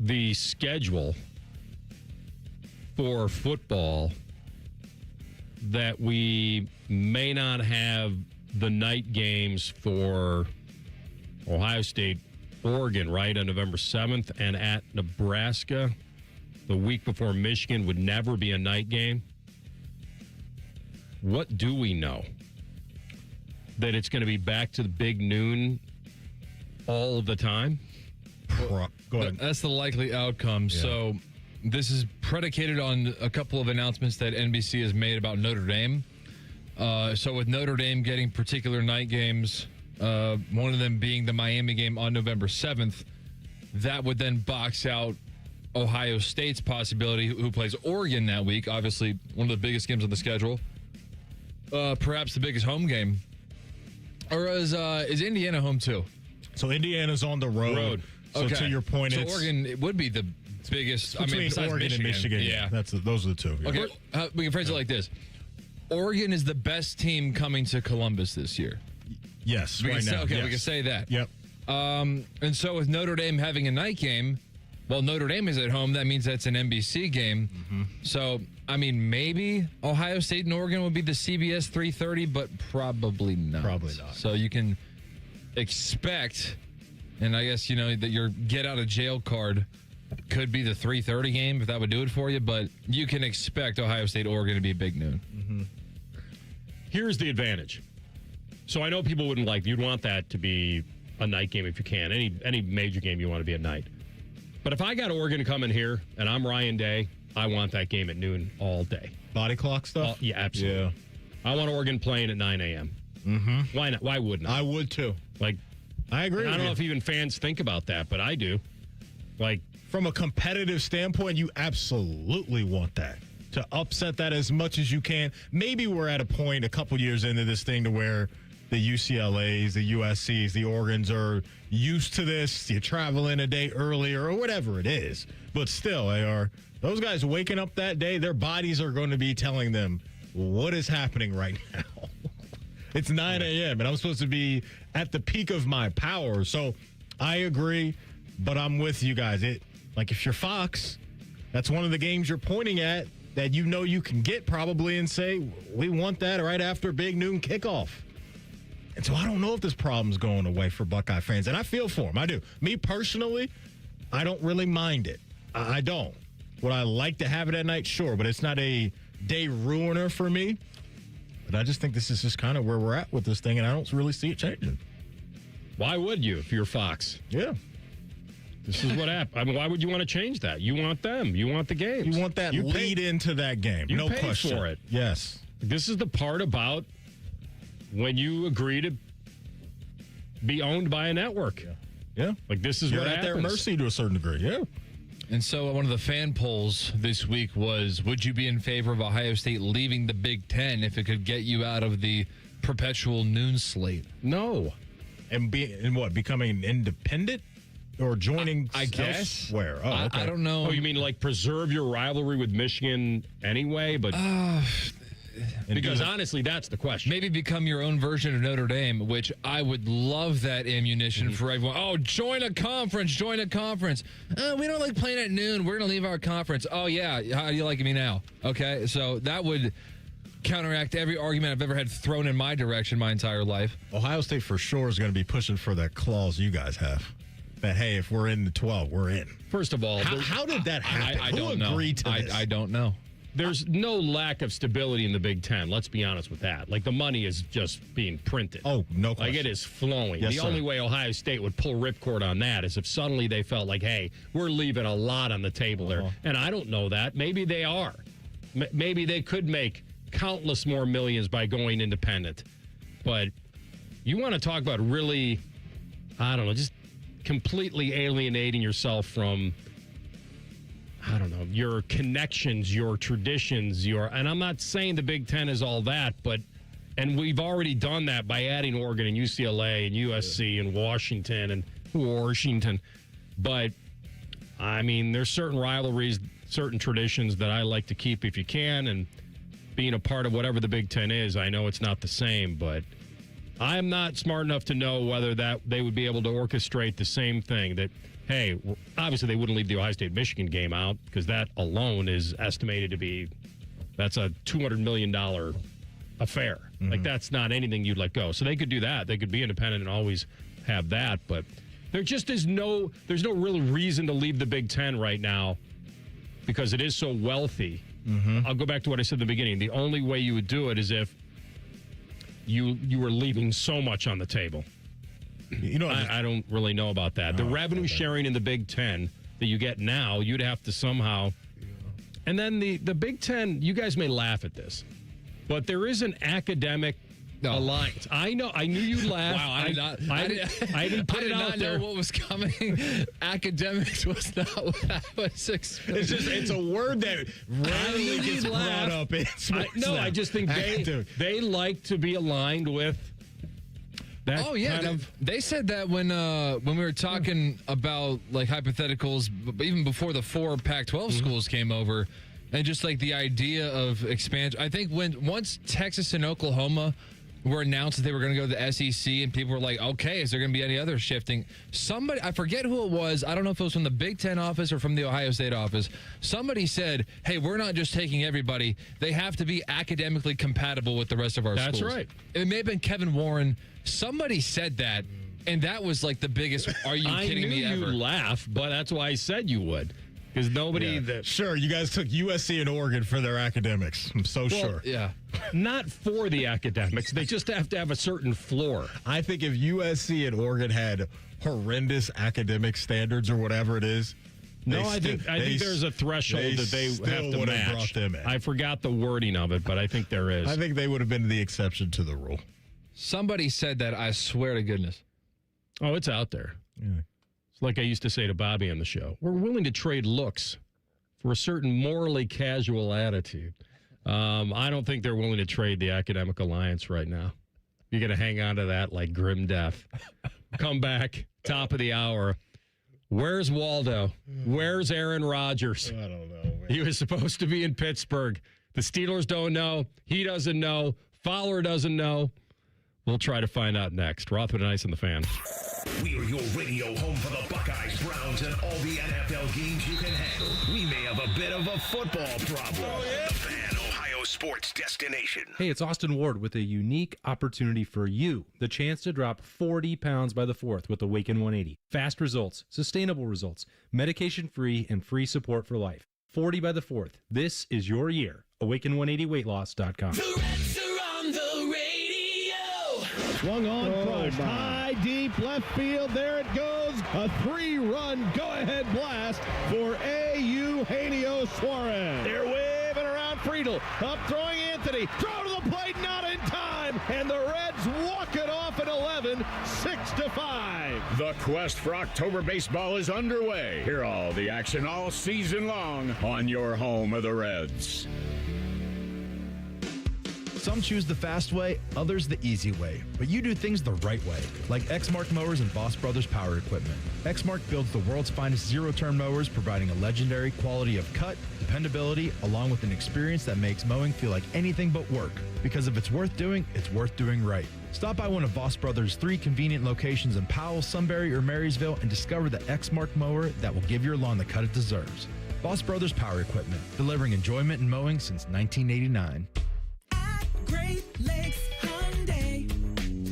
the schedule for football that we may not have the night games for Ohio State, Oregon, right, on November 7th, and at Nebraska the week before Michigan would never be a night game. What do we know? That it's going to be back to the big noon all the time? Go ahead. That's the likely outcome. Yeah. So this is predicated on a couple of announcements that NBC has made about Notre Dame. So with Notre Dame getting particular night games, one of them being the Miami game on November 7th, that would then box out Ohio State's possibility, who plays Oregon that week. Obviously, one of the biggest games on the schedule. Perhaps the biggest home game. Or is Indiana home too? So Indiana's on the road. So okay. To your point, so Oregon it would be the biggest. Between Oregon and Michigan. Yeah, those are the two. Okay, we can phrase it like this: Oregon is the best team coming to Columbus this year. Yes, we right can say, now. okay, yes. we can say that. Yep. And so with Notre Dame having a night game, well, Notre Dame is at home. That means that's an NBC game. Mm-hmm. So, I mean, maybe Ohio State and Oregon would be the CBS 3:30, but probably not. Probably not. So you can expect, and I guess, that your get-out-of-jail card could be the 3:30 game, if that would do it for you, but you can expect Ohio State, Oregon to be a big noon. Mm-hmm. Here's the advantage. So I know people wouldn't you'd want that to be a night game if you can. Any major game you want to be at night. But if I got Oregon coming here and I'm Ryan Day, I want that game at noon all day. Body clock stuff? Yeah, absolutely. Yeah. I want Oregon playing at 9 a.m. Mm-hmm. Why not? Why wouldn't I? I would too. I agree. I don't know if even fans think about that, but I do. From a competitive standpoint, you absolutely want that. To upset that as much as you can. Maybe we're at a point a couple years into this thing to where the UCLAs, the USCs, the Oregons are used to this. You travel in a day earlier or whatever it is. But still, those guys waking up that day, their bodies are going to be telling them what is happening right now. It's 9 a.m. and I'm supposed to be at the peak of my power. So I agree, but I'm with you guys. If you're Fox, that's one of the games you're pointing at that you can get probably and say, we want that right after big noon kickoff. And so I don't know if this problem's going away for Buckeye fans. And I feel for them. I do. Me personally, I don't really mind it. I don't. Would I like to have it at night? Sure. But it's not a day ruiner for me. But I just think this is just kind of where we're at with this thing. And I don't really see it changing. Why would you if you're Fox? Yeah. This is what happened. I mean, why would you want to change that? You want them. You want the games. You want that lead into that game. You no paid question. for it. Yes. This is the part about when you agree to be owned by a network. Yeah. This is You're what at happens. their mercy to a certain degree. Yeah. And so one of the fan polls this week was, would you be in favor of Ohio State leaving the Big Ten if it could get you out of the perpetual noon slate? No. And becoming an independent or joining I guess. elsewhere? Oh, okay. I don't know. Oh, you mean preserve your rivalry with Michigan anyway? But because honestly, that's the question. Maybe become your own version of Notre Dame, which I would love that ammunition for everyone. Oh, join a conference. We don't like playing at noon. We're going to leave our conference. Oh, yeah. How do you like me now? Okay, so that would counteract every argument I've ever had thrown in my direction my entire life. Ohio State for sure is going to be pushing for that clause you guys have. That, hey, if we're in the 12, we're in. First of all, how did that happen? I Who don't agreed know. to this? I don't know. There's no lack of stability in the Big Ten. Let's be honest with that. The money is just being printed. Oh, no question. It is flowing. Yes, the sir. only way Ohio State would pull ripcord on that is if suddenly they felt hey, we're leaving a lot on the table there. And I don't know that. Maybe they are. Maybe they could make countless more millions by going independent. But you want to talk about really, I don't know, just completely alienating yourself from, I don't know, your connections, your traditions, and I'm not saying the Big Ten is all that, and we've already done that by adding Oregon and UCLA and USC and Washington. But, I mean, there's certain rivalries, certain traditions that I like to keep if you can, and being a part of whatever the Big Ten is, I know it's not the same, but I'm not smart enough to know whether that they would be able to orchestrate the same thing that, hey, obviously they wouldn't leave the Ohio State-Michigan game out because that alone is estimated to be, that's a $200 million affair. Like, that's not anything you'd let go. So they could do that. They could be independent and always have that. But there just is there's no real reason to leave the Big Ten right now because it is so wealthy. I'll go back to what I said in the beginning. The only way you would do it is if you were leaving so much on the table. I don't really know about that. The revenue sharing in the Big Ten that you get now, you'd have to somehow. And then the Big Ten, you guys may laugh at this, but there is an academic alliance. I know. I knew you'd laugh. Wow, I didn't put it out there. Know what was coming. Academics was not what I was expecting. It's a word that rarely gets brought up in sports. I just think they like to be aligned with. They said that when we were talking about like hypotheticals, but even before the 4 Pac-12 schools came over, and just like the idea of expansion. I think once Texas and Oklahoma were announced that they were going to go to the SEC, and people were like, okay, is there going to be any other shifting? Somebody, I forget who it was. I don't know if it was from the Big Ten office or from the Ohio State office. Somebody said, hey, we're not just taking everybody. They have to be academically compatible with the rest of our schools. That's right. It may have been Kevin Warren. Somebody said that, and that was like the biggest, are you kidding me ever? I knew you'd laugh, but that's why I said you would. Because nobody... Sure, you guys took USC and Oregon for their academics. I'm so sure. Yeah. Not for the academics. They just have to have a certain floor. I think if USC and Oregon had horrendous academic standards or whatever it is... I think there's a threshold that they have to match. Brought them in. I forgot the wording of it, but I think there is. I think they would have been the exception to the rule. Somebody said that, I swear to goodness. Oh, it's out there. Yeah. It's like I used to say to Bobby on the show. We're willing to trade looks for a certain morally casual attitude. I don't think they're willing to trade the academic alliance right now. You're going to hang on to that like grim death. Come back, top of the hour. Where's Waldo? Where's Aaron Rodgers? I don't know, man. He was supposed to be in Pittsburgh. The Steelers don't know. He doesn't know. Fowler doesn't know. We'll try to find out next. Rothman Ice on the Fan. We are your radio home for the Buckeyes, Browns, and all the NFL games you can handle. We may have a bit of a football problem. Oh, yeah. The Fan, Ohio sports destination. Hey, it's Austin Ward with a unique opportunity for you. The chance to drop 40 pounds by the 4th with Awaken 180. Fast results, sustainable results, medication-free, and free support for life. 40 by the 4th. This is your year. Awaken180weightloss.com. Swung on first, high, deep, left field. There it goes. A 3-run go-ahead blast for A.U. Hanio Suarez. They're waving around Friedel. Up throwing Anthony. Throw to the plate, not in time. And the Reds walk it off at 11, 6-5. The quest for October baseball is underway. Hear all the action all season long on your home of the Reds. Some choose the fast way, others the easy way. But you do things the right way, like Exmark Mowers and Voss Brothers Power Equipment. Exmark builds the world's finest zero-turn mowers, providing a legendary quality of cut, dependability, along with an experience that makes mowing feel like anything but work. Because if it's worth doing right. Stop by one of Voss Brothers' 3 convenient locations in Powell, Sunbury, or Marysville and discover the Exmark mower that will give your lawn the cut it deserves. Voss Brothers Power Equipment, delivering enjoyment in mowing since 1989. Great Lakes Hyundai.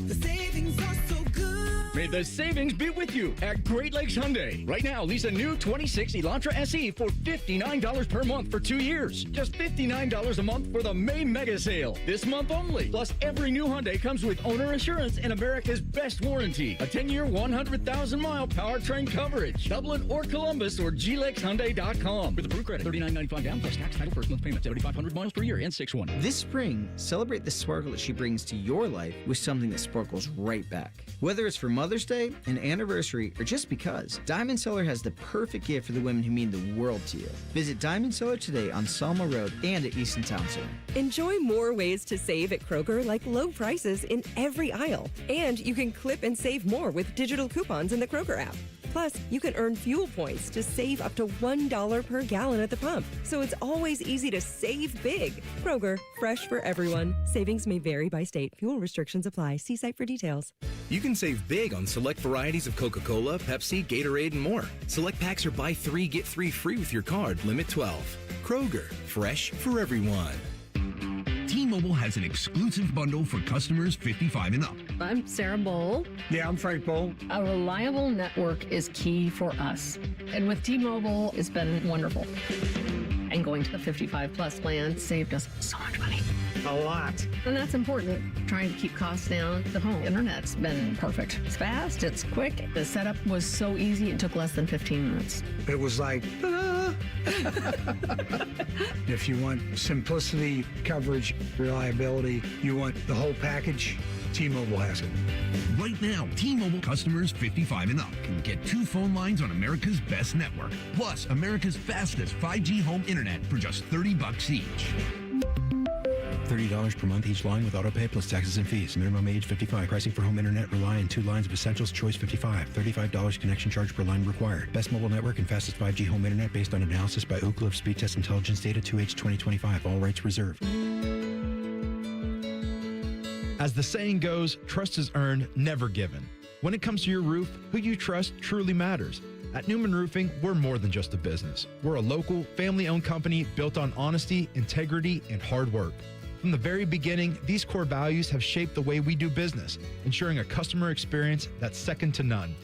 The savings are so good. May the savings be with you at Great Lakes Hyundai. Right now, lease a new 26 Elantra SE for $59 per month for 2 years. Just $59 a month for the May mega sale. This month only. Plus, every new Hyundai comes with owner assurance and America's best warranty. A 10-year, 100,000-mile powertrain coverage. Dublin or Columbus or glexhyundai.com. With approved credit, $39.95 down plus tax, title, first month payment, 7,500 miles per year, and 6/1. This spring, celebrate the sparkle that she brings to your life with something that sparkles right back. Whether it's for Mother's Day, an anniversary, or just because, Diamond Cellar has the perfect gift for the women who mean the world to you. Visit Diamond Cellar today on Selma Road and at Easton Town Center. Enjoy more ways to save at Kroger, like low prices in every aisle. And you can clip and save more with digital coupons in the Kroger app. Plus, you can earn fuel points to save up to $1 per gallon at the pump. So it's always easy to save big. Kroger, fresh for everyone. Savings may vary by state. Fuel restrictions apply. See site for details. You can save big on select varieties of Coca-Cola, Pepsi, Gatorade, and more. Select packs are buy 3, get 3 free with your card. Limit 12. Kroger, fresh for everyone. T-Mobile has an exclusive bundle for customers 55 and up. I'm Sarah Bowl. Yeah, I'm Frank Bowl. A reliable network is key for us. And with T-Mobile, it's been wonderful. And going to the 55 plus plan saved us so much money. A lot. And that's important. Trying to keep costs down. The home internet's been perfect. It's fast, it's quick. The setup was so easy, it took less than 15 minutes. It was like, If you want simplicity, coverage, reliability, you want the whole package, T-Mobile has it. Right now, T-Mobile customers 55 and up can get 2 phone lines on America's best network, plus America's fastest 5G home internet for just $30 each. $30 per month each line with autopay plus taxes and fees. Minimum age 55. Pricing for home internet rely on 2 lines of essentials. Choice 55. $35 connection charge per line required. Best mobile network and fastest 5G home internet based on analysis by Oak Cliff Speed Test Intelligence Data 2H 2025. All rights reserved. As the saying goes, trust is earned, never given. When it comes to your roof, who you trust truly matters. At Newman Roofing, we're more than just a business. We're a local, family-owned company built on honesty, integrity, and hard work. From the very beginning, these core values have shaped the way we do business, ensuring a customer experience that's second to none.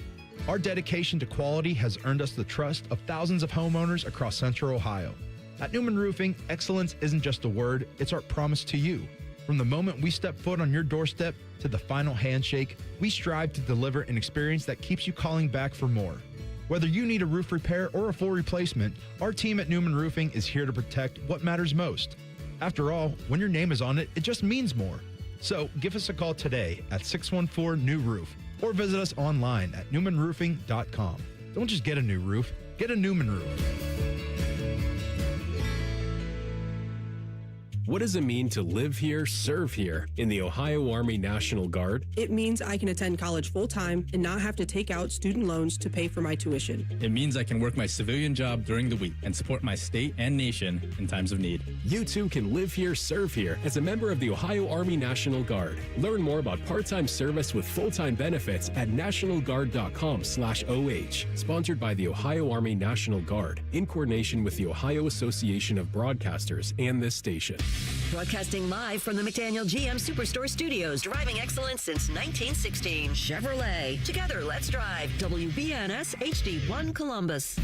Our dedication to quality has earned us the trust of thousands of homeowners across Central Ohio. At Newman Roofing, excellence isn't just a word, it's our promise to you. From the moment we step foot on your doorstep to the final handshake, we strive to deliver an experience that keeps you calling back for more. Whether you need a roof repair or a full replacement, our team at Newman Roofing is here to protect what matters most. After all, when your name is on it, it just means more. So give us a call today at 614-NEW-ROOF or visit us online at newmanroofing.com. Don't just get a new roof, get a Newman roof. What does it mean to live here, serve here in the Ohio Army National Guard? It means I can attend college full-time and not have to take out student loans to pay for my tuition. It means I can work my civilian job during the week and support my state and nation in times of need. You too can live here, serve here as a member of the Ohio Army National Guard. Learn more about part-time service with full-time benefits at nationalguard.com/OH. Sponsored by the Ohio Army National Guard in coordination with the Ohio Association of Broadcasters and this station. Broadcasting live from the McDaniel GM Superstore Studios, driving excellence since 1916. Chevrolet. Together, let's drive. WBNS HD1 Columbus.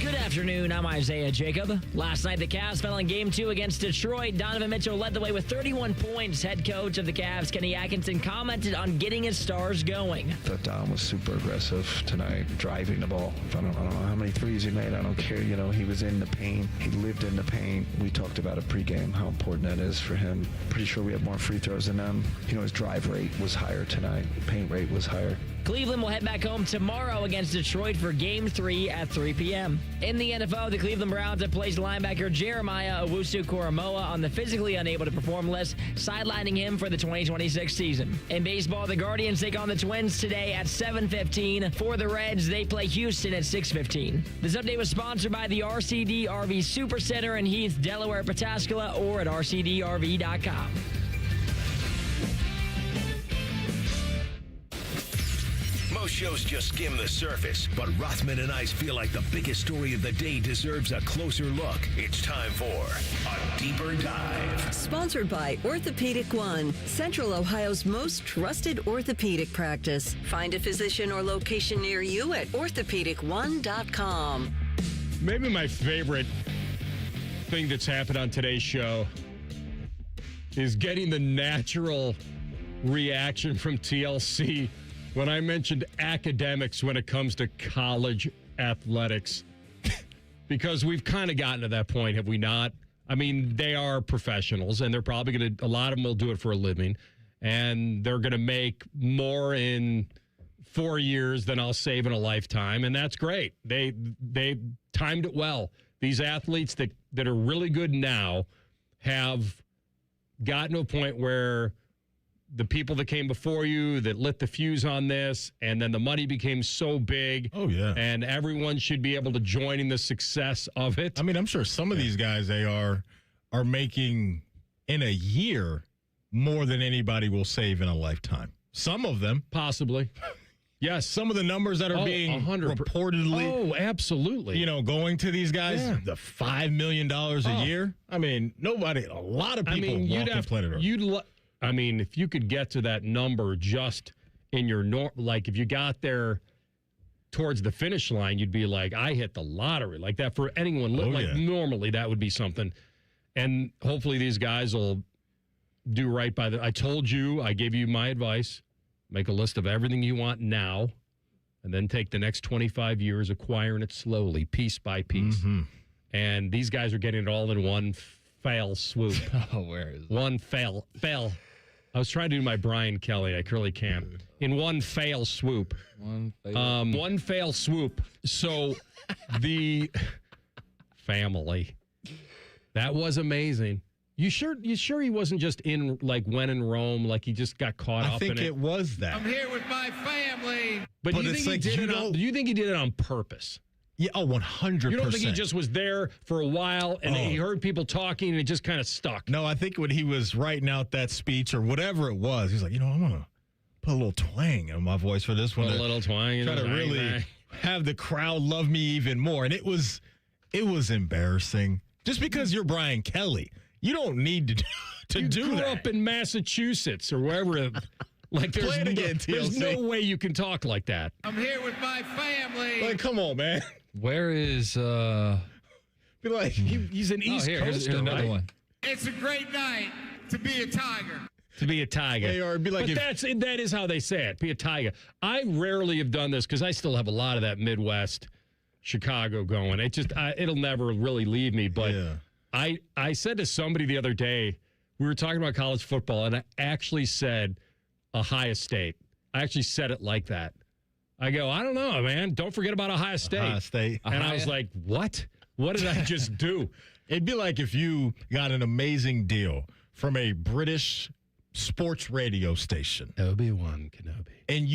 Good afternoon, I'm Isaiah Jacob. Last night, the Cavs fell in Game 2 against Detroit. Donovan Mitchell led the way with 31 points. Head coach of the Cavs, Kenny Atkinson, commented on getting his stars going. Thought Don was super aggressive tonight, driving the ball. I don't know how many threes he made. I don't care. You know, he was in the paint. He lived in the paint. We talked about it pregame, how important that is for him. Pretty sure we have more free throws than them. You know, his drive rate was higher tonight. Paint rate was higher. Cleveland will head back home tomorrow against Detroit for Game 3 at 3 p.m. In the NFL, the Cleveland Browns have placed linebacker Jeremiah Owusu-Koramoah on the physically unable to perform list, sidelining him for the 2026 season. In baseball, the Guardians take on the Twins today at 7:15. For the Reds, they play Houston at 6:15. This update was sponsored by the RCD RV Supercenter in Heath, Delaware, Pataskala, or at rcdrv.com. Most shows just skim the surface, but Rothman and Ice feel like the biggest story of the day deserves a closer look. It's time for a deeper dive. Sponsored by Orthopedic One, Central Ohio's most trusted orthopedic practice. Find a physician or location near you at orthopedic1.com. Maybe my favorite thing that's happened on today's show is getting the natural reaction from TLC when I mentioned academics when it comes to college athletics. Because we've kind of gotten to that point, have we not? I mean, they are professionals, and they're probably going to, a lot of them will do it for a living, and they're going to make more in 4 years than I'll save in a lifetime, and that's great. They timed it well. These athletes that are really good now have gotten to a point where the people that came before you that lit the fuse on this, and then the money became so big. Oh, yeah. And everyone should be able to join in the success of it. I mean, I'm sure some of these guys, they are making in a year more than anybody will save in a lifetime. Some of them. Possibly. Yes. Some of the numbers that are being 100%. reportedly. Oh, absolutely. Going to these guys, the $5 million a year. I mean, a lot of people walk the planet Earth. If you could get to that number just in your like if you got there towards the finish line, you'd be like, I hit the lottery. Like that for anyone. Normally that would be something. And hopefully these guys will do right by I told you, I gave you my advice. Make a list of everything you want now, and then take the next 25 years acquiring it slowly, piece by piece. Mm-hmm. And these guys are getting it all in one fail swoop. Oh, where is it? One fail. I was trying to do my Brian Kelly. I clearly can't. In one fail swoop. One fail swoop. So the family. That was amazing. You sure he wasn't just in when in Rome, like he just got caught up in it? I think it was that. I'm here with my family. But do you think he did it on purpose? Yeah, 100%. You don't think he just was there for a while and he heard people talking and it just kind of stuck? No, I think when he was writing out that speech or whatever it was, he's like, I'm going to put a little twang in my voice for this one. Put a little twang in try to really have the crowd love me even more. And it was embarrassing. Just because you're Brian Kelly, you don't need to do that. You grew up in Massachusetts or wherever. There's no way you can talk like that. I'm here with my family. Like, come on, man. Where is Be like, he's an East Coaster. Here's another one. It's a great night to be a Tiger. To be a Tiger. That is how they say it. Be a Tiger. I rarely have done this because I still have a lot of that Midwest Chicago going. It'll never really leave me. But I said to somebody the other day, we were talking about college football, and I actually said Ohio State. I actually said it like that. I go, I don't know, man. Don't forget about Ohio State. Ohio State. And I was like, what? What did I just do? It'd be like if you got an amazing deal from a British sports radio station. Obi-Wan Kenobi. And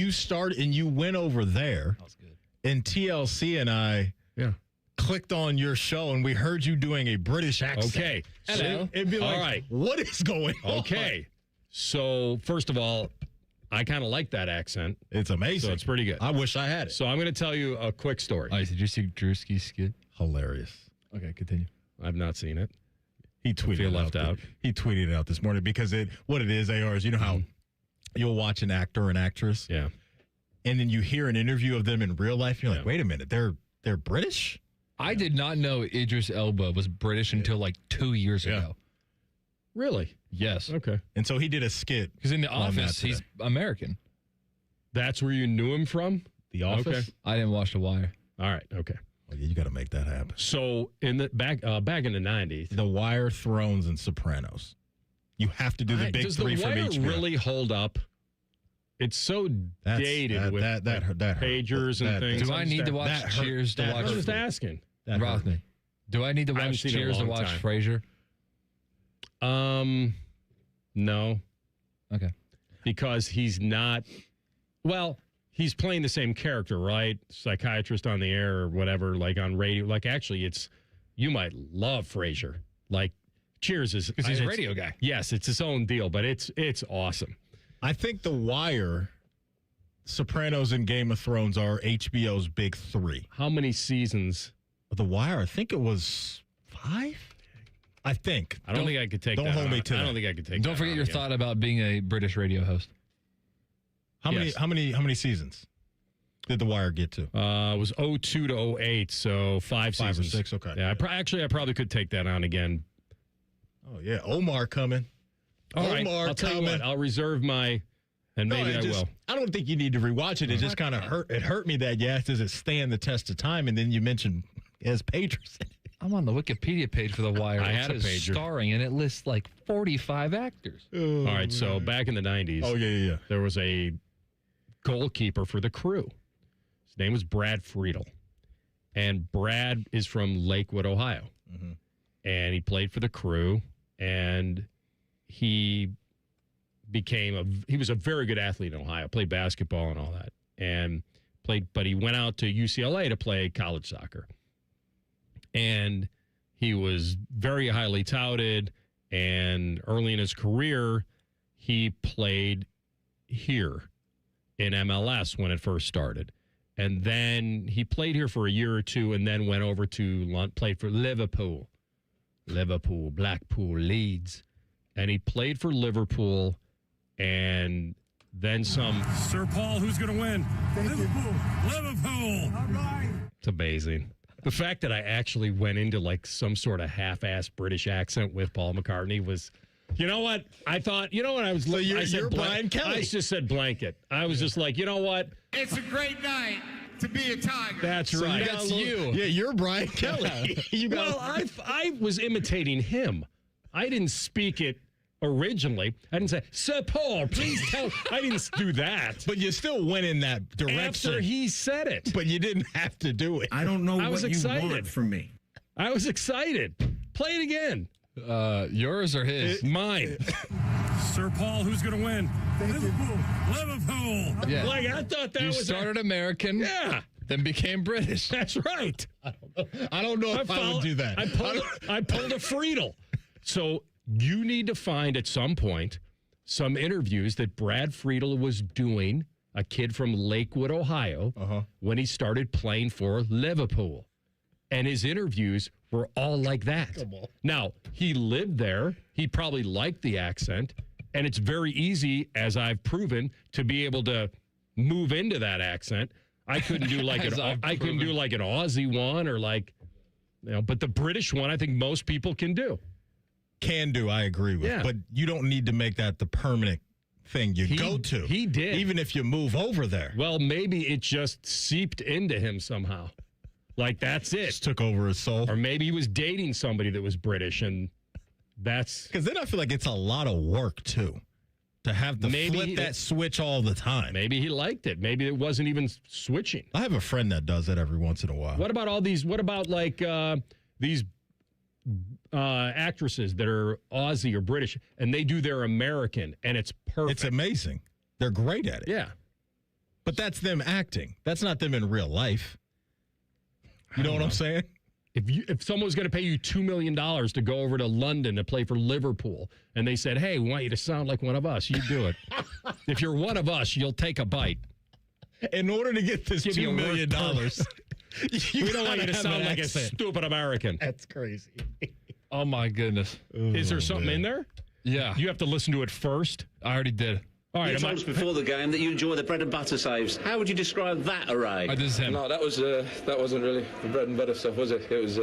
you went over there. That was good. And TLC and I clicked on your show and we heard you doing a British accent. Okay. So it'd be like, all right, what is going on? Okay. So, first of all, I kind of like that accent. It's amazing. So it's pretty good. I wish I had it. So I'm going to tell you a quick story. Did you see Drewski's skit? Hilarious. Okay, continue. I've not seen it. He tweeted left out. He tweeted it out this morning because what it is, AR, is how you'll watch an actor or an actress. Yeah. And then you hear an interview of them in real life. You're like, wait a minute, they're British? I did not know Idris Elba was British until 2 years ago. Really? Yes. Okay. And so he did a skit. Because in The Office, he's American. That's where you knew him from? The Office? Okay. I didn't watch The Wire. All right. Okay. Well, you got to make that happen. So in the back in the 90s. The Wire, Thrones, and Sopranos. You have to do the big three from each. Does The Wire really hold up? It's so dated with pagers and things. Do I need to watch Cheers to watch? I'm just asking. Rothman. Do I need to watch Cheers to watch Frasier? No. Okay. Because he's not. Well, he's playing the same character, right? Psychiatrist on the air or whatever, on radio. Actually, you might love Frasier. Cheers is because he's a radio guy. Yes, it's his own deal, but it's awesome. I think The Wire, Sopranos, and Game of Thrones are HBO's big three. How many seasons? The Wire, I think it was 5. I think. I don't think I could take that. Don't hold me to that. I don't think I could take that. Don't forget your thought about being a British radio host. How many seasons did The Wire get to? It was 02 to 08, so 5 seasons. 5 or 6, okay. Yeah, I probably could take that on again. Oh, yeah. Omar coming. All right, I'll tell you what. I'll reserve my, and maybe I will. I don't think you need to rewatch it. It just kind of hurt. It hurt me that you asked, does it stand the test of time? And then you mentioned as pagers. I'm on the Wikipedia page for The Wire. I had a pager. Starring, and it lists 45 actors. Oh, all right, so back in the 90s. Oh, yeah. There was a goalkeeper for the Crew. His name was Brad Friedel. And Brad is from Lakewood, Ohio. Mm-hmm. And he played for the Crew. And he he was a very good athlete in Ohio, played basketball and all that, but he went out to UCLA to play college soccer. And he was very highly touted, and early in his career, he played here in MLS when it first started. And then he played here for a year or two and then went over to played for Liverpool, Blackpool, Leeds. And he played for Liverpool and then some. Sir Paul, who's going to win? Liverpool. All right. It's amazing. The fact that I actually went into like some sort of half-assed British accent with Paul McCartney was, you know what? I thought, you know what? I was. You're Brian Kelly. I just said blanket. I was just like, you know what? It's a great night to be a Tiger. That's right. That's you. Yeah, you're Brian Kelly. I was imitating him. I didn't speak it originally. I didn't say, Sir Paul, please tell. I didn't do that. But you still went in that direction. After he said it. But you didn't have to do it. I don't know what you want from me. I was excited. Play it again. Yours or his? Mine. Sir Paul, who's going to win? Liverpool. Yeah. Like, I thought that you was... started American. Yeah. Then became British. That's right. I don't know if I would do that. I pulled a Friedel. So you need to find at some point some interviews that Brad Friedel was doing, a kid from Lakewood, Ohio, when he started playing for Liverpool. And his interviews were all like that. Now, he lived there. He probably liked the accent. And it's very easy, as I've proven, to be able to move into that accent. I couldn't do like an Aussie one or like, but the British one, I think most people can do. I agree with. Yeah. But you don't need to make that the permanent thing you go to. He did. Even if you move over there. Well, maybe it just seeped into him somehow. Like, that's it. Just took over his soul. Or maybe he was dating somebody that was British, and that's... Because then I feel like it's a lot of work, too, to have to flip that switch all the time. Maybe he liked it. Maybe it wasn't even switching. I have a friend that does that every once in a while. What about all these... What about, like, these... actresses that are Aussie or British, and they do their American, and it's perfect. It's amazing. They're great at it. Yeah. But that's them acting. That's not them in real life. You know what I'm saying? If someone's going to pay you $2 million to go over to London to play for Liverpool, and they said, hey, we want you to sound like one of us, you do it. If you're one of us, you'll take a bite. In order to get this $2 million, we don't want you to sound like a stupid American. That's crazy. Oh, my goodness. Is there something in there? Yeah. You have to listen to it first? I already did. All right, you told us before the game that you enjoy the bread and butter saves. How would you describe that array? This is him. No, that wasn't really the bread and butter stuff, was it? It was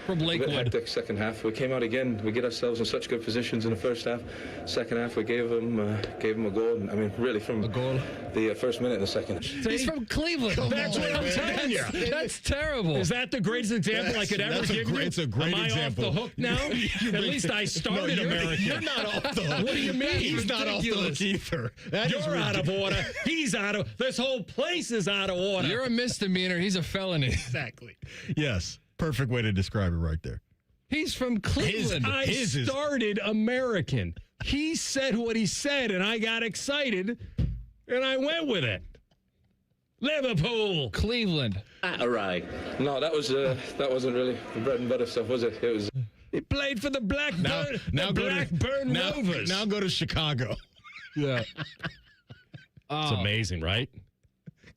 from Lakewood. A bit hectic second half. We came out again. We get ourselves in such good positions in the first half. Second half, we gave them a goal. I mean, really from a goal. The first minute in the second. He's from Cleveland. That's what I'm telling you. That's terrible. Is that the greatest example I could ever give you? It's a great Am example. I off the hook now? At least I started American. You're not off the hook. What do you mean? He's not off the hook either. You're out of order. He's out of... This whole place is out of order. You're a misdemeanor. He's a felony. Exactly. Yes. Perfect way to describe it right there. He's from Cleveland. I started American. He said what he said, and I got excited, and I went with it. Liverpool. Cleveland. That array. No, that wasn't really the bread and butter stuff, was it? It was... He played for the Blackburn Rovers. Now go to Chicago. Yeah. It's amazing, right?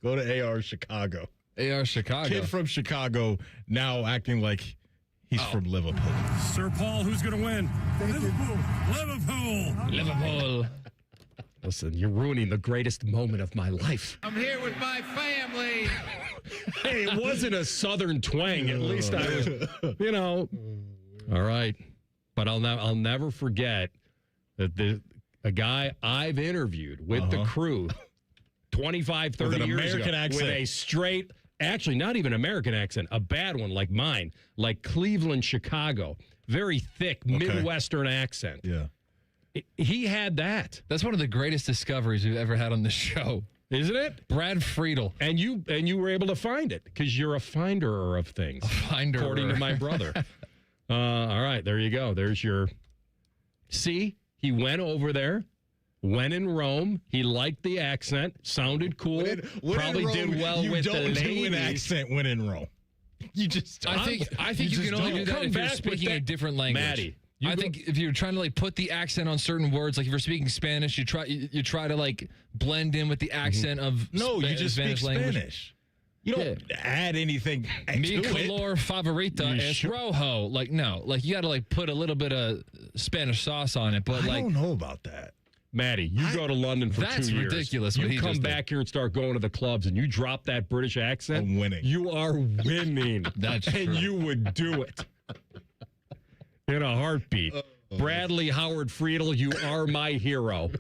Go to AR Chicago. AR Chicago. Kid from Chicago now acting like he's from Liverpool. Sir Paul, who's going to win? Liverpool. Listen, you're ruining the greatest moment of my life. I'm here with my family. Hey, it wasn't a southern twang. At least I was, All right. But I'll never forget that a guy I've interviewed with the crew 25, 30 with an years American ago accent. with a straight, actually not even American accent, a bad one like mine, like Cleveland, Chicago, very thick Midwestern accent. Yeah. He had that. That's one of the greatest discoveries we've ever had on the show. Isn't it? Brad Friedel. And you were able to find it because you're a finderer of things. According to my brother. All right, there you go. There's your... See? He went over there, When in Rome, he liked the accent, sounded cool, probably did well with the ladies. You don't do an accent when in Rome. You just, I think you can only do that if you're speaking a different language. Maddie, I think if you're trying to like put the accent on certain words, like if you're speaking Spanish, you try to like blend in with the accent of you just Spanish speak language. Spanish. You don't add anything Mi to color favorita es rojo. Like no, like you got to like put a little bit of Spanish sauce on it. But I don't know about that. Maddie, you go to London for 2 years. That's ridiculous. You come back here and start going to the clubs and you drop that British accent. I'm winning. You are winning. That's and true. you would do it in a heartbeat. Bradley Howard Friedel, you are my hero.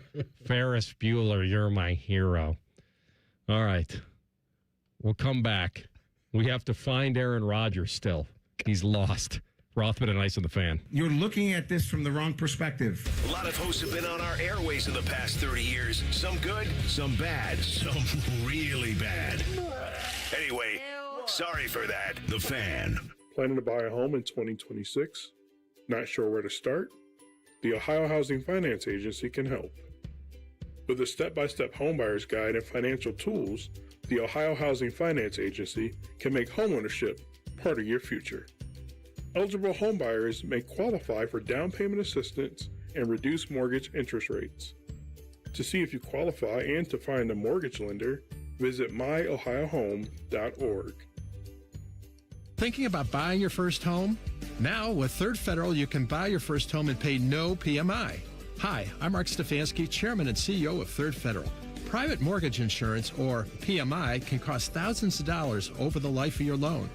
Ferris Bueller, you're my hero. All right. We'll come back. We have to find Aaron Rodgers still. He's lost. Rothman and Ice on the Fan. You're looking at this from the wrong perspective. A lot of hosts have been on our airways in the past 30 years. Some good, some bad, some really bad. Anyway, sorry for that. The Fan. Planning to buy a home in 2026? Not sure where to start? The Ohio Housing Finance Agency can help. With a step-by-step homebuyer's guide and financial tools, the Ohio Housing Finance Agency can make homeownership part of your future. Eligible homebuyers may qualify for down payment assistance and reduced mortgage interest rates. To see if you qualify and to find a mortgage lender, visit myohiohome.org. Thinking about buying your first home? Now, with Third Federal, you can buy your first home and pay no PMI. Hi, I'm Mark Stefanski, Chairman and CEO of Third Federal. Private mortgage insurance, or PMI, can cost thousands of dollars over the life of your loan.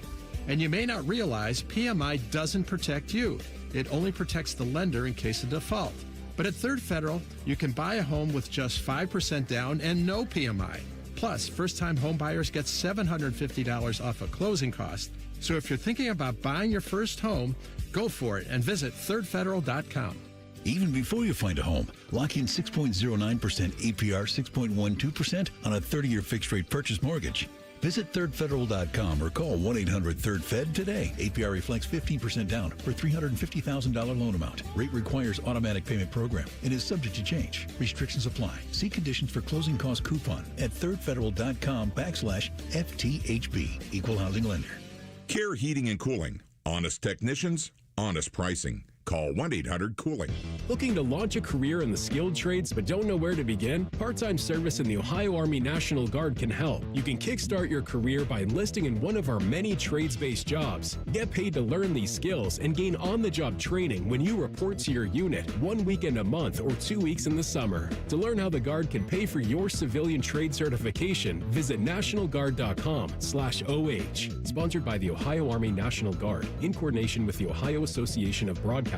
And you may not realize PMI doesn't protect you. It only protects the lender in case of default. But at Third Federal, you can buy a home with just 5% down and no PMI. Plus, first-time home buyers get $750 off a closing cost. So if you're thinking about buying your first home, go for it and visit thirdfederal.com. Even before you find a home, lock in 6.09% APR, 6.12% on a 30-year fixed-rate purchase mortgage. Visit thirdfederal.com or call 1-800-3rd-FED today. APR reflects 15% down for $350,000 loan amount. Rate requires automatic payment program and is subject to change. Restrictions apply. See conditions for closing cost coupon at thirdfederal.com/FTHB. Equal housing lender. Care Heating and Cooling. Honest technicians, honest pricing. Call 1-800-COOLING. Looking to launch a career in the skilled trades but don't know where to begin? Part-time service in the Ohio Army National Guard can help. You can kickstart your career by enlisting in one of our many trades-based jobs. Get paid to learn these skills and gain on-the-job training when you report to your unit 1 weekend a month or 2 weeks in the summer. To learn how the Guard can pay for your civilian trade certification, visit nationalguard.com/OH. Sponsored by the Ohio Army National Guard in coordination with the Ohio Association of Broadcasters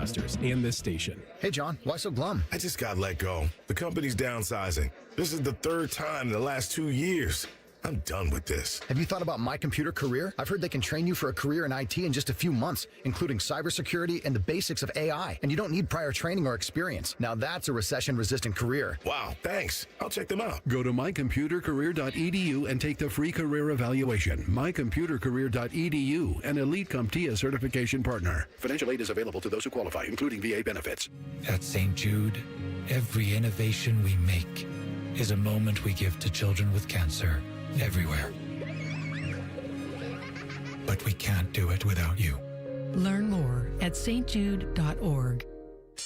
and this station. Hey, John, why so glum? I just got let go. The company's downsizing. This is the third time in the last 2 years. I'm done with this. Have you thought about My Computer Career? I've heard they can train you for a career in IT in just a few months, including cybersecurity and the basics of AI. And you don't need prior training or experience. Now that's a recession-resistant career. Wow, thanks. I'll check them out. Go to mycomputercareer.edu and take the free career evaluation. mycomputercareer.edu, an Elite CompTIA certification partner. Financial aid is available to those who qualify, including VA benefits. At St. Jude, every innovation we make is a moment we give to children with cancer. Everywhere. But we can't do it without you. Learn more at stjude.org.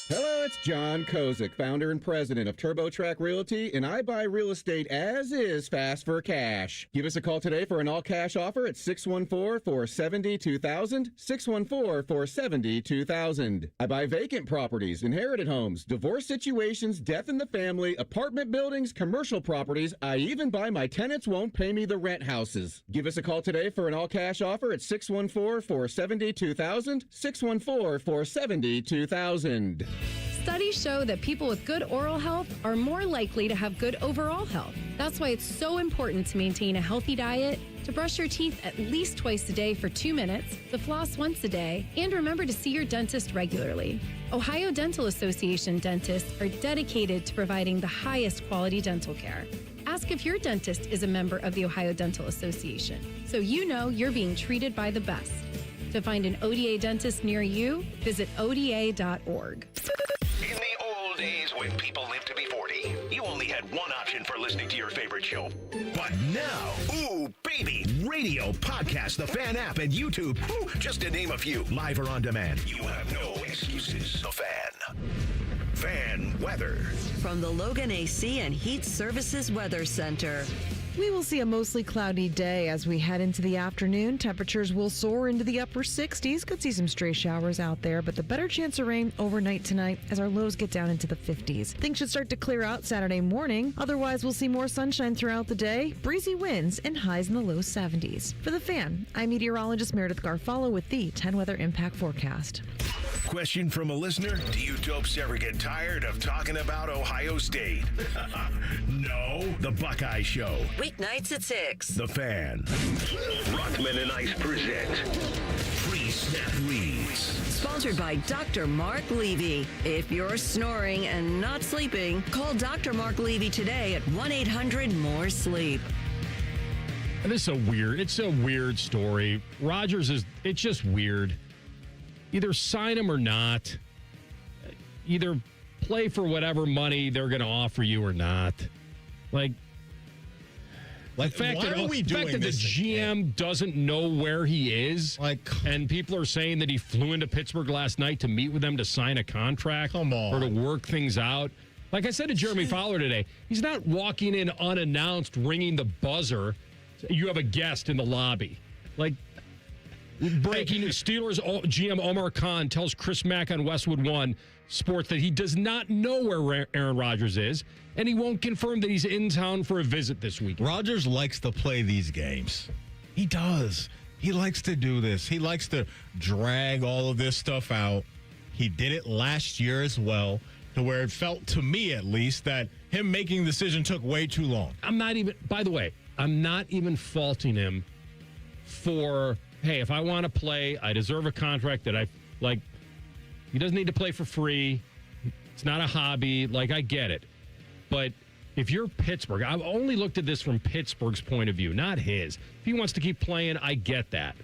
Hello, it's John Kozik, founder and president of TurboTrack Realty, and I buy real estate as is fast for cash. Give us a call today for an all-cash offer at 614-470-2000, 614-470-2000. I buy vacant properties, inherited homes, divorce situations, death in the family, apartment buildings, commercial properties. I even buy my tenants won't pay me the rent houses. Give us a call today for an all-cash offer at 614-470-2000, 614-470-2000. Studies show that people with good oral health are more likely to have good overall health. That's why it's so important to maintain a healthy diet, to brush your teeth at least twice a day for 2 minutes, to floss once a day, and remember to see your dentist regularly. Ohio Dental Association dentists are dedicated to providing the highest quality dental care. Ask if your dentist is a member of the Ohio Dental Association, so you know you're being treated by the best. To find an ODA dentist near you, visit ODA.org. In the old days when people live to be 40. You only had one option for listening to your favorite show. But now, ooh, baby, radio, podcast, the Fan app, and YouTube, ooh, just to name a few, live or on demand. You have no excuses. The Fan. Fan weather. From the Logan AC and Heat Services Weather Center. We will see a mostly cloudy day as we head into the afternoon. Temperatures will soar into the upper 60s. Could see some stray showers out there, but the better chance of rain overnight tonight as our lows get down into the 50s. Things should start to clear out Saturday morning. Otherwise, we'll see more sunshine throughout the day, breezy winds, and highs in the low 70s. For The Fan, I'm meteorologist Meredith Garfalo with the 10 Weather Impact Forecast. Question from a listener: do you dopes ever get tired of talking about Ohio State? No. The Buckeye Show. Weeknights at 6. The Fan. Rothman and Ice present Pre-Snap Reads. Sponsored by Dr. Mark Levy. If you're snoring and not sleeping, call Dr. Mark Levy today at 1-800-MORE-SLEEP. It's a weird story. Rodgers it's just weird. Either sign him or not. Either play for whatever money they're going to offer you or not. Like the fact why that, are we doing the this GM doesn't know where he is, and people are saying that he flew into Pittsburgh last night to meet with them to sign a contract or to work things out. Like I said to Jeremy Fowler today, he's not walking in unannounced, ringing the buzzer. You have a guest in the lobby. Like, breaking news, Steelers GM Omar Khan tells Chris Mack on Westwood One Sports that he does not know where Aaron Rodgers is, and he won't confirm that he's in town for a visit this week. Rodgers likes to play these games. He does. He likes to do this. He likes to drag all of this stuff out. He did it last year as well, to where it felt, to me at least, that him making the decision took way too long. By the way, I'm not even faulting him for, hey, if I want to play, I deserve a contract that I like. He doesn't need to play for free. It's not a hobby. Like, I get it. But if you're Pittsburgh, I've only looked at this from Pittsburgh's point of view, not his. If he wants to keep playing, I get that.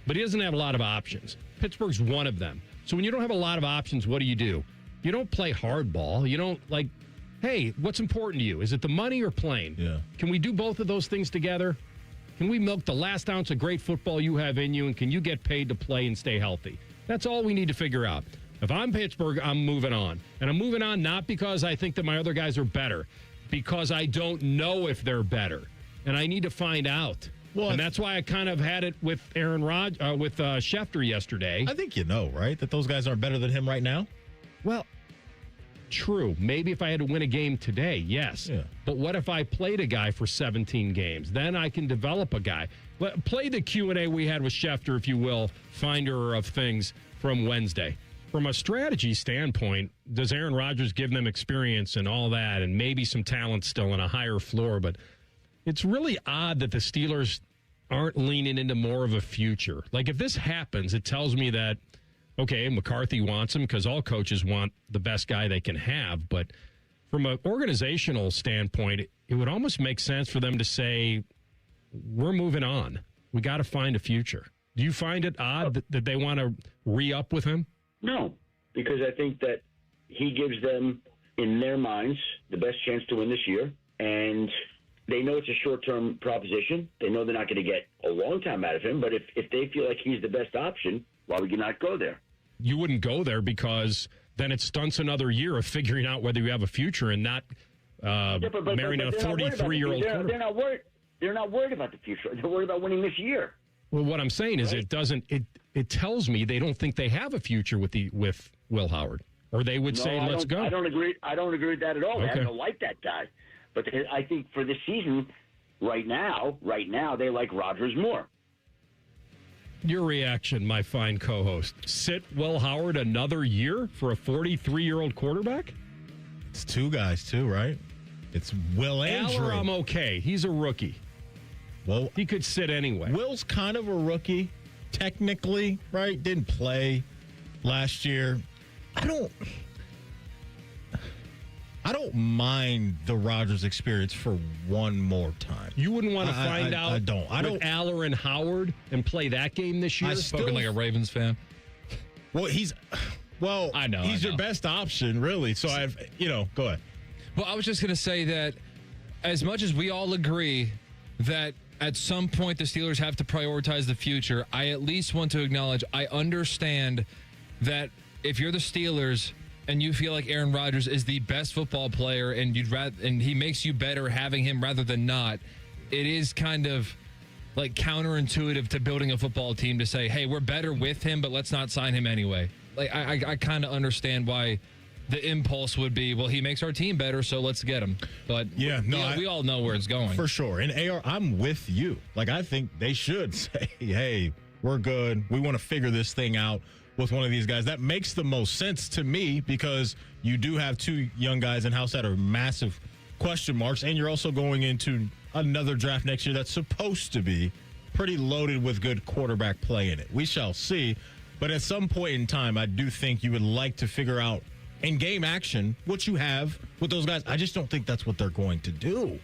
But he doesn't have a lot of options. Pittsburgh's one of them. So when you don't have a lot of options, what do? You don't play hardball. You don't, like, hey, what's important to you? Is it the money or playing? Yeah. Can we do both of those things together? Can we milk the last ounce of great football you have in you, and can you get paid to play and stay healthy? That's all we need to figure out. If I'm Pittsburgh, I'm moving on. And I'm moving on not because I think that my other guys are better, because I don't know if they're better. And I need to find out. Well, and that's why I kind of had it with with Schefter yesterday. I think you know, right, that those guys aren't better than him right now? Well, true. Maybe if I had to win a game today, yes. Yeah. But what if I played a guy for 17 games? Then I can develop a guy. Play the Q&A we had with Schefter, if you will, finder of things from Wednesday. From a strategy standpoint, does Aaron Rodgers give them experience and all that, and maybe some talent still on a higher floor? But it's really odd that the Steelers aren't leaning into more of a future. Like, if this happens, it tells me that, okay, McCarthy wants him because all coaches want the best guy they can have. But from an organizational standpoint, it would almost make sense for them to say, we're moving on. We got to find a future. Do you find it odd that they want to re-up with him? No, because I think that he gives them, in their minds, the best chance to win this year. And they know it's a short-term proposition. They know they're not going to get a long time out of him. But if they feel like he's the best option, why would you not go there? You wouldn't go there because then it stunts another year of figuring out whether you have a future and not marrying a 43-year-old quarterback. They're not worried about the future. They're worried about winning this year. Well, what I'm saying is it tells me they don't think they have a future with Will Howard, or they would say, let's go. I don't agree with that at all. Okay. I don't like that guy. But I think for this season, right now, they like Rodgers more. Your reaction, my fine co-host. Sit Will Howard another year for a 43-year-old quarterback? It's two guys, too, right? It's Will and Drew. I'm okay. He's a rookie. Well, he could sit anyway. Will's kind of a rookie, technically, right? Didn't play last year. I don't mind the Rodgers experience for one more time. You wouldn't want to find out I don't with Aller and Howard and play that game this year? Spoken like a Ravens fan. Well, Well, I know. He's your best option, really. So go ahead. Well, I was just going to say that as much as we all agree that at some point the Steelers have to prioritize the future, I at least want to acknowledge I understand that if you're the Steelers and you feel like Aaron Rodgers is the best football player and he makes you better having him rather than not, it is kind of like counterintuitive to building a football team to say, hey, we're better with him, but let's not sign him anyway. Like I kind of understand why the impulse would be, well, he makes our team better, so let's get him. But we all know where it's going. For sure. And AR, I'm with you. Like, I think they should say, hey, we're good. We want to figure this thing out with one of these guys. That makes the most sense to me because you do have two young guys in-house that are massive question marks, and you're also going into another draft next year that's supposed to be pretty loaded with good quarterback play in it. We shall see. But at some point in time, I do think you would like to figure out in game action what you have with those guys. I just don't think that's what they're going to do.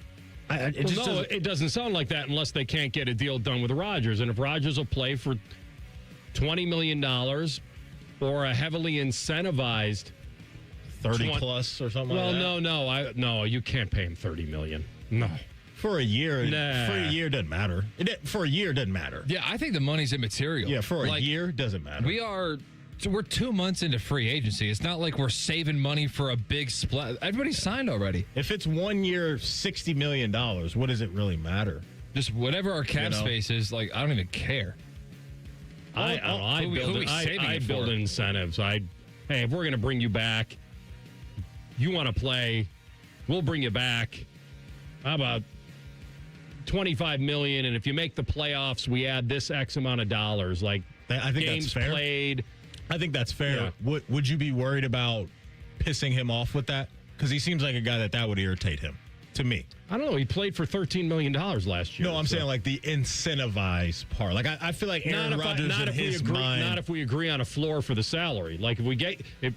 It doesn't sound like that unless they can't get a deal done with Rodgers. And if Rodgers will play for $20 million or a heavily incentivized 30 plus or something like that. No, you can't pay him $30 million. No. For a year, doesn't matter. For a year, doesn't matter. Yeah, I think the money's immaterial. Yeah, for a year, doesn't matter. We're 2 months into free agency. It's not like we're saving money for a big split. Everybody's signed already. If it's 1 year, $60 million, what does it really matter? Just whatever our cap space is, like, I don't even care. I build incentives. Hey, if we're going to bring you back, you want to play, we'll bring you back. How about $25 million? And if you make the playoffs, we add this X amount of dollars. Like, I think games that's fair. Played. I think that's fair. Yeah. Would you be worried about pissing him off with that? Because he seems like a guy that would irritate him, to me. I don't know. He played for $13 million last year. No, I'm saying like the incentivized part. Like I feel like Aaron Rodgers in his mind. Not if we agree on a floor for the salary. Like if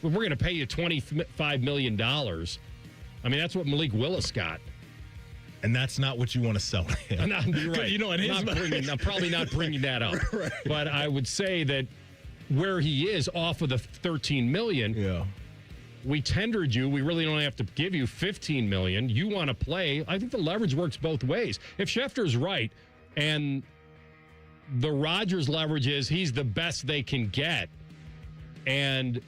we're going to pay you $25 million, I mean, that's what Malik Willis got. And that's not what you want to sell to him. You're right. I'm probably not bringing that up. Right. But I would say that where he is off of the $13 million, we tendered you. We really don't have to give you $15 million. You want to play. I think the leverage works both ways. If Schefter's right and the Rodgers leverage is he's the best they can get, and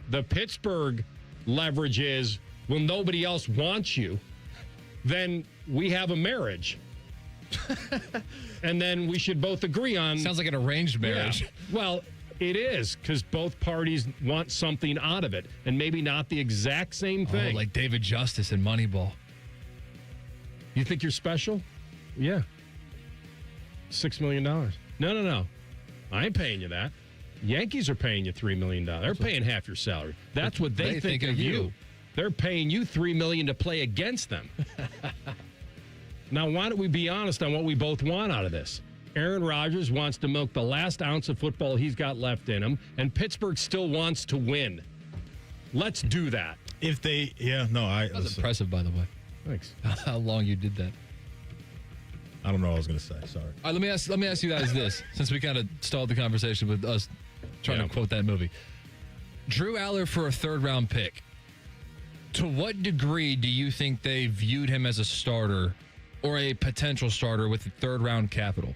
the Pittsburgh leverage is, well, nobody else wants you, then we have a marriage. And then we should both agree on... Sounds like an arranged marriage. Yeah. Well, it is, because both parties want something out of it, and maybe not the exact same thing. Like David Justice in Moneyball. You think you're special? Yeah. $6 million. No. I ain't paying you that. Yankees are paying you $3 million. They're paying half your salary. That's what they think of you. They're paying you $3 million to play against them. Now, why don't we be honest on what we both want out of this? Aaron Rodgers wants to milk the last ounce of football he's got left in him, and Pittsburgh still wants to win. Let's do that. That was impressive, by the way. Thanks. How long you did that? I don't know what I was going to say. Sorry. All right, let me ask you guys this, since we kind of stalled the conversation with us trying to quote that movie. Drew Aller for a third-round pick. To what degree do you think they viewed him as a starter or a potential starter with the third-round capital?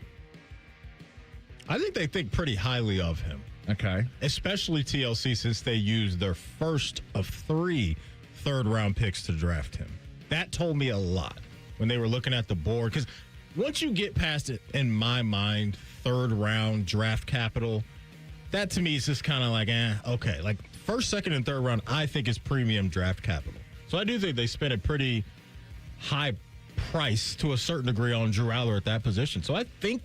I think they think pretty highly of him. Okay. Especially TLC, since they used their first of 3 third-round picks to draft him. That told me a lot when they were looking at the board. Because once you get past it, in my mind, third-round draft capital, that to me is just kind of like, okay. Like, first, second, and third round, I think is premium draft capital. So I do think they spent a pretty high price to a certain degree on Drew Aller at that position. So I think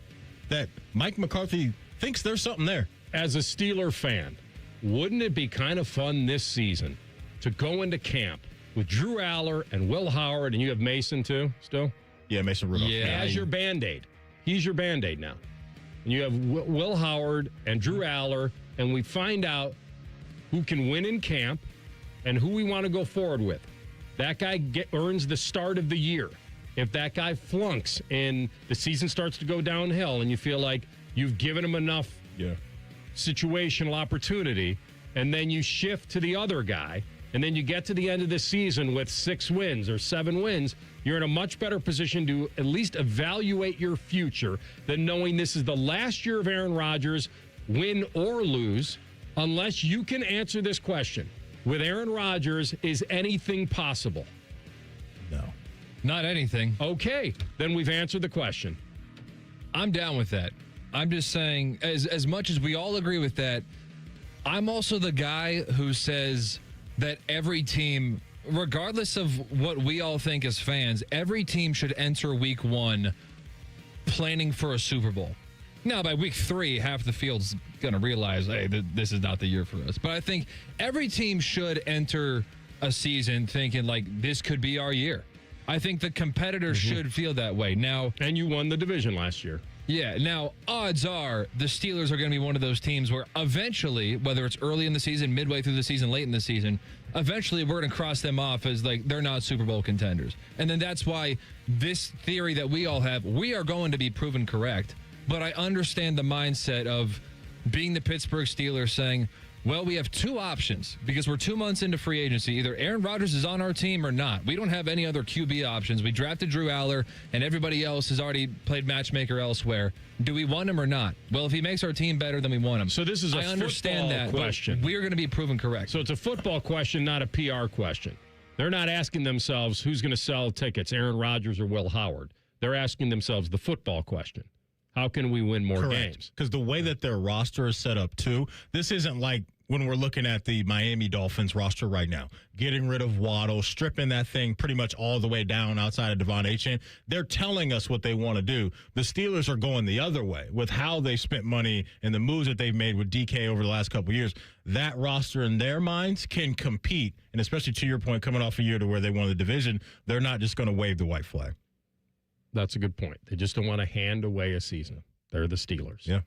that Mike McCarthy thinks there's something there. As a Steeler fan, wouldn't it be kind of fun this season to go into camp with Drew Aller and Will Howard, and you have Mason too still? Yeah, Mason Rudolph. Yeah, as your Band-Aid. He's your Band-Aid now. And you have Will Howard and Drew Aller, and we find out who can win in camp and who we want to go forward with. That guy earns the start of the year. If that guy flunks and the season starts to go downhill and you feel like you've given him enough situational opportunity, and then you shift to the other guy, and then you get to the end of the season with 6 wins or 7 wins, you're in a much better position to at least evaluate your future than knowing this is the last year of Aaron Rodgers, win or lose, unless you can answer this question. With Aaron Rodgers, is anything possible? No. Not anything. Okay, then we've answered the question. I'm down with that. I'm just saying, as much as we all agree with that, I'm also the guy who says that every team, regardless of what we all think as fans, every team should enter week 1 planning for a Super Bowl. Now, by week 3, half the field's going to realize, hey, this is not the year for us. But I think every team should enter a season thinking, like, this could be our year. I think the competitors should feel that way. Now, and you won the division last year. Yeah. Now, odds are the Steelers are going to be one of those teams where eventually, whether it's early in the season, midway through the season, late in the season, eventually we're going to cross them off as like they're not Super Bowl contenders. And then that's why this theory that we all have, we are going to be proven correct. But I understand the mindset of being the Pittsburgh Steelers saying, well, we have 2 options because we're 2 months into free agency. Either Aaron Rodgers is on our team or not. We don't have any other QB options. We drafted Drew Aller, and everybody else has already played matchmaker elsewhere. Do we want him or not? Well, if he makes our team better, then we want him. So this is a football question. We're going to be proven correct. So it's a football question, not a PR question. They're not asking themselves who's going to sell tickets, Aaron Rodgers or Will Howard. They're asking themselves the football question. How can we win more games? Because the way that their roster is set up, too, this isn't like when we're looking at the Miami Dolphins roster right now, getting rid of Waddle, stripping that thing pretty much all the way down outside of Devon Achane. They're telling us what they want to do. The Steelers are going the other way with how they spent money and the moves that they've made with DK over the last couple of years. That roster in their minds can compete, and especially to your point, coming off a year to where they won the division, they're not just going to wave the white flag. That's a good point. They just don't want to hand away a season. They're the Steelers. Yeah.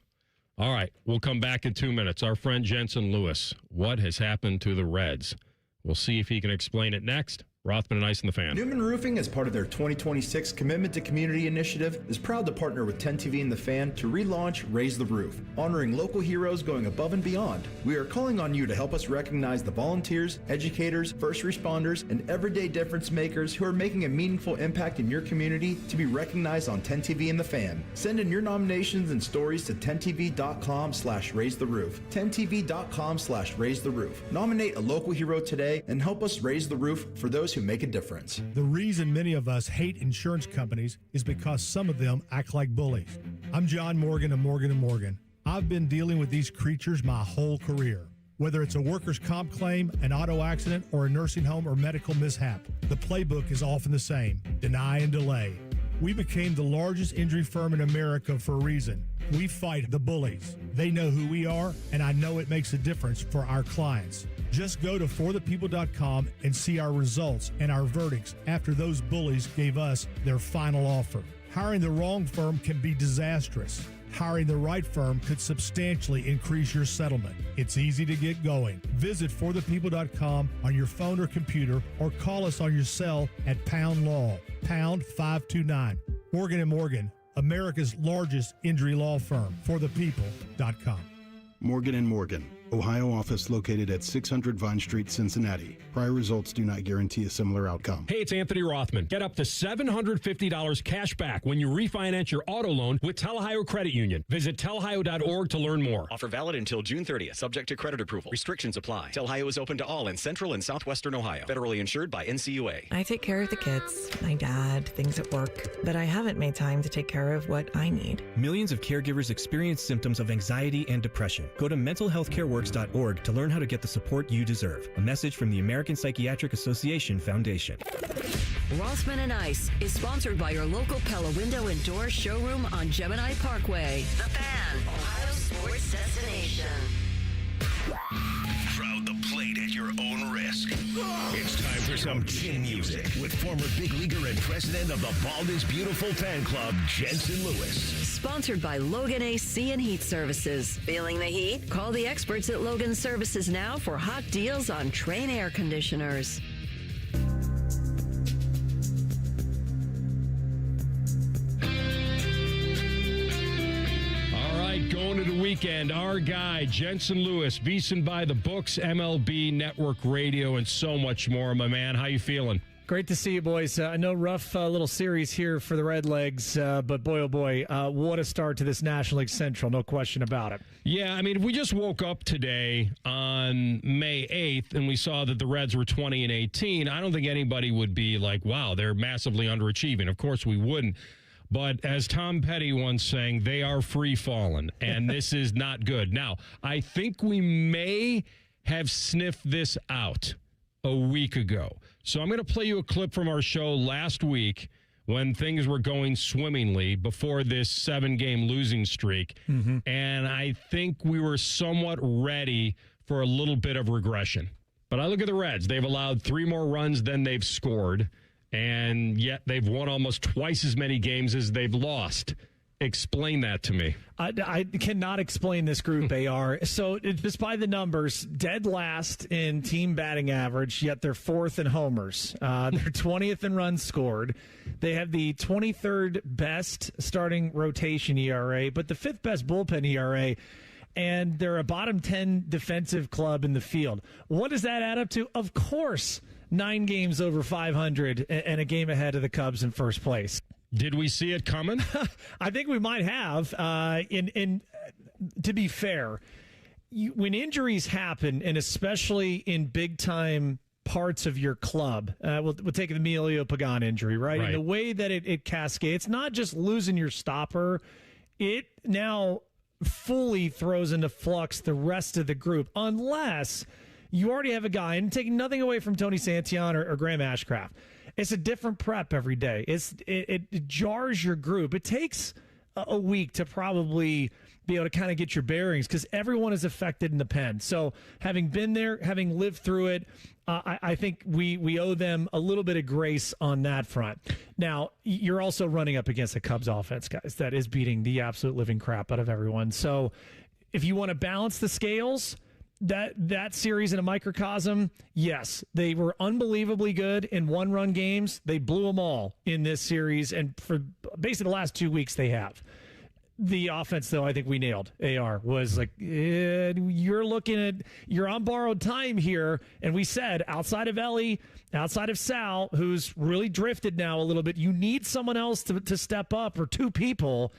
All right. We'll come back in 2 minutes. Our friend Jensen Lewis. What has happened to the Reds? We'll see if he can explain it next. Rothman Ice and the Fan. Newman Roofing, as part of their 2026 Commitment to Community initiative, is proud to partner with 10TV and the Fan to relaunch Raise the Roof, honoring local heroes going above and beyond. We are calling on you to help us recognize the volunteers, educators, first responders, and everyday difference makers who are making a meaningful impact in your community to be recognized on 10TV and the Fan. Send in your nominations and stories to 10tv.com/raisetheroof. 10tv.com/raisetheroof. Nominate a local hero today and help us raise the roof for those who make a difference. The reason many of us hate insurance companies is because some of them act like bullies. I'm John Morgan of Morgan & Morgan. I've been dealing with these creatures my whole career. Whether it's a workers' comp claim, an auto accident, or a nursing home or medical mishap, the playbook is often the same: deny and delay. We became the largest injury firm in America for a reason. We fight the bullies. They know who we are, and I know it makes a difference for our clients. Just go to forthepeople.com and see our results and our verdicts after those bullies gave us their final offer. Hiring the wrong firm can be disastrous. Hiring the right firm could substantially increase your settlement. It's easy to get going. Visit forthepeople.com on your phone or computer, or call us on your cell at Pound Law, pound 529. Morgan & Morgan, America's largest injury law firm. forthepeople.com. Morgan & Morgan, Ohio office located at 600 Vine Street, Cincinnati. Prior results do not guarantee a similar outcome. Hey, it's Anthony Rothman. Get up to $750 cash back when you refinance your auto loan with Tel-Ohio Credit Union. Visit telhio.org to learn more. Offer valid until June 30th, subject to credit approval. Restrictions apply. Tel-Ohio is open to all in central and southwestern Ohio. Federally insured by NCUA. I take care of the kids, my dad, things at work, but I haven't made time to take care of what I need. Millions of caregivers experience symptoms of anxiety and depression. Go to mentalhealthcareworks.org to learn how to get the support you deserve. A message from the American Psychiatric Association Foundation. Rothman and Ice is sponsored by your local Pella Window and Door showroom on Gemini Parkway. The Fan, Ohio sports destination. Crowd the plate at your own risk. It's time for some chin music with former big leaguer and president of the Bald is Beautiful fan club, Jensen Lewis. Sponsored by Logan AC and Heat Services. Feeling the heat? Call the experts at Logan Services now for hot deals on Train air conditioners. All right, going to the weekend. Our guy, Jensen Lewis, Beeson by the Books, MLB Network Radio, and so much more. My man, how you feeling? Great to see you, boys. I know rough little series here for the Redlegs, but boy, oh boy, what a start to this National League Central, no question about it. Yeah, I mean, if we just woke up today on May 8th and we saw that the Reds were 20-18, I don't think anybody would be like, wow, they're massively underachieving. Of course we wouldn't. But as Tom Petty once sang, they are free-falling, and this is not good. Now, I think we may have sniffed this out a week ago. So I'm going to play you a clip from our show last week when things were going swimmingly before this 7-game losing streak. Mm-hmm. And I think we were somewhat ready for a little bit of regression. But I look at the Reds. They've allowed 3 more runs than they've scored, and yet they've won almost twice as many games as they've lost. Explain that to me. I cannot explain this group, AR. So just by the numbers, dead last in team batting average, yet they're 4th in homers. They're 20th in runs scored. They have the 23rd best starting rotation ERA, but the 5th best bullpen ERA. And they're a bottom 10 defensive club in the field. What does that add up to? Of course, 9 games over 500 and a game ahead of the Cubs in first place. Did we see it coming? I think we might have. To be fair, when injuries happen, and especially in big-time parts of your club, we'll take the Emilio Pagan injury, right? And the way that it cascades, not just losing your stopper, it now fully throws into flux the rest of the group, unless you already have a guy, and taking nothing away from Tony Santillan or Graham Ashcraft. It's a different prep every day. It jars your group. It takes a week to probably be able to kind of get your bearings because everyone is affected in the pen. So having been there, having lived through it, I think we owe them a little bit of grace on that front. Now, you're also running up against the Cubs offense, guys, that is beating the absolute living crap out of everyone. So if you want to balance the scales, that series in a microcosm, yes, they were unbelievably good in 1-run games. They blew them all in this series, and for basically the last 2 weeks they have. The offense, though, I think we nailed. AR was like, you're on borrowed time here, and we said outside of Ellie, outside of Sal, who's really drifted now a little bit, you need someone else to step up, or 2 people.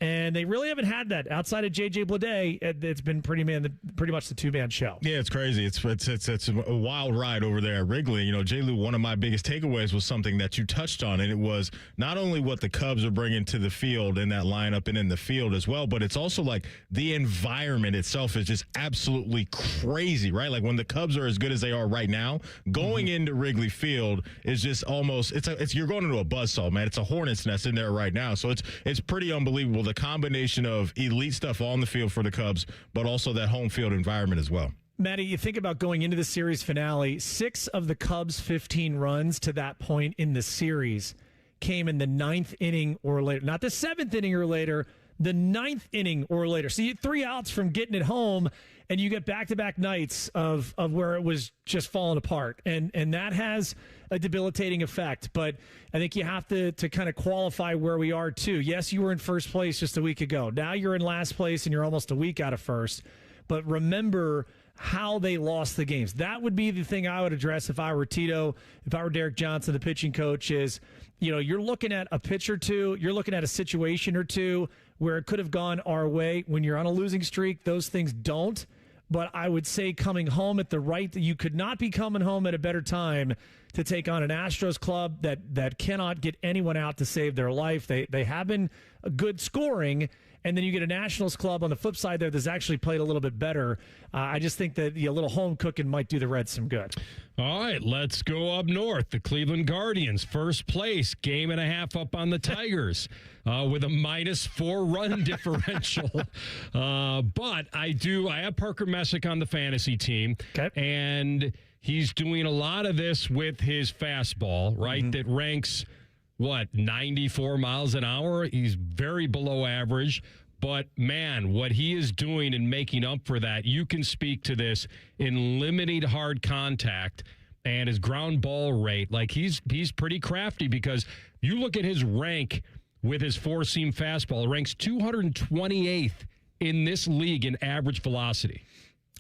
And they really haven't had that outside of J.J. Bleday. It's been pretty much the 2-man show. Yeah, it's crazy. It's a wild ride over there at Wrigley. You know, J-Lou, one of my biggest takeaways was something that you touched on, and it was not only what the Cubs are bringing to the field in that lineup and in the field as well, but it's also like the environment itself is just absolutely crazy, right? Like when the Cubs are as good as they are right now, going into Wrigley Field is just almost you're going into a buzzsaw, man. It's a hornet's nest in there right now, so it's pretty unbelievable. The combination of elite stuff on the field for the Cubs, but also that home field environment as well. Matty, you think about going into the series finale, 6 of the Cubs' 15 runs to that point in the series came in the 9th inning or later. Not the 7th inning or later, the 9th inning or later. So you get 3 outs from getting it home, and you get back-to-back nights of where it was just falling apart. And that has a debilitating effect. But I think you have to kind of qualify where we are, too. Yes, you were in first place just a week ago. Now you're in last place, and you're almost a week out of first. But remember how they lost the games. That would be the thing I would address if I were Tito, if I were Derek Johnson, the pitching coach, is, you're looking at a pitch or two, you're looking at a situation or two where it could have gone our way. When you're on a losing streak, those things don't. But I would say coming home at the right, you could not be coming home at a better time to take on an Astros club that cannot get anyone out to save their life. They have been good scoring, and then you get a Nationals club on the flip side there that's actually played a little bit better. I just think that a little home cooking might do the Reds some good. All right, let's go up north. The Cleveland Guardians, first place, 1.5 up on the Tigers with a -4 run differential. But I have Parker Messick on the fantasy team, and he's doing a lot of this with his fastball, right, that ranks, 94 miles an hour? He's very below average. But, man, what he is doing and making up for that, you can speak to this in limited hard contact and his ground ball rate. Like, he's pretty crafty because you look at his rank with his 4-seam fastball, ranks 228th in this league in average velocity.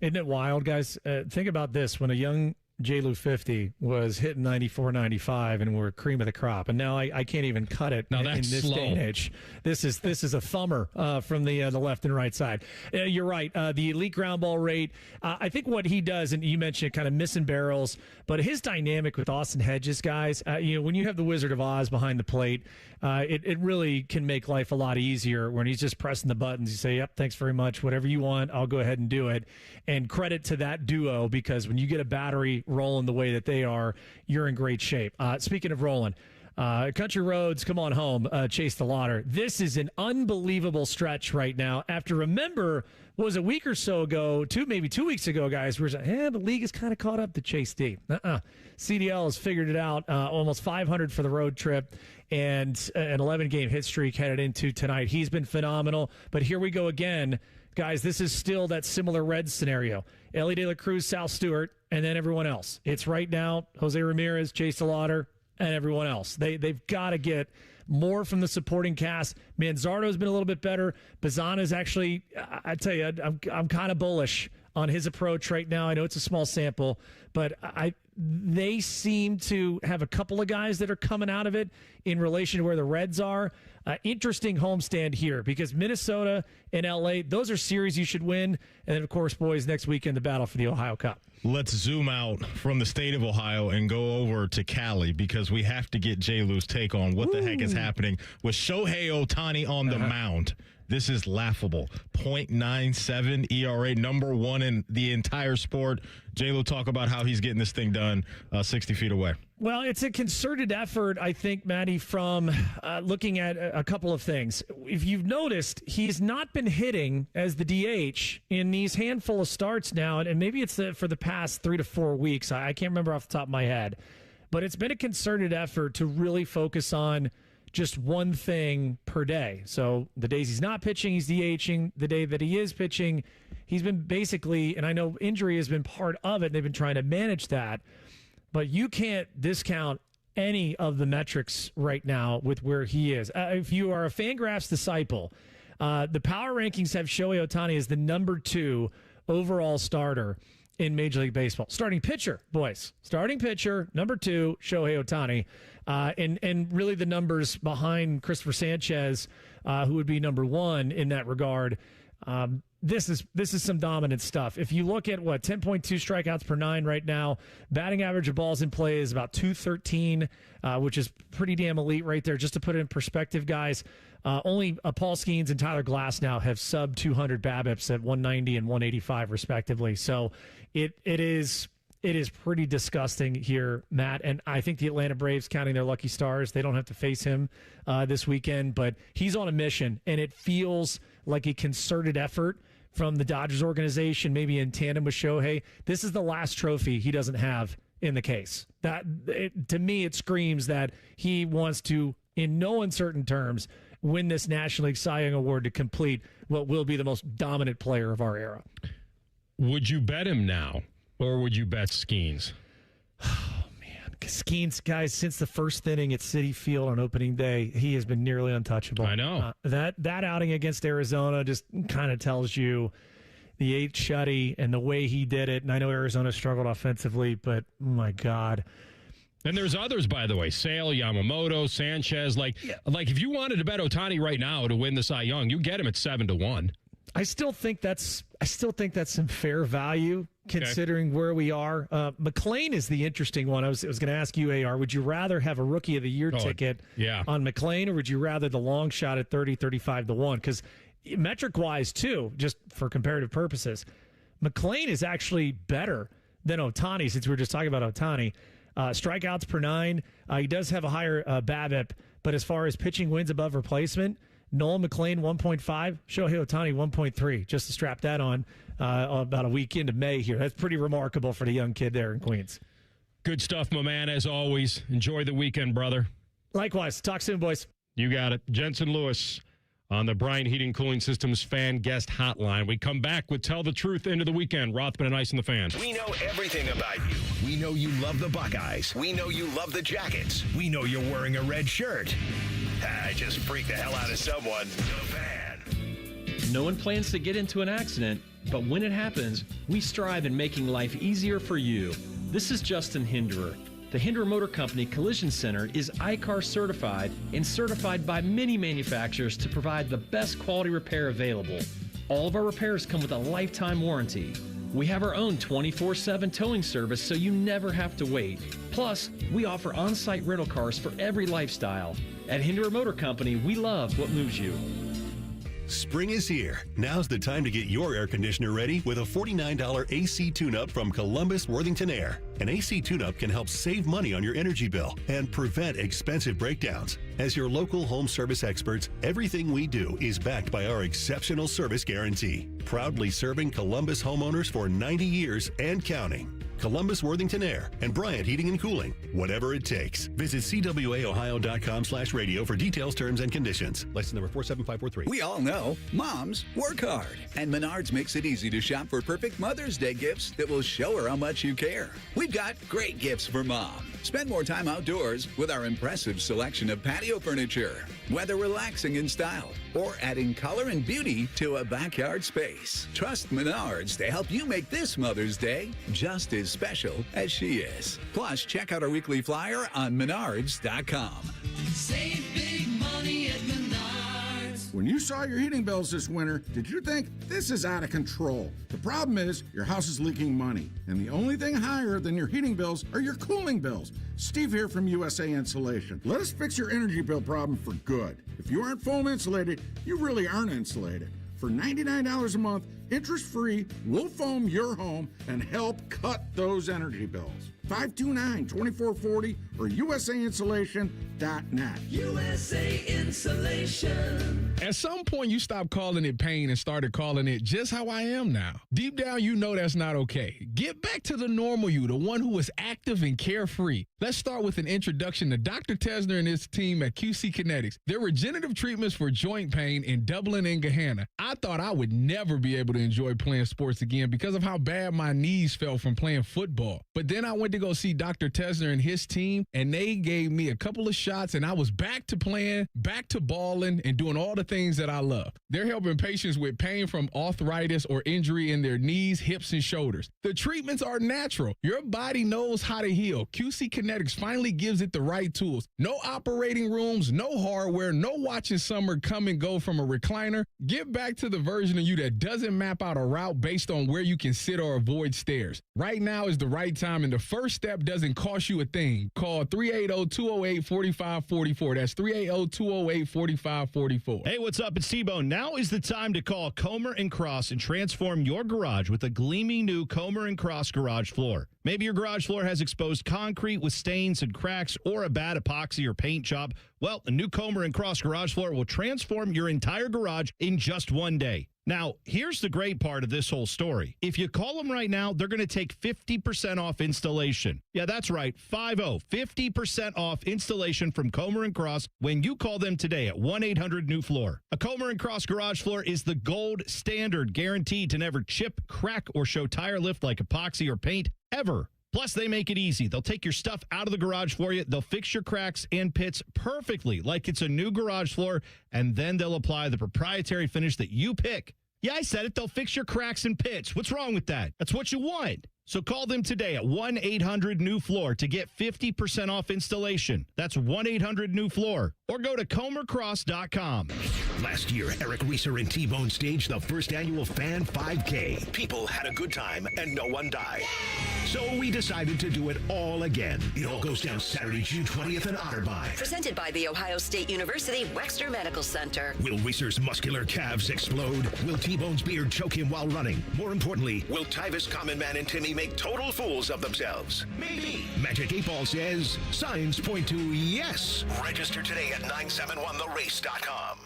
Isn't it wild, guys? Think about this. When a young J-Lou 50 was hitting 94, 95, and we're cream of the crop. And now I can't even cut it in this slow. day and age. This is a thumber from the left and right side. You're right. The elite ground ball rate, I think what he does, and you mentioned kind of missing barrels, but his dynamic with Austin Hedges, guys, when you have the Wizard of Oz behind the plate, it really can make life a lot easier when he's just pressing the buttons. You say, yep, thanks very much. Whatever you want, I'll go ahead and do it. And credit to that duo, because when you get a battery rolling the way that they are, you're in great shape. Speaking of rolling, Country Roads, come on home, Chase the Lauder. This is an unbelievable stretch right now. After, remember, what was a week or so ago, maybe 2 weeks ago, guys, we were saying, the league is kind of caught up to Chase D. CDL has figured it out. Almost 500 for the road trip and an 11-game hit streak headed into tonight. He's been phenomenal. But here we go again. Guys, this is still that similar Reds scenario. Ellie De La Cruz, Sal Stewart, and then everyone else. It's right now Jose Ramirez, Chase the Lauder, and everyone else. They've got to get more from the supporting cast. Manzardo's been a little bit better. Bazana's actually, I tell you, I'm kind of bullish on his approach right now. I know it's a small sample, but they seem to have a couple of guys that are coming out of it in relation to where the Reds are. Interesting homestand here because Minnesota and LA, those are series you should win. And then, of course, boys, next weekend, the battle for the Ohio Cup. Let's zoom out from the state of Ohio and go over to Cali because we have to get J-Lou's take on what the heck is happening with Shohei Ohtani on the mound. This is laughable. 0.97 ERA, number one in the entire sport. J-Lo, talk about how he's getting this thing done 60 feet away. Well, it's a concerted effort, I think, Maddie, from looking at a couple of things. If you've noticed, he's not been hitting as the DH in these handful of starts now, and maybe it's for the past 3 to 4 weeks. I can't remember off the top of my head. But it's been a concerted effort to really focus on just one thing per day. So the days he's not pitching, he's DHing. The day that he is pitching, he's been basically, and I know injury has been part of it, they've been trying to manage that, but you can't discount any of the metrics right now with where he is. If you are a Fangraphs disciple, the power rankings have Shohei Ohtani as the number 2 overall starter in Major League Baseball. Starting pitcher, boys. Starting pitcher, number 2, Shohei Ohtani. And really the numbers behind Christopher Sanchez, who would be number 1 in that regard. This is some dominant stuff. If you look at 10.2 strikeouts per 9 right now, batting average of balls in play is about 213, which is pretty damn elite right there. Just to put it in perspective, guys, only Paul Skeens and Tyler Glass now have sub 200 BABIPs at 190 and 185 respectively. So it is pretty disgusting here, Matt. And I think the Atlanta Braves, counting their lucky stars, they don't have to face him this weekend. But he's on a mission, and it feels like a concerted effort from the Dodgers organization, maybe in tandem with Shohei. This is the last trophy he doesn't have in the case. To me, it screams that he wants to, in no uncertain terms, win this National League Cy Young Award to complete what will be the most dominant player of our era. Would you bet him now? Or would you bet Skeens? Oh, man. Skeens, guys, since the first inning at Citi Field on opening day, he has been nearly untouchable. I know. That outing against Arizona just kind of tells you the 8th shutty and the way he did it. And I know Arizona struggled offensively, but oh my God. And there's others, by the way. Sale, Yamamoto, Sanchez. Like if you wanted to bet Ohtani right now to win the Cy Young, you get him at 7-1. I still think that's some fair value considering where we are. McLean is the interesting one. I was going to ask you, AR, would you rather have a Rookie of the Year ticket on McLean, or would you rather the long shot at 30-35-1? Because metric-wise, too, just for comparative purposes, McLean is actually better than Ohtani, since we were just talking about Ohtani. Strikeouts per 9, he does have a higher BABIP, but as far as pitching wins above replacement, Nolan McLean 1.5, Shohei Ohtani 1.3, just to strap that on about a week into May here. That's pretty remarkable for the young kid there in Queens. Good stuff, my man, as always. Enjoy the weekend, brother. Likewise. Talk soon, boys. You got it. Jensen Lewis on the Bryant Heating Cooling Systems Fan Guest Hotline. We come back with Tell the Truth into the weekend. Rothman Ice and the Fan. We know everything about you. We know you love the Buckeyes. We know you love the Jackets. We know you're wearing a red shirt. I just freaked the hell out of someone. The Fan. No one plans to get into an accident, but when it happens, we strive in making life easier for you. This is Justin Hinderer. The Hinderer Motor Company Collision Center is ICAR certified and certified by many manufacturers to provide the best quality repair available. All of our repairs come with a lifetime warranty. We have our own 24/7 towing service, so you never have to wait. Plus, we offer on-site rental cars for every lifestyle. At Hinderer Motor Company, we love what moves you. Spring is here. Now's the time to get your air conditioner ready with a $49 AC tune-up from Columbus Worthington Air. An AC tune-up can help save money on your energy bill and prevent expensive breakdowns. As your local home service experts, everything we do is backed by our exceptional service guarantee. Proudly serving Columbus homeowners for 90 years and counting. Columbus Worthington Air and Bryant Heating and Cooling. Whatever it takes. Visit cwaohio.com/radio for details, terms, and conditions. License number 47543. We all know moms work hard, and Menards makes it easy to shop for perfect Mother's Day gifts that will show her how much you care. We've got great gifts for mom. Spend more time outdoors with our impressive selection of patio furniture, whether relaxing in style or adding color and beauty to a backyard space. Trust Menards to help you make this Mother's Day just as special as she is. Plus, check out our weekly flyer on menards.com. Save big money at Menards. When you saw your heating bills this winter, did you think this is out of control? The problem is your house is leaking money, and the only thing higher than your heating bills are your cooling bills. Steve here from USA Insulation. Let us fix your energy bill problem for good. If you aren't foam insulated, you really aren't insulated. For $99 a month, interest-free, we'll foam your home and help cut those energy bills. 529-2440 or usainsulation.net. USA Insulation. At some point, you stopped calling it pain and started calling it just how I am now. Deep down, you know that's not okay. Get back to the normal you, the one who was active and carefree. Let's start with an introduction to Dr. Tesner and his team at QC Kinetics. Their regenerative treatments for joint pain in Dublin and Gahanna. I thought I would never be able to enjoy playing sports again because of how bad my knees felt from playing football. But then I went to go see Dr. Tesner and his team, and they gave me a couple of shots, and I was back to playing, back to balling, and doing all the things that I love. They're helping patients with pain from arthritis or injury in their knees, hips, and shoulders. The treatments are natural. Your body knows how to heal. QC Kinetics finally gives it the right tools. No operating rooms, no hardware, no watching summer come and go from a recliner. Get back to the version of you that doesn't map out a route based on where you can sit or avoid stairs. Right now is the right time, and the first step doesn't cost you a thing. Call 380-208-4544. That's 380-208-4544. Hey, what's up? It's T-Bone. Now is the time to call Comer & Cross and transform your garage with a gleaming new Comer & Cross garage floor. Maybe your garage floor has exposed concrete with stains and cracks or a bad epoxy or paint job. Well, a new Comer & Cross garage floor will transform your entire garage in just one day. Now, here's the great part of this whole story. If you call them right now, they're going to take 50% off installation. Yeah, that's right, 50% off installation from Comer & Cross when you call them today at 1-800-NEW-FLOOR. A Comer & Cross garage floor is the gold standard, guaranteed to never chip, crack, or show tire lift like epoxy or paint, ever. Plus, they make it easy. They'll take your stuff out of the garage for you. They'll fix your cracks and pits perfectly like it's a new garage floor, and then they'll apply the proprietary finish that you pick. Yeah, I said it. They'll fix your cracks and pits. What's wrong with that? That's what you want. So call them today at 1-800-NEW-FLOOR to get 50% off installation. That's 1-800-NEW-FLOOR. Or go to comercross.com. Last year, Eric Reeser and T-Bone staged the first annual Fan 5K. People had a good time and no one died. So we decided to do it all again. It all goes down Saturday, June 20th in Otterbein. Presented by the Ohio State University Wexner Medical Center. Will Reeser's muscular calves explode? Will T-Bone's beard choke him while running? More importantly, will Tyvis Common Man and Timmy make total fools of themselves? Maybe. Magic 8 Ball says signs point to yes. Register today at 971therace.com.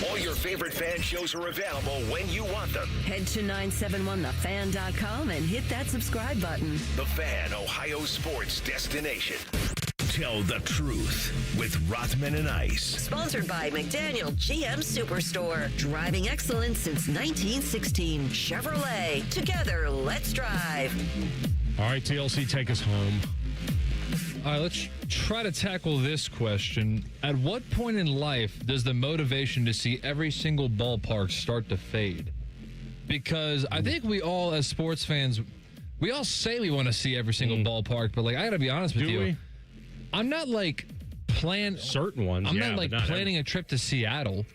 All your favorite fan shows are available when you want them. Head to 971thefan.com and hit that subscribe button. The Fan, Ohio sports destination. Tell the truth with Rothman Ice. Sponsored by McDaniel GM Superstore. Driving excellence since 1916. Chevrolet. Together, let's drive. All right, TLC, take us home. All right, let's try to tackle this question. At what point in life does the motivation to see every single ballpark start to fade? Because I think we all, as sports fans, we all say we want to see every single ballpark, but like I got to be honest with you, we? I'm not like certain ones. I'm not like planning a trip to Seattle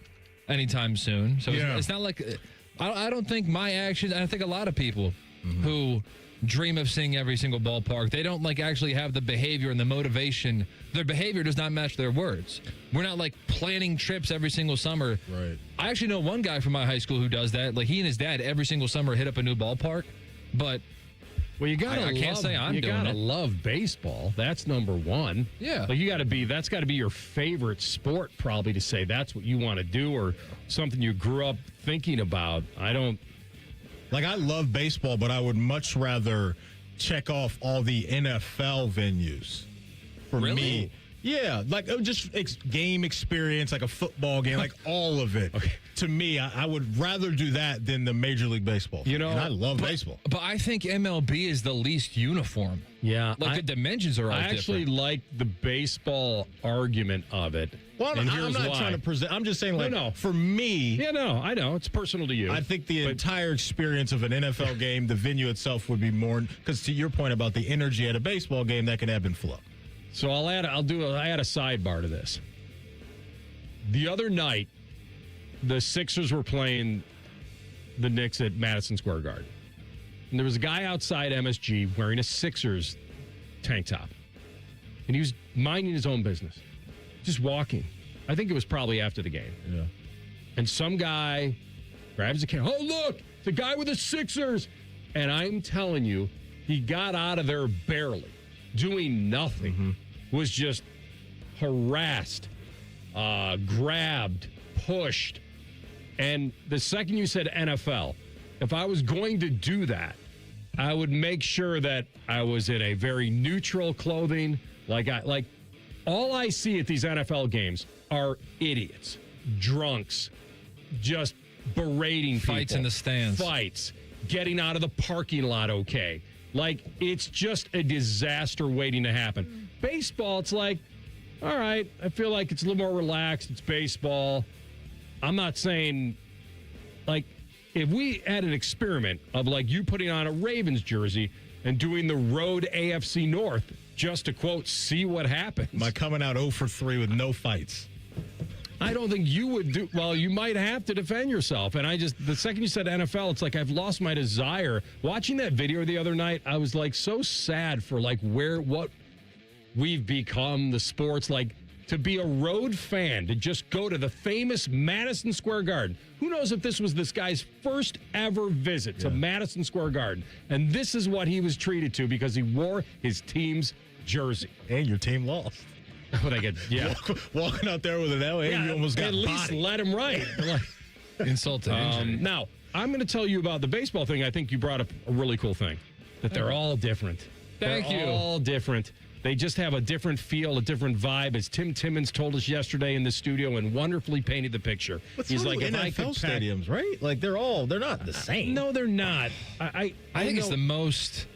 anytime soon. So it's not like I don't think my actions. I think a lot of people who dream of seeing every single ballpark, they don't like actually have the behavior and the motivation. Their behavior does not match their words. We're not like planning trips every single summer. Right. I actually know one guy from my high school who does that. Like he and his dad every single summer hit up a new ballpark, but. Well, you gotta. I can't say I'm doing it. You gotta love baseball. That's number one. Yeah. Like that's got to be your favorite sport, probably, to say that's what you want to do or something you grew up thinking about. I love baseball, but I would much rather check off all the NFL venues. For me. Yeah, like just game experience, like a football game, like all of it. Okay. To me, I would rather do that than the Major League Baseball. You know, and I love baseball. But I think MLB is the least uniform. Yeah. Like the dimensions are all I actually different. like the baseball argument of it. Well, I'm not trying to present. I'm just saying, for me. Yeah, no, I know. It's personal to you. I think the entire experience of an NFL game, the venue itself would be more, because to your point about the energy at a baseball game, that can ebb and flow. So I add a sidebar to this. The other night, the Sixers were playing the Knicks at Madison Square Garden. And there was a guy outside MSG wearing a Sixers tank top. And he was minding his own business, just walking. I think it was probably after the game. Yeah. And some guy grabs a camera. Oh, look, the guy with the Sixers. And I'm telling you, he got out of there barely. Doing nothing, was just harassed, grabbed, pushed. And the second you said NFL, if I was going to do that, I would make sure that I was in a very neutral clothing. Like all I see at these NFL games are idiots, drunks, just berating people. Fights in the stands. Fights, getting out of the parking lot okay. Like, it's just a disaster waiting to happen. Baseball, it's like, all right, I feel like it's a little more relaxed. It's baseball. I'm not saying, like, if we had an experiment of, like, you putting on a Ravens jersey and doing the road AFC North just to, quote, see what happens. Am I coming out 0 for 3 with no fights? I don't think you would do. Well, you might have to defend yourself. And the second you said NFL, it's like I've lost my desire. Watching that video the other night, I was like so sad for like what we've become, the sports, like to be a road fan, to just go to the famous Madison Square Garden. Who knows if this was this guy's first ever visit to Madison Square Garden. And this is what he was treated to because he wore his team's jersey. And your team lost. What I get, yeah. Walking out there with an L, and you almost got at least body. let him right. Insult to injury. Now, I'm going to tell you about the baseball thing. I think you brought up a really cool thing, that they're all different. Thank you. They're all different. They just have a different feel, a different vibe, as Tim Timmons told us yesterday in the studio and wonderfully painted the picture. He's like, if I could stadiums, right? Like they're not the same. No, they're not. I think it's the most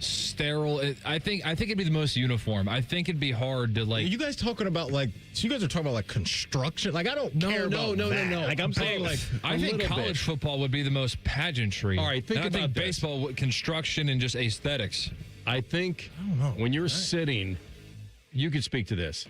sterile. I think it'd be the most uniform. I think it'd be hard to like. Are you guys talking about like? So you guys are talking about like construction? Like I don't care about that. No. Like I'm saying like I think college football would be the most pageantry. All right, think and about I think this. baseball, construction, and just aesthetics. I think when you're sitting, you could speak to this.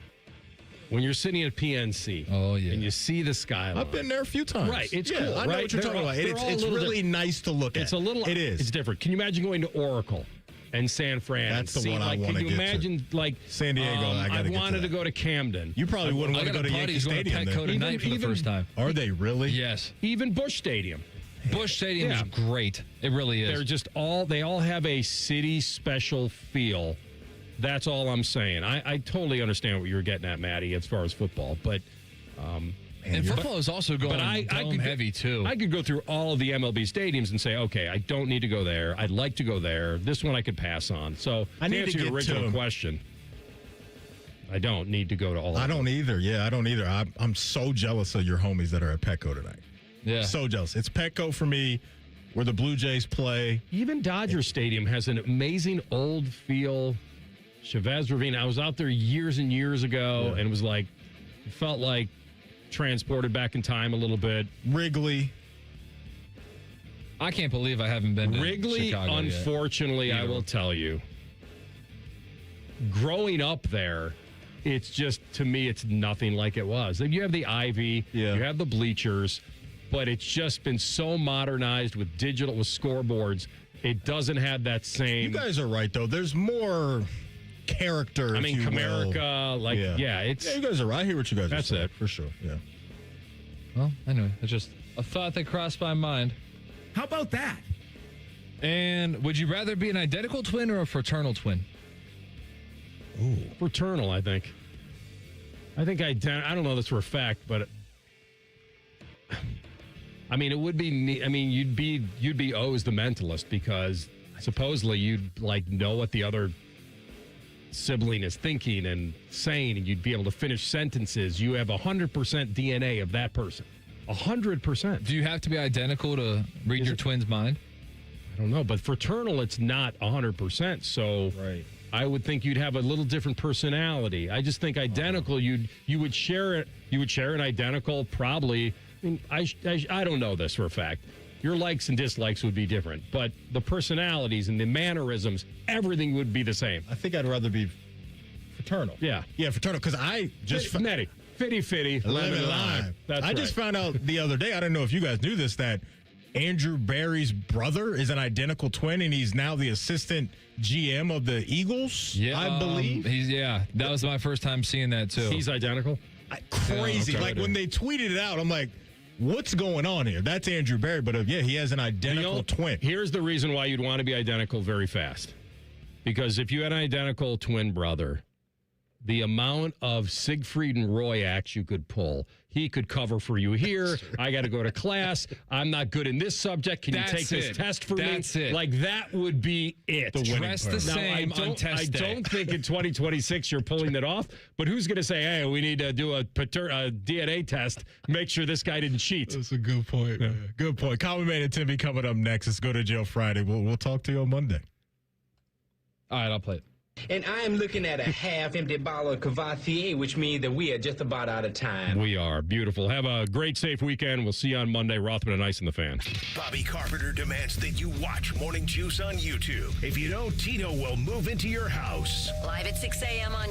When you're sitting at PNC, and you see the skyline. I've been there a few times. Right, it's cool. cool. I know what you're talking about. It's really nice to look at. It's a little. It is. It's different. Can you imagine going to Oracle and San Fran? That's the and one I like, want to Can you get imagine to. like San Diego? I wanted to go to Camden. You probably wouldn't want to go to Yankee Stadium. Petco tonight for the first time. Are they really? Yes. Even Busch Stadium. Busch Stadium is great. It really is. They're just they all have a city special feel. That's all I'm saying. I totally understand what you're getting at, Maddie, as far as football, but and football is also going dome heavy too. I could go through all of the MLB stadiums and say, okay, I don't need to go there. I'd like to go there. This one I could pass on. So I need to answer your get original to question, I don't need to go to all. I don't either. Yeah, I don't either. I'm so jealous of your homies that are at Petco tonight. Yeah, so jealous. It's Petco for me, where the Blue Jays play. Even Dodger Stadium has an amazing old feel. Chavez Ravine. I was out there years and years ago, and it was like, it felt like transported back in time a little bit. Wrigley. I can't believe I haven't been to Wrigley, Chicago unfortunately, yet. I will tell you, growing up there, it's just, to me, it's nothing like it was. Like, you have the Ivy, you have the bleachers, but it's just been so modernized with digital, with scoreboards. It doesn't have that same. You guys are right, though. There's more character. I mean, Comerica, it's. Yeah, you guys are right. I hear what you guys are saying. That's it. For sure, yeah. Well, anyway, it's just a thought that crossed my mind. How about that? And would you rather be an identical twin or a fraternal twin? Ooh. Fraternal, I think. I don't know this for a fact, but I mean, it would be. I mean, you'd be O's the mentalist, because supposedly you'd know what the other sibling is thinking and saying, and you'd be able to finish sentences. You have 100% DNA of that person. 100%. Do you have to be identical to read your twin's mind? I don't know, but fraternal, it's not 100%. So I would think you'd have a little different personality. I just think identical, you would share it. You would share an identical, probably. I mean, I don't know this for a fact. Your likes and dislikes would be different, but the personalities and the mannerisms, everything would be the same. I think I'd rather be fraternal. Yeah, fraternal, because I just Fitty, lemon lime. That's I just found out the other day, I don't know if you guys knew this, that Andrew Barry's brother is an identical twin, and he's now the assistant GM of the Eagles, I believe. That was my first time seeing that, too. He's identical? Crazy. When they tweeted it out, I'm like, what's going on here? That's Andrew Barry, but he has an identical twin. Here's the reason why you'd want to be identical very fast. Because if you had an identical twin brother, the amount of Siegfried and Roy acts you could pull. He could cover for you here. I got to go to class. I'm not good in this subject. Can you take this test for me? That's it. Like, that would be it. Dress the same on test day. I don't think in 2026 you're pulling it off, but who's going to say, hey, we need to do a DNA test, make sure this guy didn't cheat? That's a good point, man. Good point. Common Man and Timmy coming up next. Let's go to jail Friday. We'll talk to you on Monday. All right, I'll play it. And I am looking at a half-empty bottle of Cavalier, which means that we are just about out of time. We are. Beautiful. Have a great, safe weekend. We'll see you on Monday. Rothman Ice and the Fan. Bobby Carpenter demands that you watch Morning Juice on YouTube. If you don't, Tito will move into your house. Live at 6 a.m. on